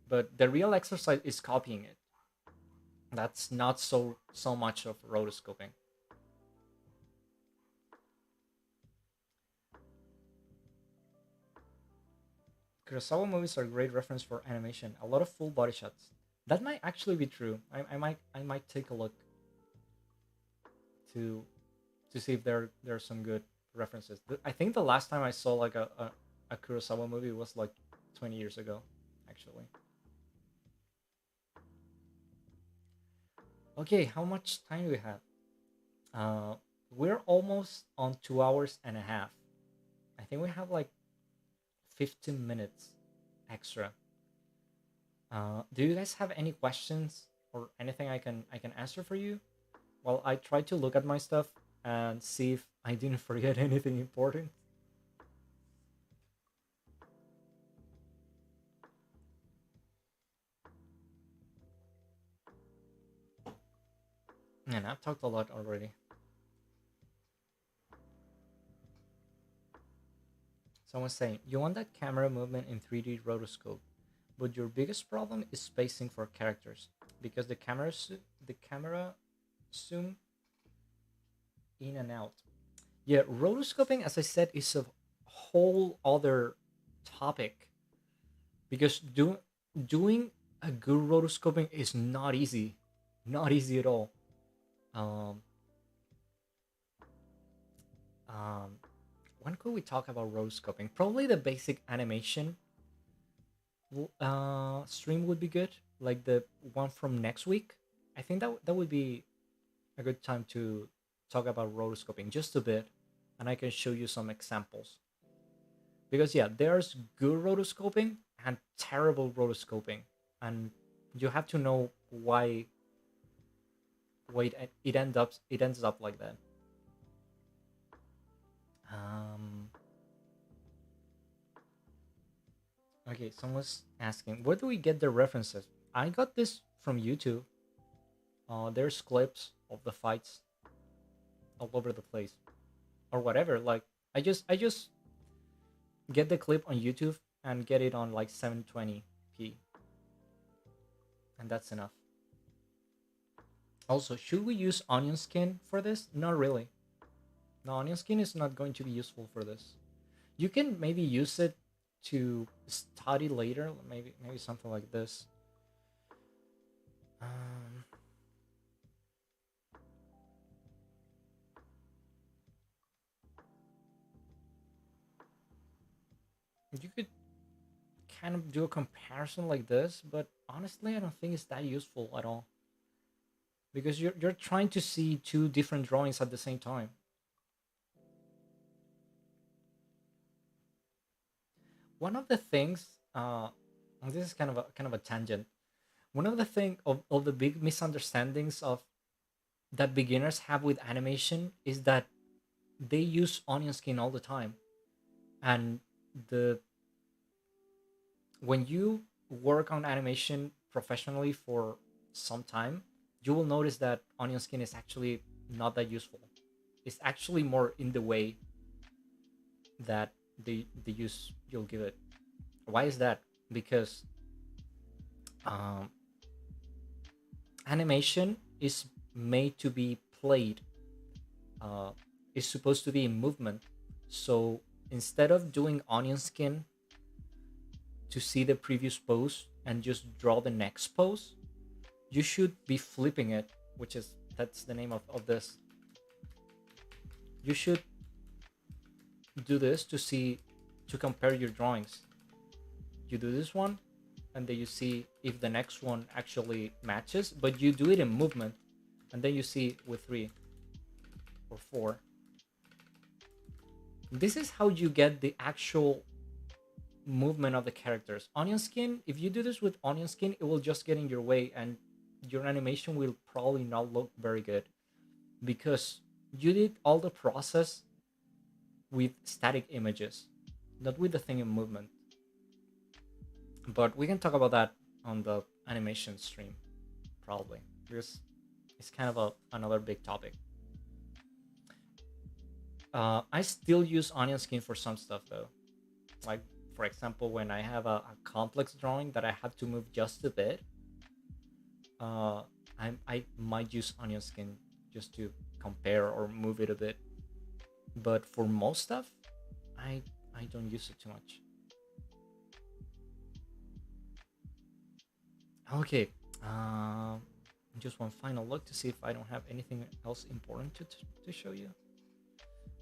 But the real exercise is copying it. That's not so much of rotoscoping. Kurosawa movies are a great reference for animation. A lot of full body shots. That might actually be true. I might take a look to to see if there are some good references. I think the last time I saw like a Kurosawa movie was like 20 years ago, actually. Okay, how much time do we have? Uh, we're almost on 2 hours and a half. I think we have like 15 minutes extra. Do you guys have any questions or anything I can answer for you? Well, I tried to look at my stuff and see if I didn't forget anything important. And I've talked a lot already. Someone's saying you want that camera movement in 3D rotoscope, but your biggest problem is spacing for characters because the camera zoom in and out. Yeah, rotoscoping, as I said, is a whole other topic because doing a good rotoscoping is not easy, not easy at all. Um, um, when could we talk about rotoscoping? Probably the basic animation stream would be good, like the one from next week. I think that would be a good time to talk about rotoscoping just a bit, and I can show you some examples. Because yeah, there's good rotoscoping and terrible rotoscoping, and you have to know why it ends up like that. Um, okay, someone's asking where do we get the references? I got this from YouTube. There's clips of the fights all over the place, or whatever. Like I just get the clip on YouTube and get it on like 720p, and that's enough. Also, should we use onion skin for this? Not really. No, onion skin is not going to be useful for this. You can maybe use it to study later, maybe something like this. Um, you could kind of do a comparison like this, but honestly, I don't think it's that useful at all because you're trying to see two different drawings at the same time. One of the things, and this is kind of a tangent. One of the of the big misunderstandings of that beginners have with animation is that they use onion skin all the time, and the when you work on animation professionally for some time, you will notice that onion skin is actually not that useful. It's actually more in the way that the use you'll give it. Why is that? Because um, animation is made to be played. Uh, is supposed to be in movement. So instead of doing onion skin to see the previous pose and just draw the next pose, you should be flipping it, which is that's the name of this. You should do this to see to compare your drawings. You do this one and then you see if the next one actually matches, but you do it in movement, and then you see with 3 or 4. This is how you get the actual movement of the characters. Onion skin, if you do this with onion skin, it will just get in your way and your animation will probably not look very good because you did all the process with static images, not with the thing in movement. But we can talk about that on the animation stream, probably, because it's kind of another big topic. I still use onion skin for some stuff though. Like, for example, when I have a complex drawing that I have to move just a bit, uh, I might use onion skin just to compare or move it a bit. But for most stuff, I I don't use it too much. Okay, just one final look to see if I don't have anything else important to show you.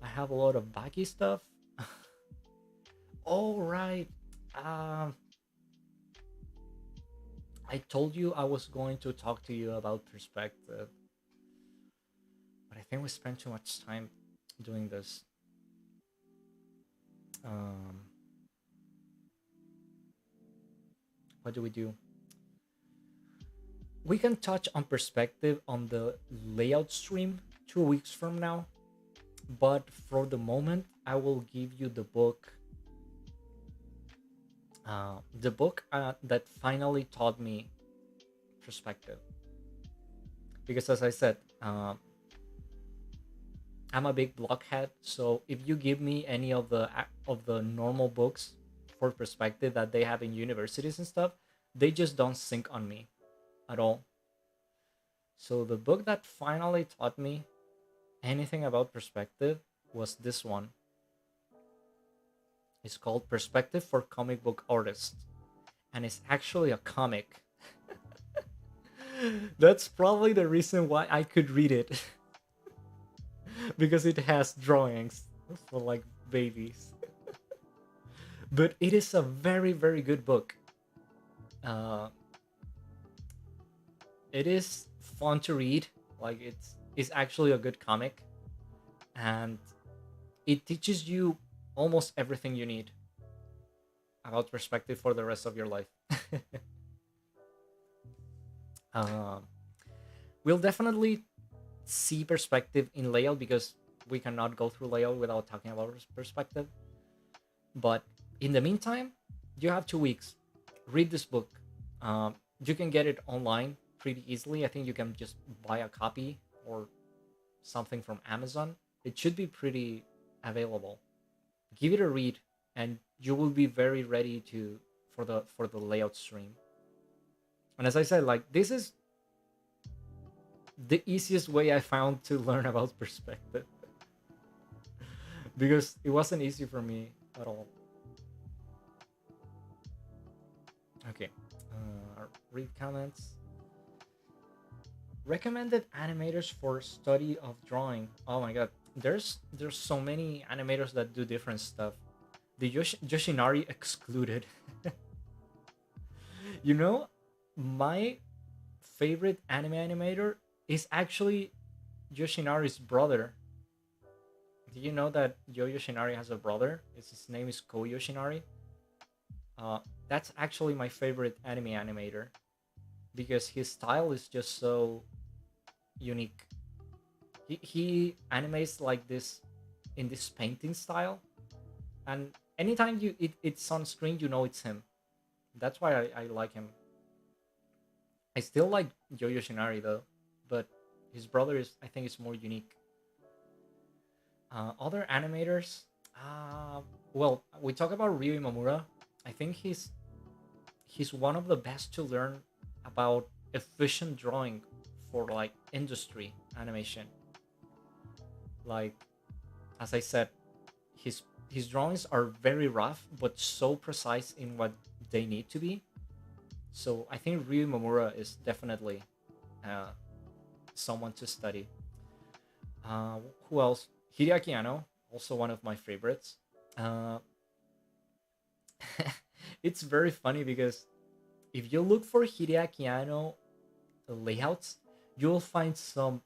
I have a lot of baggy stuff. All right. Um, I told you I was going to talk to you about perspective, but I think we spent too much time doing this. Um, what do we do? We can touch on perspective on the layout stream 2 weeks from now, but for the moment, I will give you the book that finally taught me perspective. Because as I said, I'm a big blockhead. So if you give me any of the normal books for perspective that they have in universities and stuff, they just don't sink on me at all. So the book that finally taught me anything about perspective was this one. It's called Perspective for Comic Book Artists, and it's actually a comic. That's probably the reason why I could read it. Because it has drawings for like babies. But it is a very, very good book. Uh, it is fun to read. Like it's actually a good comic, and it teaches you almost everything you need about perspective for the rest of your life. um, we'll definitely see perspective in layout because we cannot go through layout without talking about perspective. But in the meantime, you have 2 weeks. Read this book. You can get it online pretty easily. I think you can just buy a copy or something from Amazon. It should be pretty available. Give it a read, and you will be very ready to for the layout stream. And as I said, like this is the easiest way I found to learn about perspective because it wasn't easy for me at all. Okay, read comments. Recommended animators for study of drawing. Oh my god, there's so many animators that do different stuff. The Yoshinari excluded. You know, my favorite anime animator is actually Yoshinari's brother. Do you know that Yo Yoshinari has a brother? His name is Ko Yoshinari. Uh, that's actually my favorite anime animator because his style is just so unique. He animates like this in this painting style, and anytime it's on screen, you know it's him. That's why I like him. I still like Yo Yoshinari though. His brother is, I think, is more unique. Other animators, uh, well, we talk about Ryu Imamura. I think he's one of the best to learn about efficient drawing for like industry animation. Like as I said, his drawings are very rough but so precise in what they need to be. So I think Ryu Mamura is definitely uh, someone to study. Uh, who else? Hideaki Anno, also one of my favorites. Uh, it's very funny because if you look for Hideaki Anno layouts, you'll find some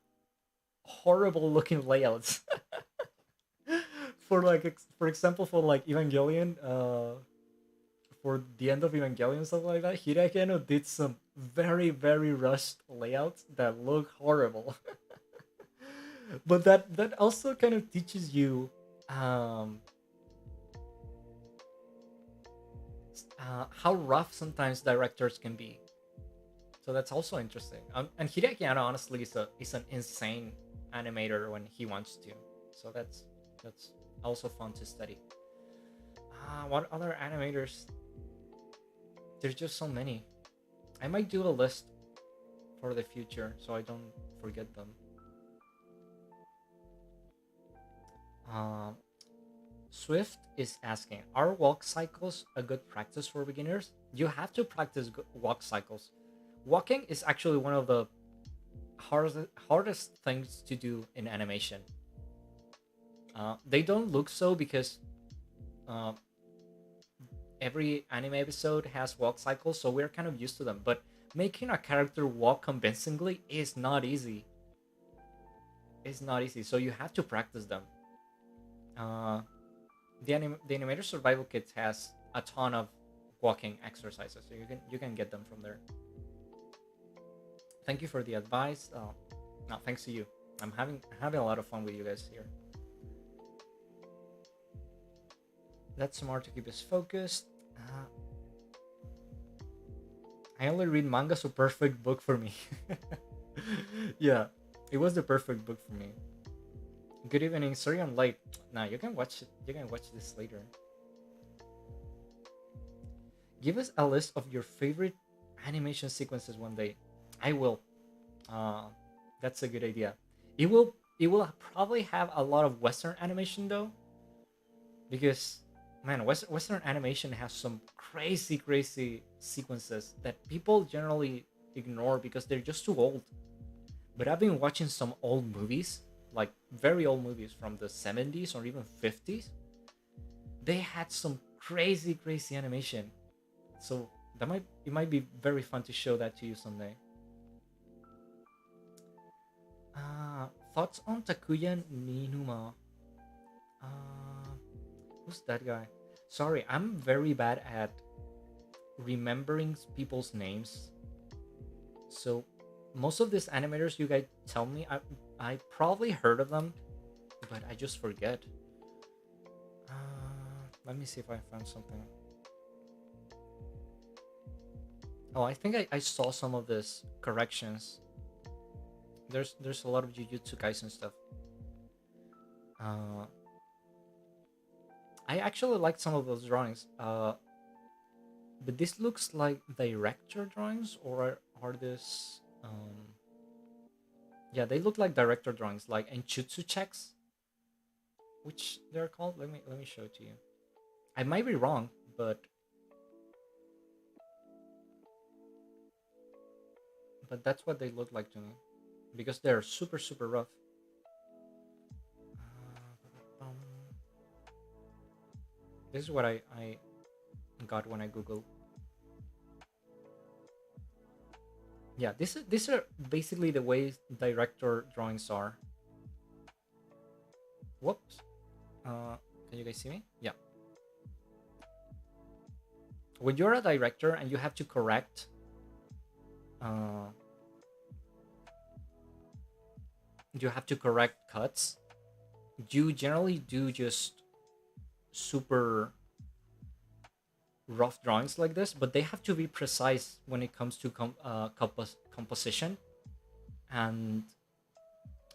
horrible looking layouts. For like, for example, for like Evangelion, for the end of Evangelion, stuff like that, Hideaki Anno did some very, very rushed layouts that look horrible. But that also kind of teaches you um, how rough sometimes directors can be. So that's also interesting. And Hideaki Anno honestly is an insane animator when he wants to. So that's also fun to study. What other animators? There's just so many. I might do a list for the future so I don't forget them. Uh, Swift is asking, are walk cycles a good practice for beginners? You have to practice walk cycles. Walking is actually one of the hardest things to do in animation. They don't look so because uh, every anime episode has walk cycles, so we're kind of used to them. But making a character walk convincingly is not easy. It's not easy, so you have to practice them. Uh, the animator survival kit has a ton of walking exercises, so you can get them from there. Thank you for the advice. No, thanks to you. I'm having a lot of fun with you guys here. That's smart to keep us focused. I only read manga, so perfect book for me. Yeah, it was the perfect book for me. Good evening. Sorry I'm late. Nah, you can watch it. You can watch this later. Give us a list of your favorite animation sequences one day. I will. Uh, that's a good idea. It will probably have a lot of Western animation though, because man, Western animation has some crazy, crazy sequences that people generally ignore because they're just too old. But I've been watching some old movies, like very old movies from the 70s or even 50s. They had some crazy, crazy animation. So it might be very fun to show that to you someday. Thoughts on Takuya Ninuma? Uh, who's that guy? Sorry, I'm very bad at remembering people's names. So most of these animators you guys tell me, I probably heard of them, but I just forget. Let me see if I found something. Oh, I think I saw some of this corrections. There's a lot of Jujutsu Kaisen stuff. Uh, I actually like some of those drawings. But this looks like director drawings, or are this? Yeah, they look like director drawings, like Enchutsu checks, which they're called. Let me show it to you. I might be wrong, but that's what they look like to me, because they're super super rough. This is what I got when I googled. Yeah, these are basically the way director drawings are. Whoops. Can you guys see me? Yeah. When you're a director and you have to correct, uh, cuts, you generally do just super rough drawings like this, but they have to be precise when it comes to composition and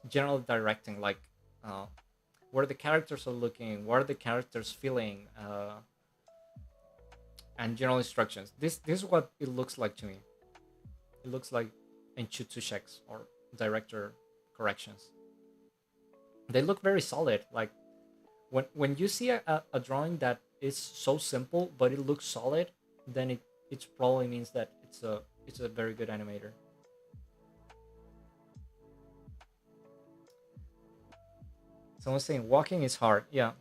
general directing, like uh, where the characters are looking, what are the characters feeling, and general instructions. This is what it looks like to me. It looks like in checks or director corrections. They look very solid. Like when you see a drawing that is so simple but it looks solid, then it probably means that it's a very good animator. Someone's saying walking is hard. Yeah,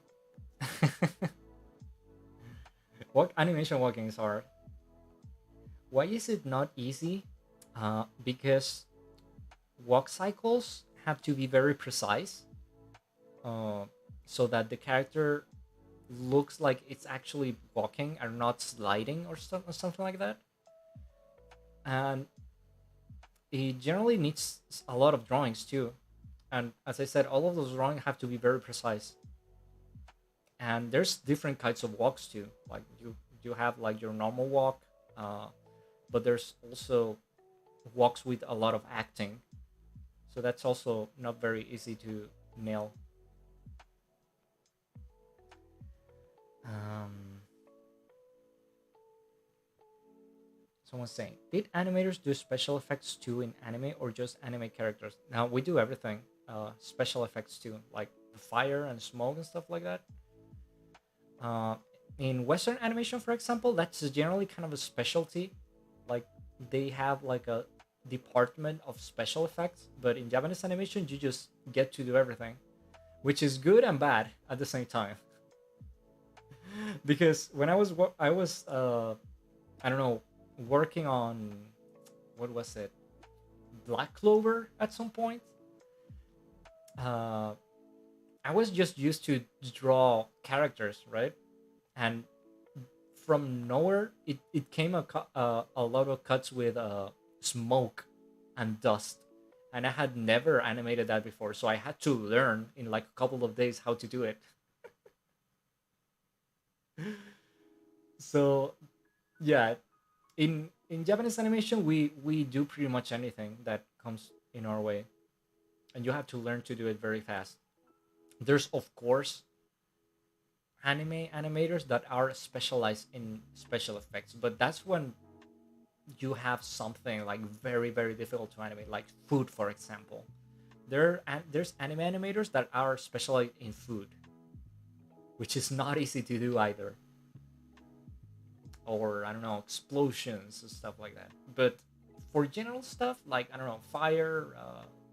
walk animation walking is hard. Why is it not easy? Because walk cycles have to be very precise, uh, so that the character looks like it's actually walking and not sliding or something like that. And it generally needs a lot of drawings too. And as I said, all of those drawings have to be very precise. And there's different kinds of walks too. Like you have like your normal walk, uh, but there's also walks with a lot of acting. So that's also not very easy to nail. Um, Someone's saying, did animators do special effects too in anime or just anime characters? Now we do everything. Special effects too, like the fire and smoke and stuff like that. Uh, in Western animation, for example, that's generally kind of a specialty. Like they have like a department of special effects, but in Japanese animation, you just get to do everything, which is good and bad at the same time. Because when I was I don't know, working on, what was it, Black Clover at some point. Uh, I was just used to draw characters, right? And from nowhere, it came a lot of cuts with smoke and dust, and I had never animated that before, so I had to learn in like a couple of days how to do it. So yeah, in Japanese animation, we do pretty much anything that comes in our way, and you have to learn to do it very fast. There's of course anime animators that are specialized in special effects, but that's when you have something like very difficult to animate, like food, for example. There's anime animators that are specialized in food, which is not easy to do either, or I don't know, explosions and stuff like that. But for general stuff like, I don't know, fire,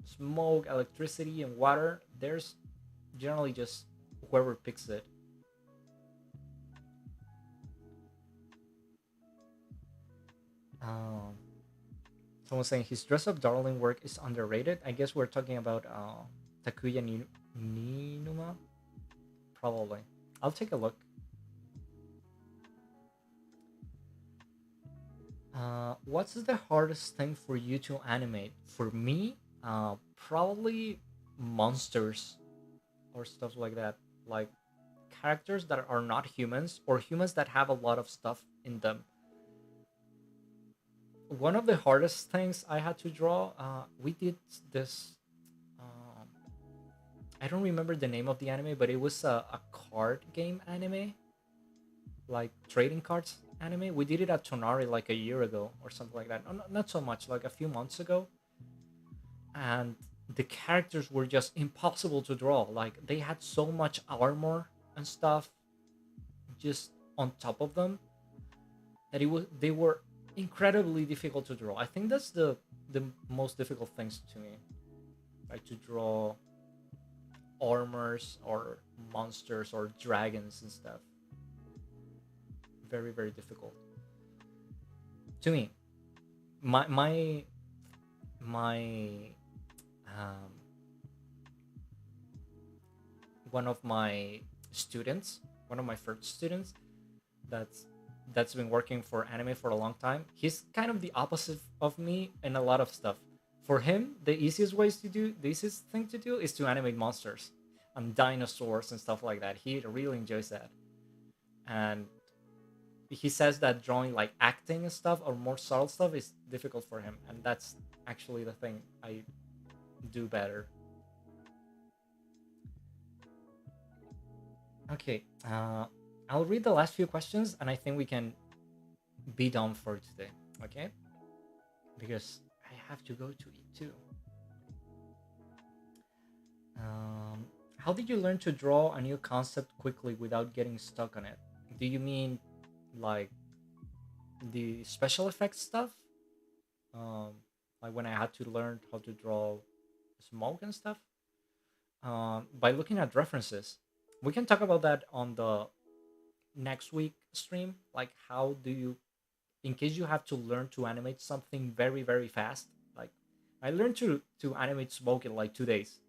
smoke, electricity, and water, there's generally just whoever picks it. Um, Someone's saying his dress up darling work is underrated. I guess we're talking about Takuya Ninuma, probably. I'll take a look. What's the hardest thing for you to animate? For me, probably monsters or stuff like that. Like characters that are not humans or humans that have a lot of stuff in them. One of the hardest things I had to draw, we did this. Um, I don't remember the name of the anime, but it was a card game anime, like trading cards anime. We did it at Tonari like a year ago or something like that. No, not so much, like a few months ago. And the characters were just impossible to draw. Like they had so much armor and stuff just on top of them that it was they were incredibly difficult to draw. I think that's the most difficult things to me, like to draw armors or monsters or dragons and stuff. Very difficult to me. My um, one of my students, one of my first students, that's that's been working for anime for a long time. He's kind of the opposite of me in a lot of stuff. For him, the easiest thing to do is to animate monsters and dinosaurs and stuff like that. He really enjoys that, and he says that drawing like acting and stuff or more subtle stuff, is difficult for him, and that's actually the thing I do better. Okay, I'll read the last few questions, and I think we can be done for today. Okay, because I have to go to eat too. How did you learn to draw a new concept quickly without getting stuck on it? Do you mean like the special effects stuff? Um, like when I had to learn how to draw smoke and stuff? By looking at references. We can talk about that on the next week stream. Like, how do you, in case you have to learn to animate something very, very fast? Like, I learned to animate smoke in like 2 days,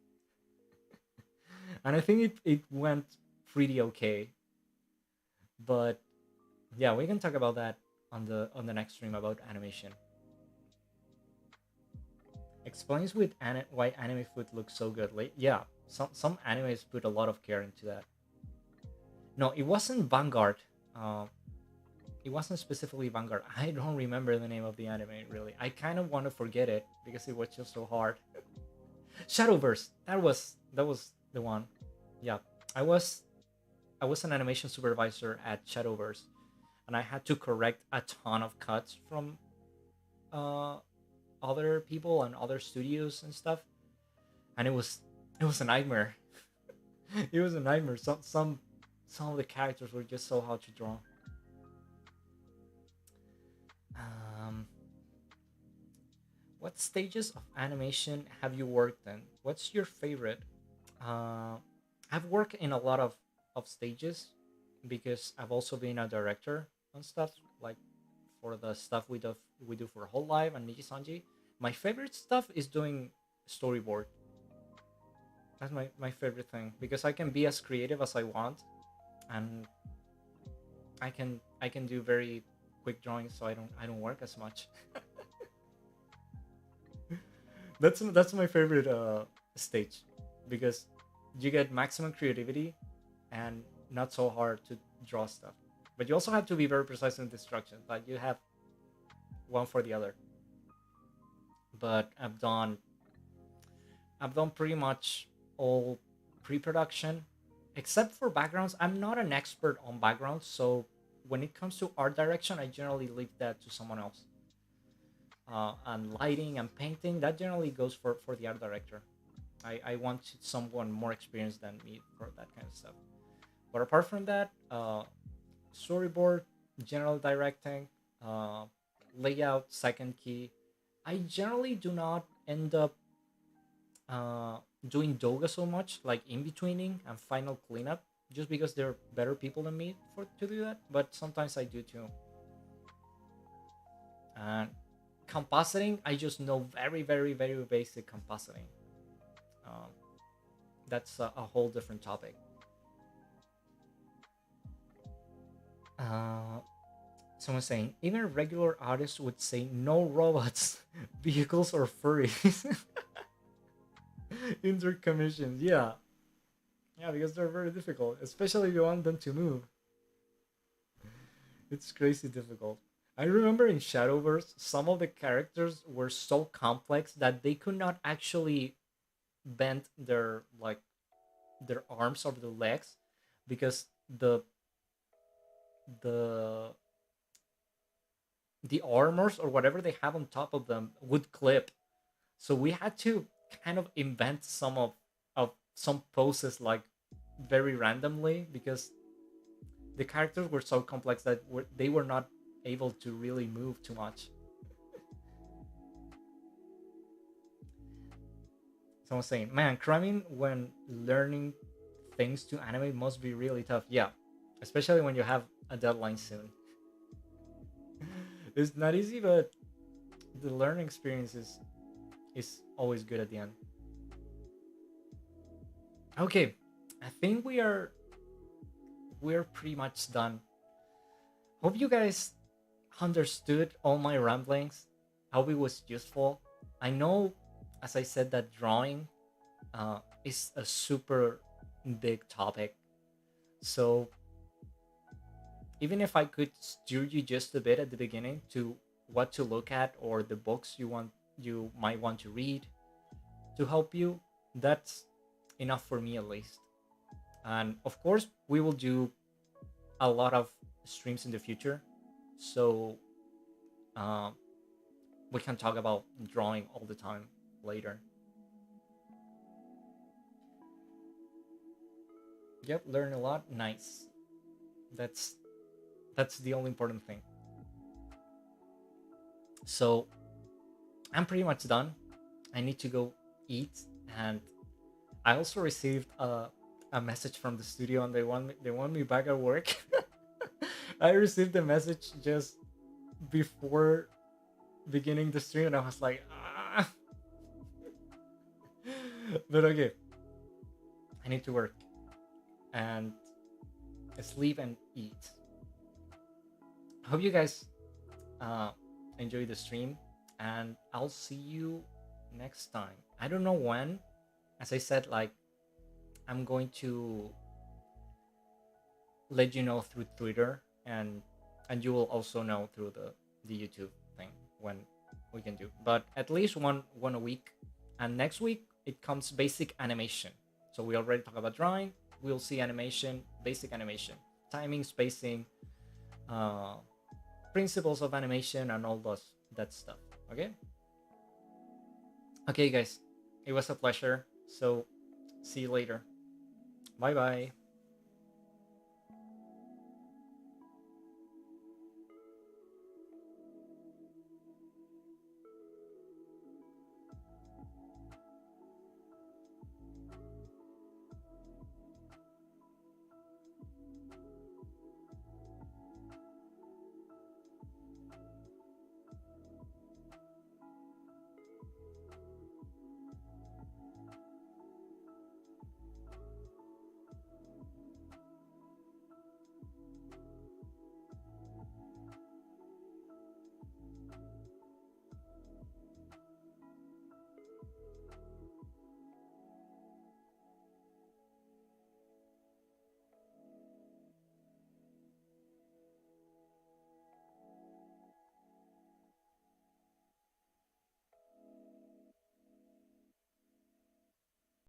and I think it went pretty okay. But yeah, we can talk about that on the next stream about animation. Explains why anime food looks so good. Like, yeah, some animes put a lot of care into that. No, it wasn't Vanguard. Uh, it wasn't specifically Vanguard. I don't remember the name of the anime really. I kind of want to forget it because it was just so hard. Shadowverse. That was the one. Yeah, I was I was an animation supervisor at Shadowverse, and I had to correct a ton of cuts from uh, other people and other studios and stuff, and it was a nightmare. It was a nightmare. Some of the characters were just so hard to draw. Um, what stages of animation have you worked in? What's your favorite? Uh, I've worked in a lot of stages because I've also been a director on stuff like for the stuff we do for Whole Life and Niji Sanji. My favorite stuff is doing storyboard. That's my favorite thing because I can be as creative as I want, and I can do very quick drawings, so I don't work as much. That's my favorite stage because you get maximum creativity and not so hard to draw stuff. But you also have to be very precise in the instructions. Like you have one for the other. But I've done pretty much all pre-production except for backgrounds. I'm not an expert on backgrounds, so when it comes to art direction, I generally leave that to someone else. And lighting and painting, that generally goes for the art director. I want someone more experienced than me for that kind of stuff. But apart from that, storyboard, general directing, uh, layout, second key. I generally do not end up uh, doing Doga so much, like in betweening and final cleanup, just because they're better people than me for to do that. But sometimes I do too. And compositing, I just know very, very, very basic compositing. Um, that's a whole different topic. Uh, Someone saying even regular artists would say no robots, vehicles, or furries in their commissions. Yeah, yeah, because they're very difficult, especially if you want them to move. It's crazy difficult. I remember in Shadowverse, some of the characters were so complex that they could not actually bend their arms or their legs because the the armors or whatever they have on top of them would clip. So we had to kind of invent some of some poses like very randomly because the characters were so complex that they were not able to really move too much. Someone saying, "Man, cramming when learning things to animate must be really tough." Yeah, especially when you have a deadline soon. It's not easy, but the learning experience is always good at the end. Okay, I think we're pretty much done. Hope you guys understood all my ramblings. Hope it was useful. I know, as I said, that drawing is a super big topic. So even if I could steer you just a bit at the beginning to what to look at or the books you might want to read to help you, that's enough for me at least. And of course, we will do a lot of streams in the future, so uh, we can talk about drawing all the time later. Yep, learn a lot. Nice. That's that's the only important thing. So I'm pretty much done. I need to go eat, and I also received a message from the studio, and they want me back at work. I received the message just before beginning the stream, and I was like, ah. But okay, I need to work and sleep and eat. Hope you guys uh, enjoy the stream, and I'll see you next time. I don't know when. As I said, like, I'm going to let you know through Twitter, and you will also know through the YouTube thing when we can do. But at least one a week, and next week it comes basic animation. So we already talked about drawing. We'll see animation, basic animation, timing, spacing, uh, principles of animation, and all those that stuff. Okay. Okay, guys, it was a pleasure. So see you later. Bye bye.